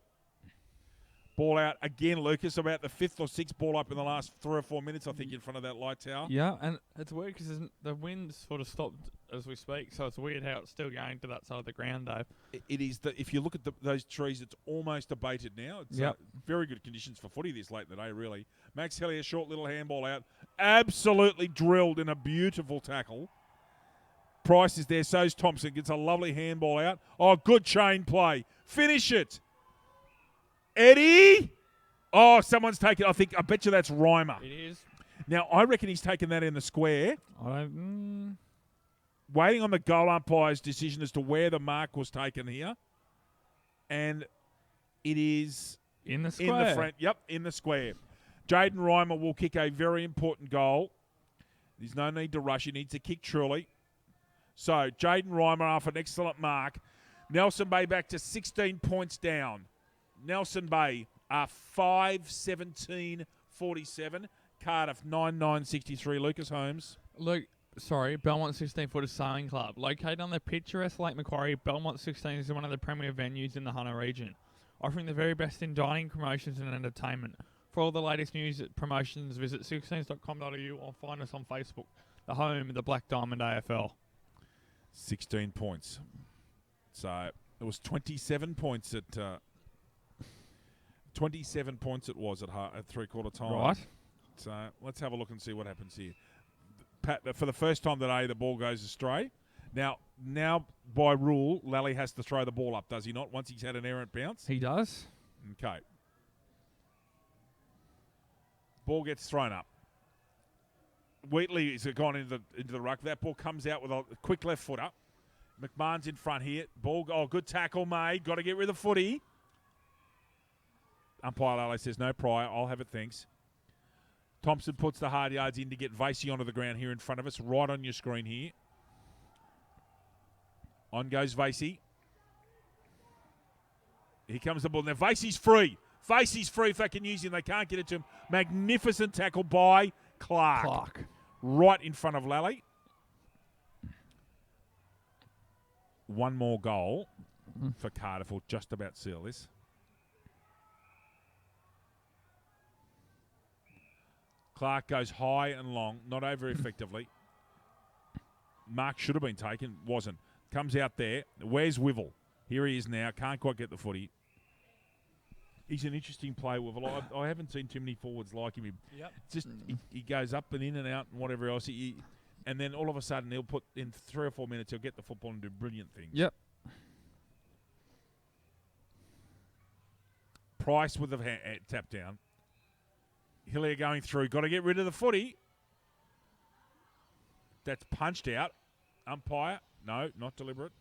Ball out again, Lucas. About the 5th or 6th ball up in the last 3 or 4 minutes, I think, in front of that light tower. Yeah, and it's weird because the wind sort of stopped as we speak, so it's weird how it's still going to that side of the ground, Dave. It is. If you look at those trees, it's almost abated now. It's very good conditions for footy this late in the day, really. Max Hellier, short little handball out. Absolutely drilled in a beautiful tackle. Price is there, so's Thompson. Gets a lovely handball out. Oh, good chain play. Finish it. Eddie. Oh, someone's taken. I bet you that's Reimer. It is. Now, I reckon he's taken that in the square. Waiting on the goal umpire's decision as to where the mark was taken here. And it is in the square. In the front. Yep, in the square. Jaden Reimer will kick a very important goal. There's no need to rush. He needs to kick truly. So, Jaden Reimer off an excellent mark. Nelson Bay back to 16 points down. Nelson Bay are 5-17-47. Cardiff 9-9-63. Lucas Holmes. Belmont 16 Footer Sailing Club. Located on the picturesque Lake Macquarie, Belmont 16 is one of the premier venues in the Hunter region, offering the very best in dining, promotions and entertainment. For all the latest news promotions, visit 16s.com.au or find us on Facebook, the home of the Black Diamond AFL. 16 points. So it was 27 points at 27 points it was at three-quarter time. Right. So let's have a look and see what happens here. Pat, for the first time today, the ball goes astray. Now by rule, Lally has to throw the ball up, does he not? Once he's had an errant bounce. He does. Okay. Ball gets thrown up. Wheatley has gone into the ruck. That ball comes out with a quick left footer. McMahon's in front here. Ball. Oh, good tackle made. Got to get rid of the footy. Umpire Lally says no prior. I'll have it, thanks. Thompson puts the hard yards in to get Vasey onto the ground here in front of us, right on your screen here. On goes Vasey. Here comes the ball. Now Vasey's free. Vasey's free if they can use him. They can't get it to him. Magnificent tackle by Clark. Right in front of Lally. One more goal for Cardiff will just about seal this. Clark goes high and long, not over effectively. Mark should have been taken, wasn't. Comes out there. Where's Wivel? Here he is now. Can't quite get the footy. He's an interesting player, Wivel. I haven't seen too many forwards like him. Yep. Just he goes up and in and out and whatever else. And then all of a sudden he'll put in 3 or 4 minutes he'll get the football and do brilliant things. Yep. Price with the tap down. Hillier going through. Got to get rid of the footy. That's punched out. Umpire. No, not deliberate.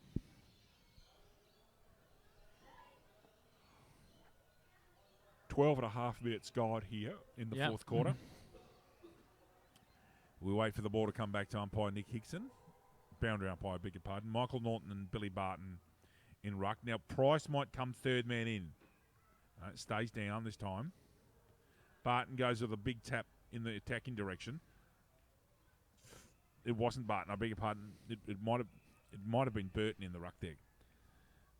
Twelve and a half minutes gone here in the fourth quarter. We wait for the ball to come back to umpire Nick Hickson. Boundary umpire, beg your pardon. Michael Norton and Billy Barton in ruck. Now, Price might come third man in. Stays down this time. Barton goes with a big tap in the attacking direction. It wasn't Barton. I beg your pardon. It might have been Burton in the ruck there.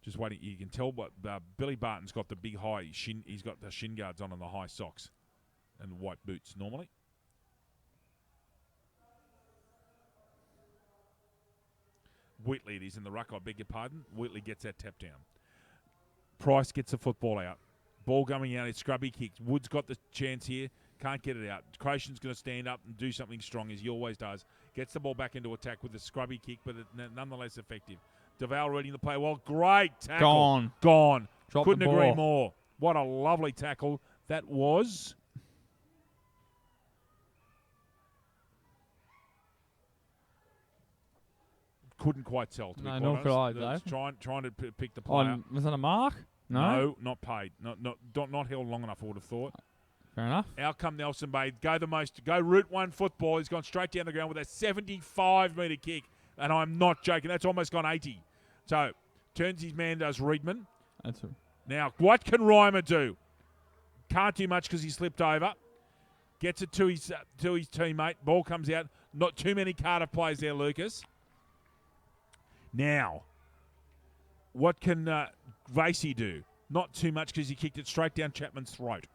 Just waiting. You can tell, but Billy Barton's got the big high shin. He's got the shin guards on and the high socks and white boots normally. Wheatley it is in the ruck. I beg your pardon. Wheatley gets that tap down. Price gets the football out. Ball going out, it's scrubby kicks. Wood's got the chance here, can't get it out. Creation's going to stand up and do something strong, as he always does. Gets the ball back into attack with a scrubby kick, but nonetheless effective. Duval reading the play well. Great tackle. Gone. Couldn't agree more. What a lovely tackle that was. Couldn't quite tell. To be no, nor could I, though. Trying to pick the player. Was that a mark? No? not paid. Not held long enough, I would have thought. Fair enough. Out come Nelson Bay. Go route one football. He's gone straight down the ground with a 75-metre kick. And I'm not joking. That's almost gone 80. So, turns his man, does Reedman. Now, what can Reimer do? Can't do much because he slipped over. Gets it to his teammate. Ball comes out. Not too many Cardiff players there, Lucas. Now, what can Vasey do? Not too much because he kicked it straight down Chapman's throat.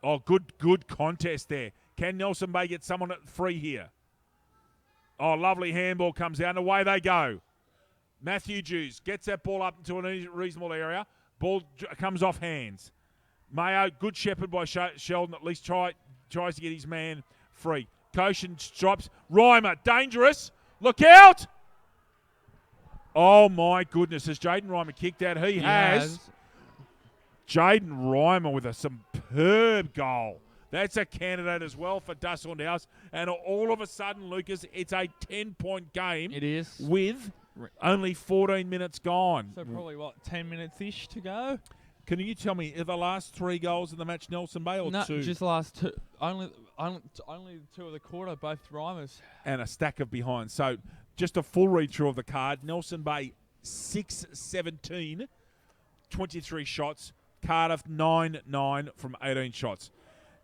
Oh, good contest there. Can Nelson Bay get someone free here? Oh, lovely handball comes out, and away they go. Matthew Jews gets that ball up into a reasonable area. Ball comes off hands. Mayo, good shepherd by Sheldon, at least tries to get his man free. Koshin drops. Reimer, dangerous. Look out! Oh, my goodness. Has Jaden Reimer kicked out? He has. Jaden Reimer with a superb goal. That's a candidate as well for Dusseldale House. And all of a sudden, Lucas, it's a 10-point game. It is. With only 14 minutes gone. So probably, 10 minutes-ish to go? Can you tell me, are the last 3 goals in the match Nelson Bay or 2? No, just the last 2. Only 2 of the quarter, both Reimers. And a stack of behind. So just a full read-through of the card. Nelson Bay, 6-17, 23 shots. Cardiff, 9-9 from 18 shots.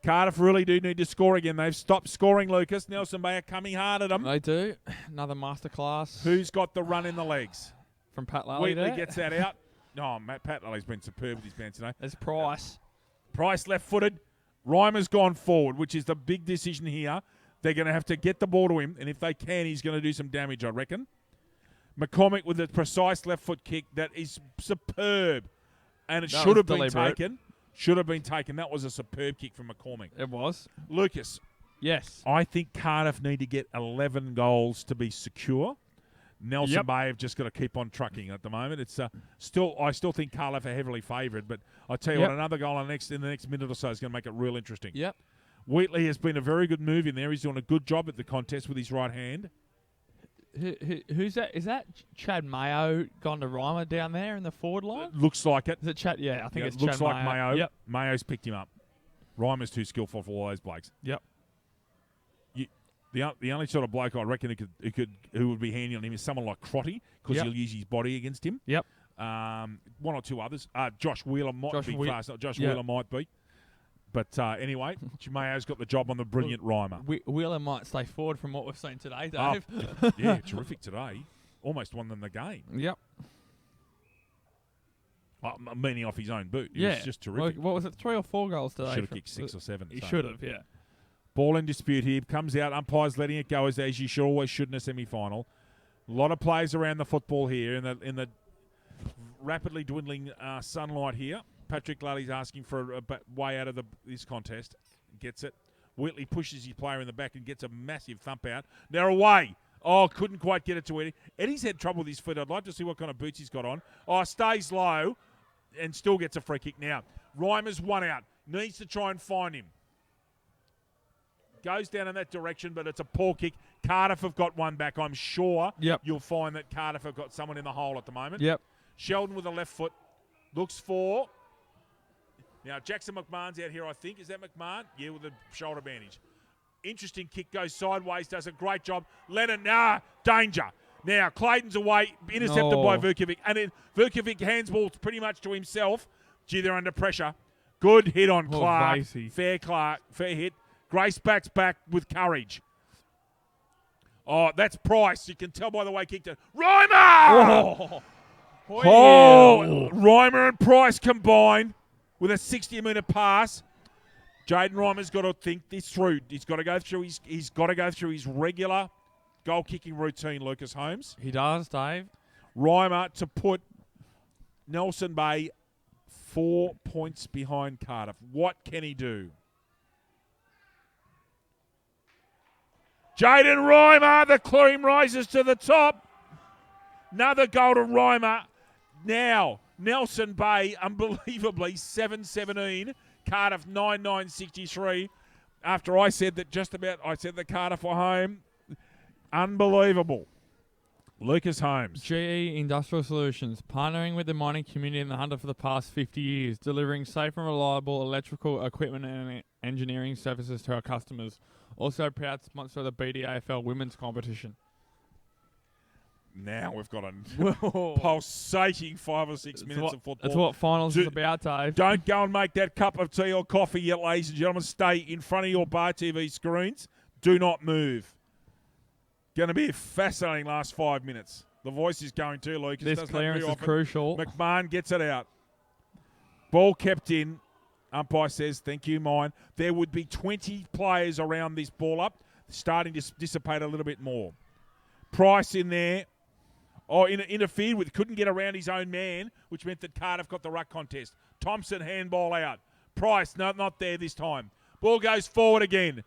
Cardiff really do need to score again. They've stopped scoring, Lucas. Nelson Bay are coming hard at them. They do. Another masterclass. Who's got the run in the legs? From Pat Lally Wheatley there. gets that out. Oh, Pat Lally's been superb with his man today. There's Price. Price left-footed. Reimer's gone forward, which is the big decision here. They're going to have to get the ball to him, and if they can, he's going to do some damage, I reckon. McCormick with a precise left-foot kick that is superb. And it should have been taken. Should have been taken. That was a superb kick from McCormick. It was. Lucas. Yes. I think Cardiff need to get 11 goals to be secure. Nelson Bay have just got to keep on trucking at the moment. It's I still think Cardiff are heavily favoured, but I tell you what, another goal in the next minute or so is going to make it real interesting. Yep. Wheatley has been a very good move in there. He's doing a good job at the contest with his right hand. Who's that? Is that Chad Mayo gone to Reimer down there in the forward line? Looks like it. Is it Chad? Yeah, I think it's looks Chad like Mayo. Yep. Mayo's picked him up. Reimer's too skillful for all those blokes. Yep. The only sort of bloke I reckon who would be handy on him is someone like Crotty because he'll use his body against him. Yep. One or two others. Josh Wheeler might be fast. Josh Wheeler might be. But anyway, Mayo's got the job on the brilliant Reimer. Wheeler might stay forward from what we've seen today, Dave. Yeah, terrific today. Almost won them the game. Yep. Meaning off his own boot. It was just terrific. What was it, 3 or 4 goals today? Should have kicked 6 or 7. He should have, yeah. Ball in dispute here. Comes out. Umpires letting it go as you should in a semi-final. A lot of players around the football here in the rapidly dwindling sunlight here. Patrick Lally's asking for a way out of this contest. Gets it. Wheatley pushes his player in the back and gets a massive thump out. Now away. Oh, couldn't quite get it to Eddie. Eddie's had trouble with his feet. I'd like to see what kind of boots he's got on. Oh, stays low and still gets a free kick now. Reimer's one out. Needs to try and find him. Goes down in that direction, but it's a poor kick. Cardiff have got one back. I'm sure you'll find that Cardiff have got someone in the hole at the moment. Yep. Sheldon with a left foot. Looks for... Now, Jackson McMahon's out here, I think. Is that McMahon? Yeah, with a shoulder bandage. Interesting kick, goes sideways, does a great job. Lennon, danger. Now, Clayton's away, intercepted by Vukovic. And then Vukovic handsballs pretty much to himself. Gee, they're under pressure. Good hit on Clark. Fair hit. Grace backs back with courage. Oh, that's Price. You can tell by the way he kicked it. Reimer! Reimer and Price combine with a 60-metre pass. Jaden Reimer's got to think this through. He's got to go through his regular goal-kicking routine, Lucas Holmes. He does, Dave. Reimer to put Nelson Bay 4 points behind Cardiff. What can he do? Jaden Reimer, the cream rises to the top. Another goal to Reimer. Now, Nelson Bay, unbelievably, 7-17. Cardiff, 9-9-63. After I said that Cardiff were home. Unbelievable. Lucas Holmes. GE Industrial Solutions, partnering with the mining community in the Hunter for the past 50 years, delivering safe and reliable electrical equipment and engineering services to our customers. Also proud sponsor of the BDAFL women's competition. Now we've got a pulsating 5 or 6 minutes of football. That's what finals is about, Dave. Don't go and make that cup of tea or coffee yet, ladies and gentlemen. Stay in front of your bar TV screens. Do not move. Going to be a fascinating last 5 minutes. The voice is going too, Lucas. This clearance is crucial. McMahon gets it out. Ball kept in. Umpire says, thank you, mine. There would be 20 players around this ball up, starting to dissipate a little bit more. Price in there. Interfered with, couldn't get around his own man, which meant that Cardiff got the ruck contest. Thompson handball out. Price, no, not there this time. Ball goes forward again.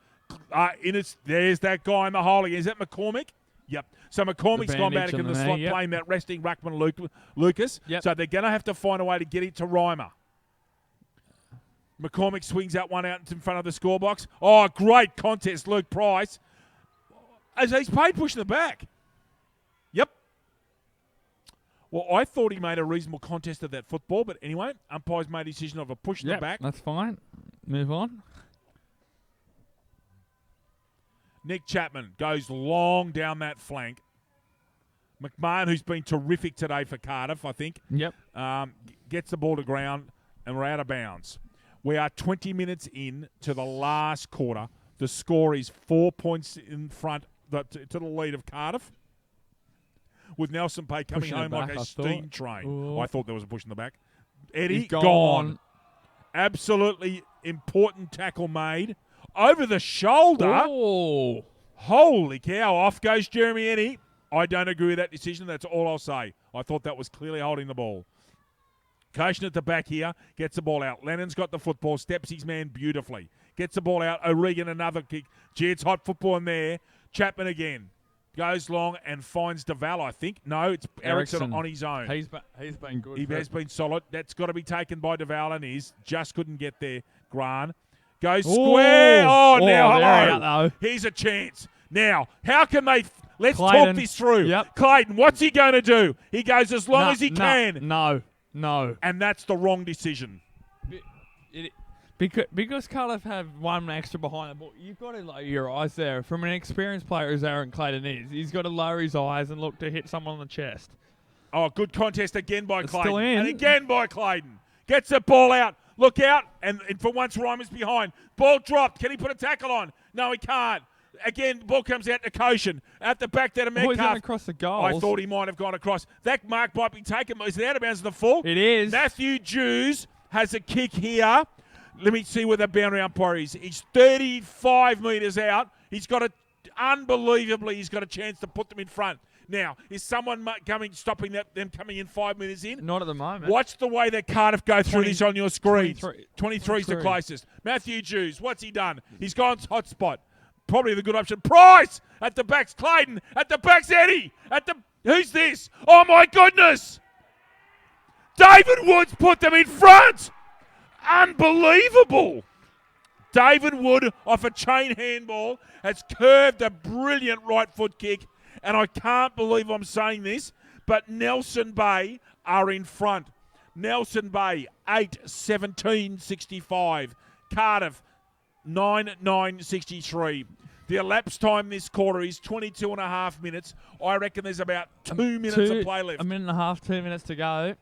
There's that guy in the hole again. Is that McCormick? Yep. So McCormick's gone back in the slot playing that resting ruckman Lucas. Yep. So they're going to have to find a way to get it to Reimer. McCormick swings that one out in front of the scorebox. Oh, great contest, Luke Price. As he's paid pushing the back. Yep. Well, I thought he made a reasonable contest of that football, but anyway, umpires made a decision of a push in the back. That's fine. Move on. Nick Chapman goes long down that flank. McMahon, who's been terrific today for Cardiff, I think, gets the ball to ground, and we're out of bounds. We are 20 minutes in to the last quarter. The score is 4 points in front to the lead of Cardiff, with Nelson Pay coming home like a steam train. Oh, I thought there was a push in the back. Eddie, gone. Absolutely important tackle made. Over the shoulder. Oh. Holy cow. Off goes Jeremy Eddie. I don't agree with that decision. That's all I'll say. I thought that was clearly holding the ball. Koshin at the back here. Gets the ball out. Lennon's got the football. Steps his man beautifully. Gets the ball out. O'Regan another kick. Gee, it's hot football in there. Chapman again. Goes long and finds DeVal, I think. No, it's Ericsson on his own. He's been good. He has been solid. That's got to be taken by DeVal and is. Just couldn't get there. Grant. Goes square. Hello. Here's a chance. Now, how can they... Let's talk this through. Yep. Clayton, what's he going to do? He goes as long as he can. No. And that's the wrong decision. Because Cardiff have one extra behind the ball, you've got to lower your eyes there. From an experienced player as Aaron Clayton is, he's got to lower his eyes and look to hit someone on the chest. Oh, good contest again by Clayton. Still in. And again by Clayton. Gets the ball out. Look out. And for once, Reimer's behind. Ball dropped. Can he put a tackle on? No, he can't. Again, ball comes out to Koshin. At the back there to Metcalf. He's going across the goals. I thought he might have gone across. That mark might be taken. Is it out of bounds to the full? It is. Matthew Jews has a kick here. Let me see where the boundary umpire is. He's 35 metres out. He's got he's got a chance to put them in front. Now, is someone stopping them coming in 5 metres in? Not at the moment. Watch the way that Cardiff go through this on your screen. 23 is the closest. Matthew Jews, what's he done? He's gone hot spot. Probably the good option. Price! At the back's Clayton. At the back's Eddie. Who's this? Oh, my goodness! David Woods put them in front! Unbelievable! David Wood, off a chain handball, has curved a brilliant right foot kick. And I can't believe I'm saying this, but Nelson Bay are in front. Nelson Bay, 8-17-65. Cardiff, 9-9-63. The elapsed time this quarter is 22 and a half minutes. I reckon there's about 2 minutes of play left. A minute and a half, 2 minutes to go.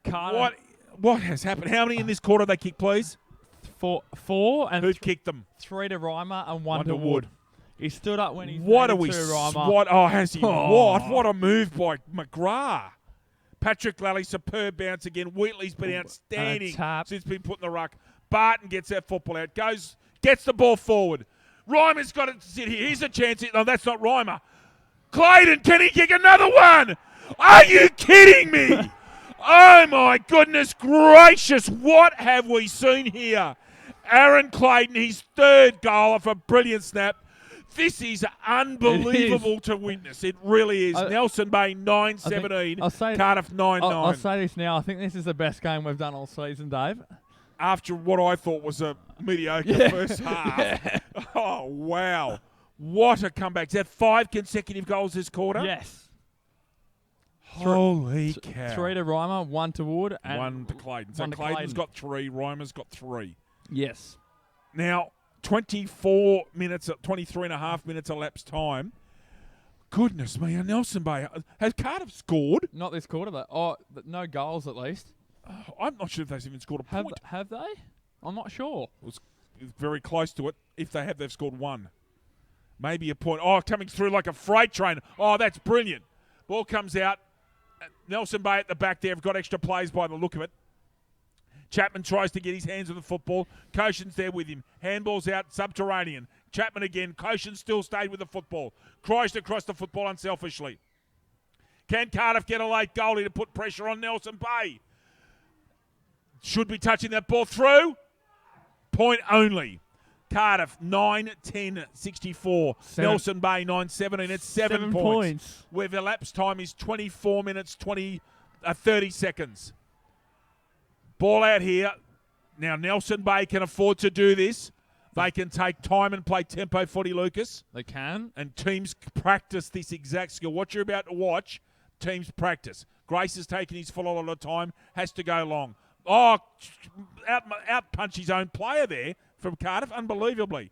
Cardiff. What has happened? How many in this quarter they kicked, please? Four. And who kicked them? 3 to Reimer and 1 to Wood. He stood up when he Reimer. Has he? What a move by McGrath. Patrick Lally, superb bounce again. Wheatley's been outstanding since he's been put in the ruck. Barton gets that football out. Gets the ball forward. Reimer's got to sit here. Here's a chance. No, that's not Reimer. Clayton, can he kick another one? Are you kidding me? Oh, my goodness gracious. What have we seen here? Aaron Clayton, his third goal off a brilliant snap. This is unbelievable to witness. It really is. Nelson Bay 9-17. Cardiff 9-9. I'll say this now. I think this is the best game we've done all season, Dave. After what I thought was a mediocre first half. Yeah. Oh, wow. What a comeback. Is that 5 consecutive goals this quarter? Yes. Holy cow. 3 to Reimer, 1 to Wood, and 1 to Clayton. So 1 to Clayton's Clayton. got 3, Reimer's got 3. Yes. Now, 23 and a half minutes elapsed time. Goodness me, Nelson Bay. Has Cardiff scored? Not this quarter, though. No goals at least. I'm not sure if they've even scored a point. Have they? I'm not sure. It's very close to it. If they have, they've scored 1. Maybe a point. Oh, coming through like a freight train. Oh, that's brilliant. Ball comes out. Nelson Bay at the back there have got extra plays by the look of it. Chapman tries to get his hands on the football. Koshin's there with him. Handball's out, subterranean. Chapman again. Koshin still stayed with the football. Christ across the football unselfishly. Can Cardiff get a late goalie to put pressure on Nelson Bay? Should be touching that ball through. Point only. Cardiff 9-10-64. Nelson Bay 9-17. It's 7 points. Where the elapsed time is 24 minutes 30 seconds. Ball out here. Now Nelson Bay can afford to do this. They can take time and play tempo footy, Lucas. They can. And teams practice this exact skill. What you're about to watch, teams practice. Grace has taken his full lot of time. Has to go long. Oh, out punch his own player there from Cardiff, unbelievably.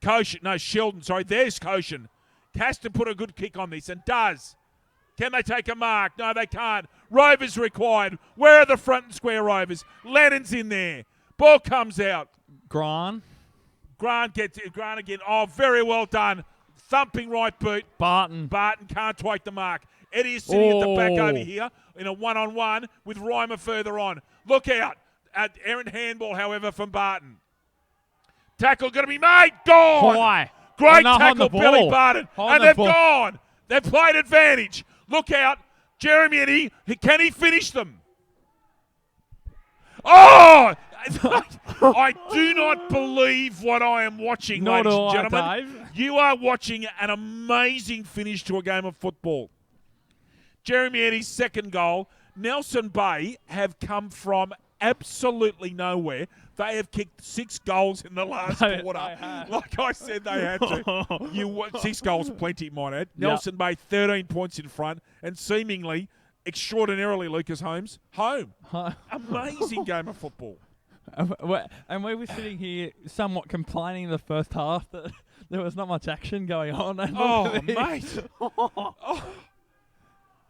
Sheldon, sorry, there's Koshin. Has to put a good kick on this, and does. Can they take a mark? No, they can't. Rovers required. Where are the front and square Rovers? Lennon's in there. Ball comes out. Grant gets it. Grant again. Oh, very well done. Thumping right boot. Barton can't take the mark. Eddie is sitting at the back over here in a one-on-one with Reimer further on. Look out. Errant handball, however, from Barton. Tackle going to be made. Gone. Why? Great No, tackle, Billy Barton. And they've gone. They've played advantage. Look out. Jeremy Eddie. Can he finish them? Oh! I do not believe what I am watching, ladies and gentlemen. Dave. You are watching an amazing finish to a game of football. Jeremy Eddie's second goal. Nelson Bay have come from absolutely nowhere. They have kicked 6 goals in the last quarter. Like I said, they had to. 6 goals, plenty, might add. Nelson Bay, 13 points in front, and seemingly, extraordinarily, Lucas Holmes, home. Amazing game of football. And we were sitting here somewhat complaining in the first half that there was not much action going on. Oh, mate.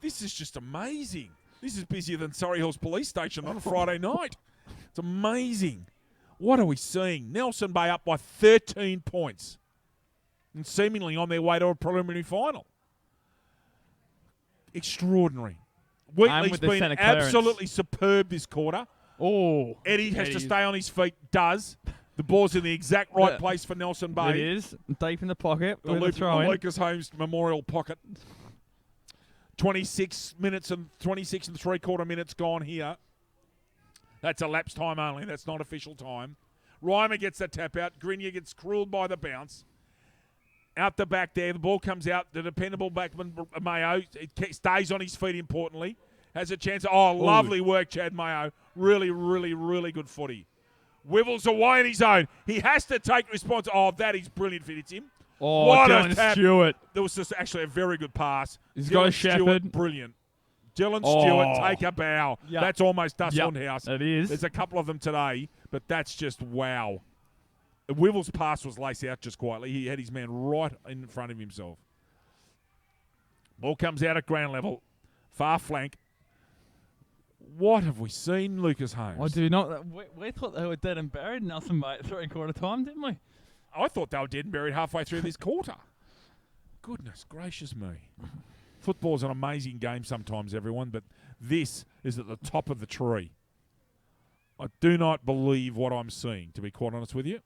This is just amazing. This is busier than Surrey Hills Police Station on a Friday night. It's amazing. What are we seeing? Nelson Bay up by 13 points and seemingly on their way to a preliminary final. Extraordinary. Wheatley's been absolutely superb this quarter. Oh, Eddie has to stay on his feet. Does. The ball's in the exact right place for Nelson Bay. It is. Deep in the pocket. The Lucas Holmes Memorial pocket. 26 minutes and 26 and 3/4 minutes gone here. That's elapsed time only. That's not official time. Reimer gets that tap out. Grenier gets cruelled by the bounce. Out the back there. The ball comes out. The dependable backman, Mayo, stays on his feet importantly. Has a chance. Oh, lovely work, Chad Mayo. Really, really, really good footy. Wivels away in his own. He has to take response. Oh, that is brilliant if it hits him. Oh, what Dylan a tap. Stewart. There was just actually a very good pass. He's got a shepherd. Brilliant. Dylan Stewart, take a bow. Yep. That's almost Dust House. It is. There's a couple of them today, but that's just wow. Wivels' pass was laced out just quietly. He had his man right in front of himself. Ball comes out at ground level. Far flank. What have we seen, Lucas Holmes? I do not. We thought they were dead and buried, Nelson Bay, at 3/4 time, didn't we? I thought they were dead and buried halfway through this quarter. Goodness gracious me. Football's an amazing game sometimes, everyone, but this is at the top of the tree. I do not believe what I'm seeing, to be quite honest with you.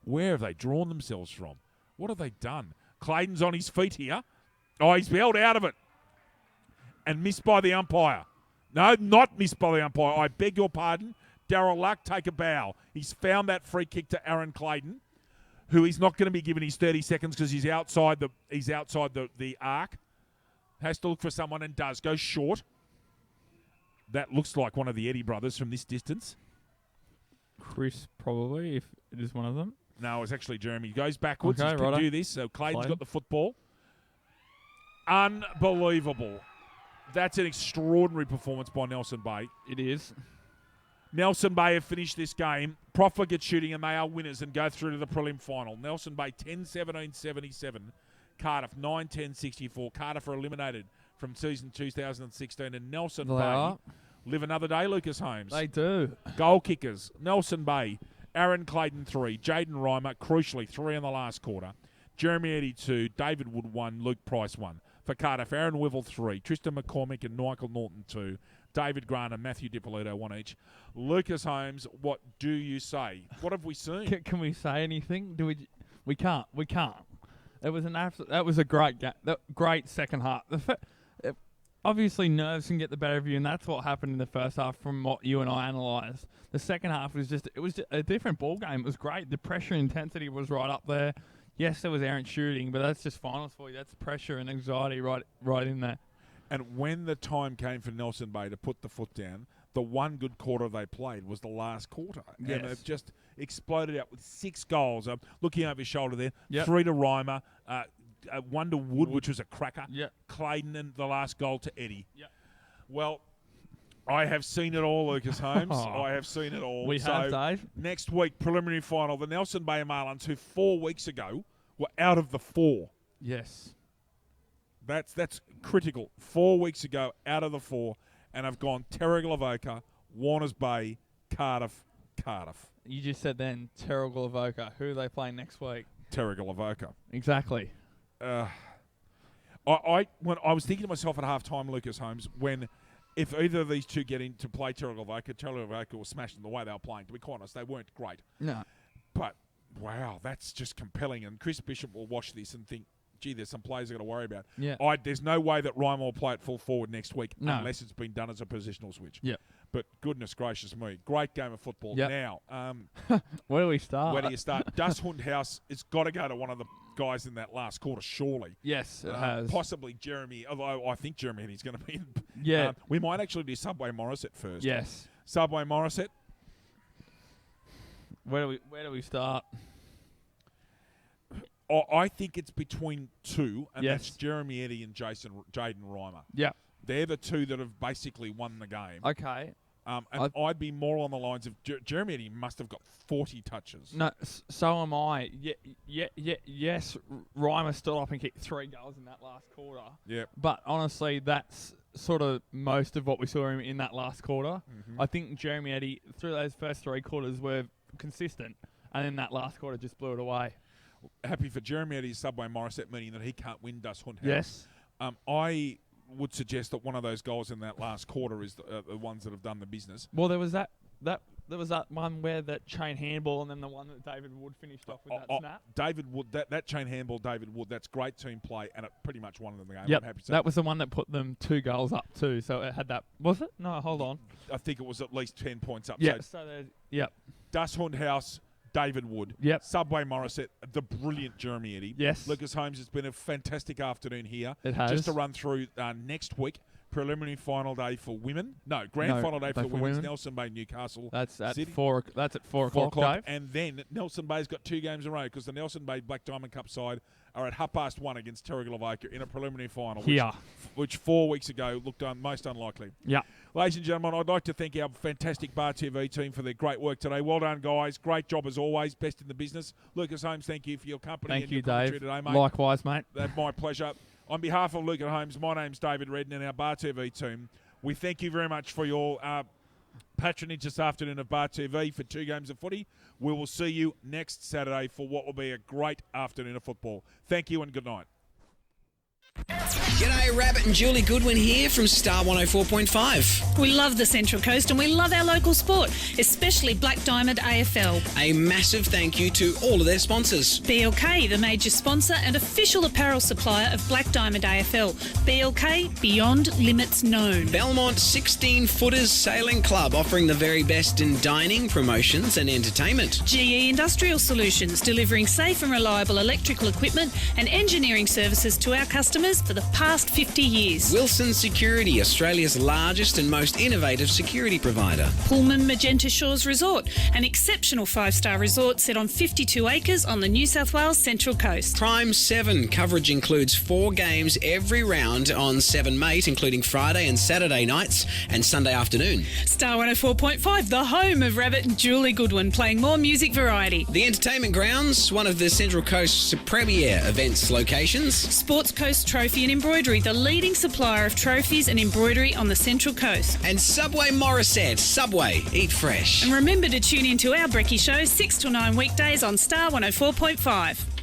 Where have they drawn themselves from? What have they done? Clayton's on his feet here. Oh, he's held out of it. And missed by the umpire. No, not missed by the umpire. I beg your pardon. Darryl Luck, take a bow. He's found that free kick to Aaron Clayton, who is not going to be given his 30 seconds because he's outside the arc. Has to look for someone and does. Goes short. That looks like one of the Eddie brothers from this distance. Chris, probably, if it is one of them. No, it's actually Jeremy. He goes backwards. Okay, He can do this. So Clayton's got the football. Unbelievable. That's an extraordinary performance by Nelson Bay. It is. Nelson Bay have finished this game profligate shooting, and they are winners and go through to the prelim final. Nelson Bay 10-17-77, Cardiff 9-10-64. Cardiff are eliminated from season 2016, and Nelson Bay live another day, Lucas Holmes. They do. Goal kickers, Nelson Bay, Aaron Clayton 3, Jaden Reimer, crucially 3 in the last quarter. Jeremy Eddy 2, David Wood 1, Luke Price 1. For Cardiff, Aaron Wivel 3, Tristan McCormick and Michael Norton 2, David Grant and Matthew Dippolito 1 each. Lucas Holmes, what do you say? What have we seen? Can we say anything? We can't. It was that was a great game. Great second half. Obviously, nerves can get the better of you, and that's what happened in the first half from what you and I analysed. The second half was just a different ball game. It was great. The pressure and intensity was right up there. Yes, there was errant shooting, but that's just finals for you. That's pressure and anxiety right in there. And when the time came for Nelson Bay to put the foot down, the one good quarter they played was the last quarter. Yes. And they've just exploded out with 6 goals. Looking over his shoulder there, Yep. 3 to Reimer, 1 to Wood, which was a cracker. Yep. Clayton and the last goal to Eddie. Yep. Well, I have seen it all, Lucas Holmes. I have seen it all. We have, Dave. Next week, preliminary final, the Nelson Bay Marlins, who 4 weeks ago were out of the 4. Yes. That's critical. 4 weeks ago, out of the 4, and I've gone Terra-Glavoka, Warners Bay, Cardiff. You just said then Terra-Glavoka. Who are they playing next week? Terra-Glavoka. Exactly. When I was thinking to myself at half-time, Lucas Holmes, if either of these two get in to play Terra-Glavoka will smash them the way they were playing. To be quite honest, they weren't great. No. But, wow, that's just compelling. And Chris Bishop will watch this and think, gee, there's some players I've got to worry about. Yeah. There's no way that Reimer will play at full forward next week unless it's been done as a positional switch. Yep. But goodness gracious me, great game of football. Yep. Now, where do we start? where do you start? Das Hundhaus, it's got to go to one of the guys in that last quarter, surely. Yes, it has. Possibly Jeremy, although I think Jeremy Eddy's going to be in. Yeah. We might actually do Subway Morissette first. Yes. Subway Morissette. Where do we start? I think it's between 2, and Yes. that's Jeremy Eddy and Jaden Reimer. Yeah. They're the 2 that have basically won the game. Okay. And I'd be more on the lines of Jeremy Eddy must have got 40 touches. No, so am I. Yes, Reimer stood up and kicked 3 goals in that last quarter. Yeah. But honestly, that's sort of most of what we saw him in that last quarter. Mm-hmm. I think Jeremy Eddy, through those first 3 quarters, were consistent. And then that last quarter just blew it away. Happy for Jeremy Eddy's Subway Morissette, meaning that he can't win Das Hundhaus. Yes. I would suggest that one of those goals in that last quarter is the ones that have done the business. Well, there was that one where that chain handball, and then the one that David Wood finished off with that snap. David Wood, that chain handball, David Wood, that's great team play, and it pretty much won them the game. Yep. I'm happy to say That was the one that put them 2 goals up too. So it had that. Was it? No, hold on. I think it was at least 10 points up. Yeah. So Yep. Das Hundhaus, David Wood, Yep. Subway Morissette, the brilliant Jeremy Eddy. Yes. Lucas Holmes, it's been a fantastic afternoon here. It has. Just to run through next week, preliminary final day for women. Grand final day for women. Nelson Bay, Newcastle. That's at City. 4. That's at 4 o'clock, Dave. And then Nelson Bay's got 2 games in a row because the Nelson Bay Black Diamond Cup side are at 1:30 against Terra-Glavoka in a preliminary final. Here. Which 4 weeks ago looked most unlikely. Yeah. Ladies and gentlemen, I'd like to thank our fantastic Bar TV team for their great work today. Well done, guys. Great job as always. Best in the business. Lucas Holmes, thank you for your company Thank and you, your commentary Dave. today, mate. Likewise, mate. That's my pleasure. On behalf of Lucas Holmes, my name's David Redden and our Bar TV team. We thank you very much for your patronage this afternoon of Bar TV for 2 games of footy. We will see you next Saturday for what will be a great afternoon of football. Thank you and good night. G'day, Rabbit and Julie Goodwin here from Star 104.5. We love the Central Coast and we love our local sport, especially Black Diamond AFL. A massive thank you to all of their sponsors. BLK, the major sponsor and official apparel supplier of Black Diamond AFL. BLK, beyond limits known. Belmont 16-Footers Sailing Club, offering the very best in dining, promotions and entertainment. GE Industrial Solutions, delivering safe and reliable electrical equipment and engineering services to our customers customers for the past 50 years. Wilson Security, Australia's largest and most innovative security provider. Pullman Magenta Shores Resort, an exceptional 5-star resort set on 52 acres on the New South Wales Central Coast. Prime 7 coverage includes 4 games every round on 7 Mate, including Friday and Saturday nights and Sunday afternoon. Star 104.5, the home of Rabbit and Julie Goodwin, playing more music variety. The Entertainment Grounds, one of the Central Coast's premier events locations. Sports Coast Trophy and Embroidery, the leading supplier of trophies and embroidery on the Central Coast. And Subway Morisset. Subway, eat fresh. And remember to tune in to our Brekkie Show 6 till 9 weekdays on Star 104.5.